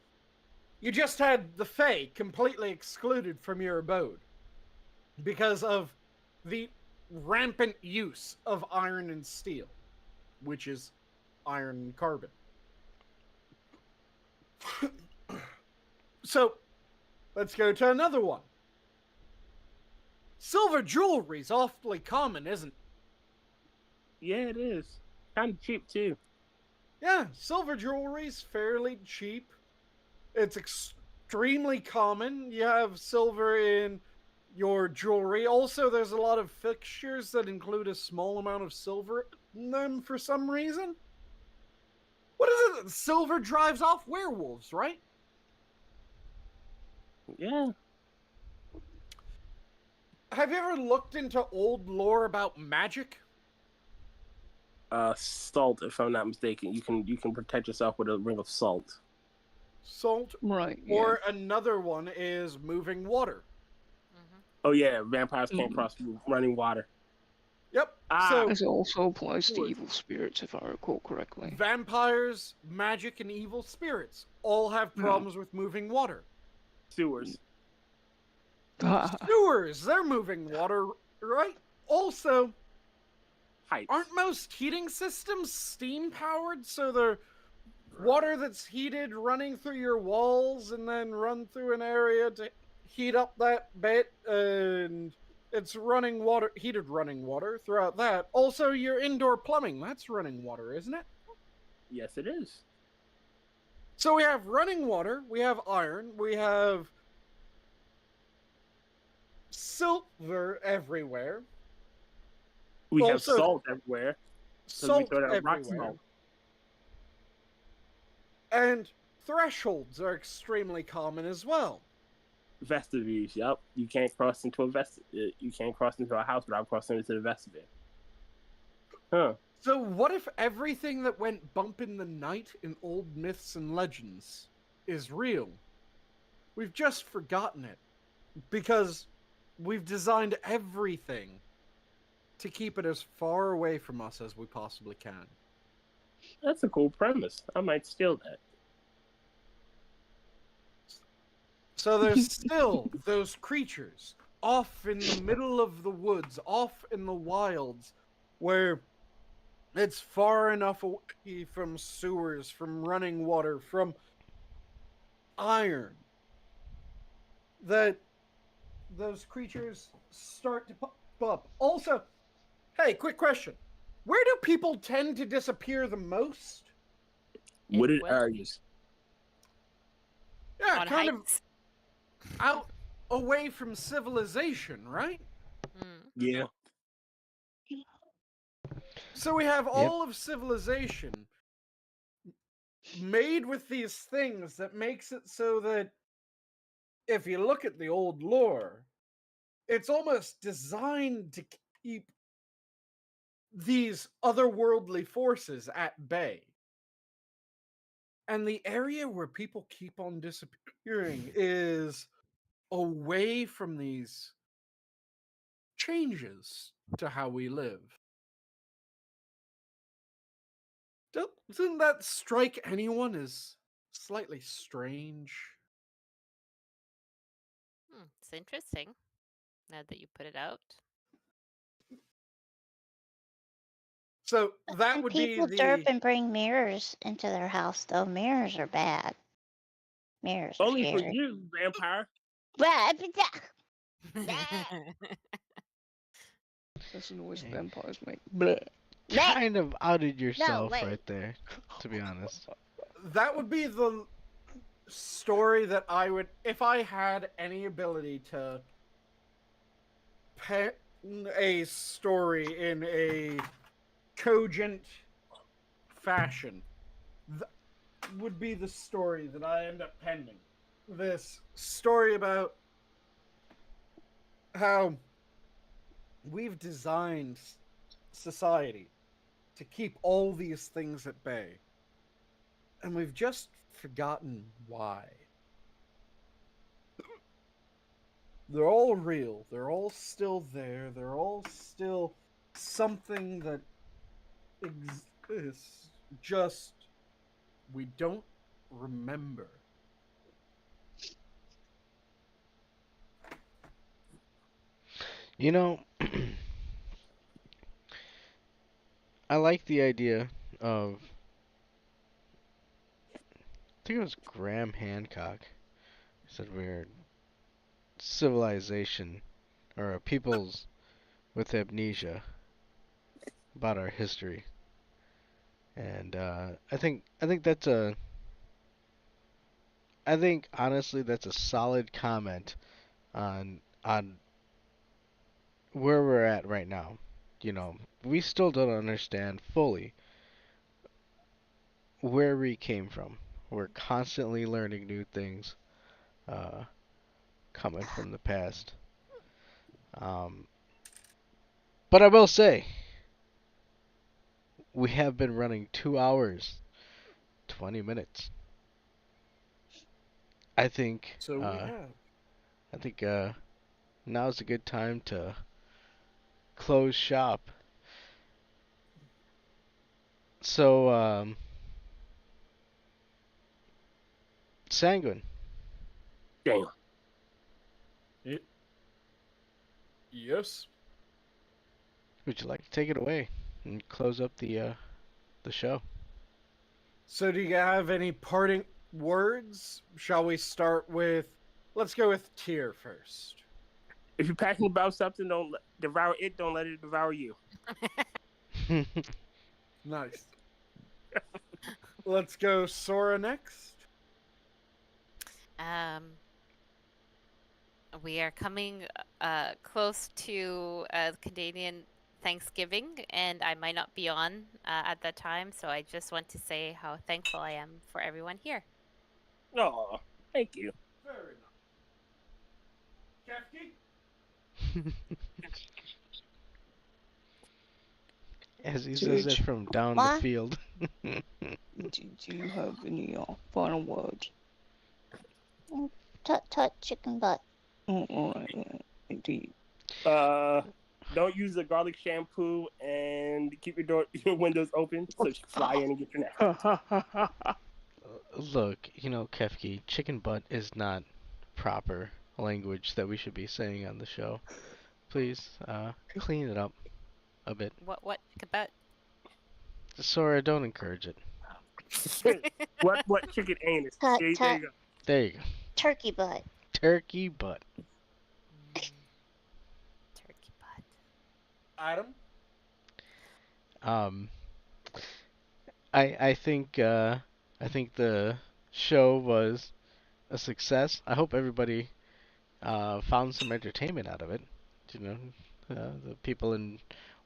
you just had the Fae completely excluded from your abode because of the rampant use of iron and steel, which is iron and carbon. So let's go to another one. Silver jewelry's awfully common, isn't it? Yeah, it is. Kind of cheap, too. Yeah, silver jewelry's fairly cheap. It's extremely common. You have silver in your jewelry. Also, there's a lot of fixtures that include a small amount of silver in them for some reason. What is it? Silver drives off werewolves, right? Yeah. Have you ever looked into old lore about magic? Salt, if I'm not mistaken. You can protect yourself with a ring of salt. Salt? Right. Yeah. Or another one is moving water. Oh yeah, vampires can't cross running water. Yep. So it also applies to evil spirits, if I recall correctly. Vampires, magic, and evil spirits all have problems with moving water. Sewers. Sewers, they're moving water, right? Also, aren't most heating systems steam powered? So they're water that's heated running through your walls and then run through an area to heat up that bit, and it's running water, heated running water throughout that. Also, your indoor plumbing, that's running water, isn't it? Yes, it is. So we have running water, we have iron, we have silver everywhere. We have Also, salt everywhere. Salt we rock everywhere. salt. And thresholds are extremely common as well. Vestibules, yep. You can't cross into a house without crossing into the vestibule. Huh. So what if everything that went bump in the night in old myths and legends is real? We've just forgotten it. Because we've designed everything to keep it as far away from us as we possibly can. That's a cool premise. I might steal that. So there's still those creatures off in the middle of the woods, off in the wilds, where it's far enough away from sewers, from running water, from iron, that those creatures start to pop up. Also, hey, quick question. Where do people tend to disappear the most? Wooded areas. Yeah, On kind hikes. of out away from civilization, right? Yeah. So we have all of civilization made with these things that makes it so that if you look at the old lore, it's almost designed to keep these otherworldly forces at bay. And the area where people keep on disappearing is away from these changes to how we live. Doesn't that strike anyone as slightly strange? It's interesting, now that you put it out. So that And would be people the... derp and bring mirrors into their house, though. Mirrors are bad. Mirrors are Only for scary. you, vampire. But That's the noise vampires make. Bleh. Kind of outed yourself right there, to be honest. That would be the story that I would, if I had any ability to pen a story in a cogent fashion, that would be the story that I end up penning. This story about how we've designed society to keep all these things at bay, and we've just forgotten why. They're all real. They're all still there. They're all still something that exists. Just we don't remember. You know, I like the idea of, I think it was Graham Hancock, who said we're civilization, or a peoples with amnesia about our history. And I think that's a, I think honestly that's a solid comment on where we're at right now. You know, we still don't understand fully where we came from. We're constantly learning new things coming from the past. But I will say, we have been running 2 hours, 20 minutes. I think So we have. I think now's a good time to close shop. So, Sanguine. Damn. Yes. Would you like to take it away and close up the show? So do you have any parting words? Shall we start with, let's go with Tyr first. If you're passionate about something, don't devour it. Don't let it devour you. Nice. Let's go Sora next. We are coming close to Canadian Thanksgiving, and I might not be on at that time, so I just want to say how thankful I am for everyone here. Oh, thank you. Very nice. Kefki? As he says it from down the field. Do you have any final words? Tut tut, chicken butt. Oh, alright, yeah, indeed. Don't use the garlic shampoo and keep your windows open so you can fly in and get your nap. Look, you know, Kefki, chicken butt is not proper language that we should be saying on the show. Please, clean it up a bit. What chicken butt? Sora, don't encourage it. What chicken anus? Tut, There you tut. go. There you go. Turkey butt. Turkey butt. Turkey butt. Adam? I think the show was a success. I hope everybody found some entertainment out of it. You know, the people in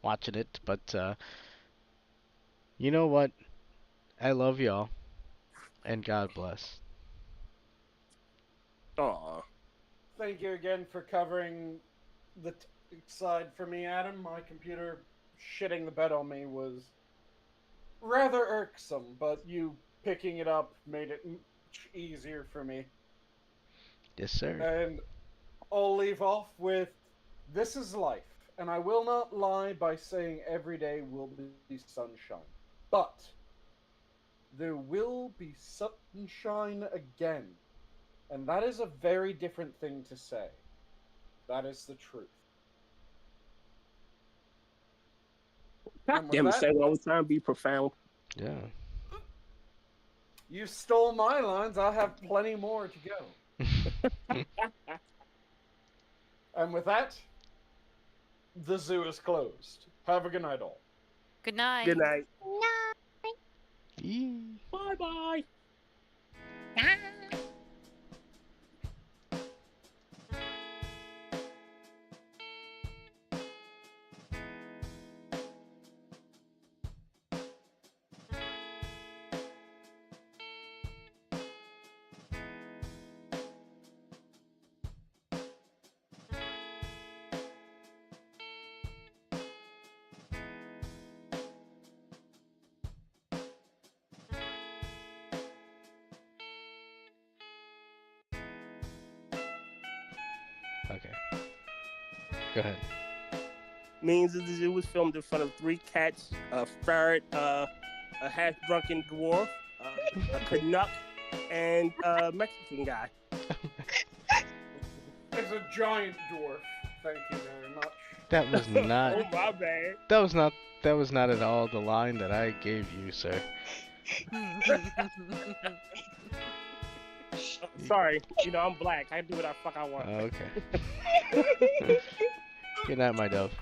watching it. But you know what? I love y'all, and God bless. Aw. Thank you again for covering the side for me, Adam. My computer shitting the bed on me was rather irksome, but you picking it up made it much easier for me. Yes, sir. And I'll leave off with, this is life, and I will not lie by saying every day will be sunshine. But there will be sunshine again. And that is a very different thing to say. That is the truth. God damn it, say all the time, be profound. Yeah. You stole my lines. I have plenty more to go. And with that, the zoo is closed. Have a good night, all. Good night. Good night. Night. Bye-bye. Okay. Go ahead. Minions of the Zoo was filmed in front of 3 cats, a ferret, a half-drunken dwarf, a Canuck, and a Mexican guy. It's a giant dwarf. Thank you very much. That was not. Oh, my bad. That was not. That was not at all the line that I gave you, sir. Sorry, you know I'm black. I do what the fuck I want. Okay. Good night, my dove.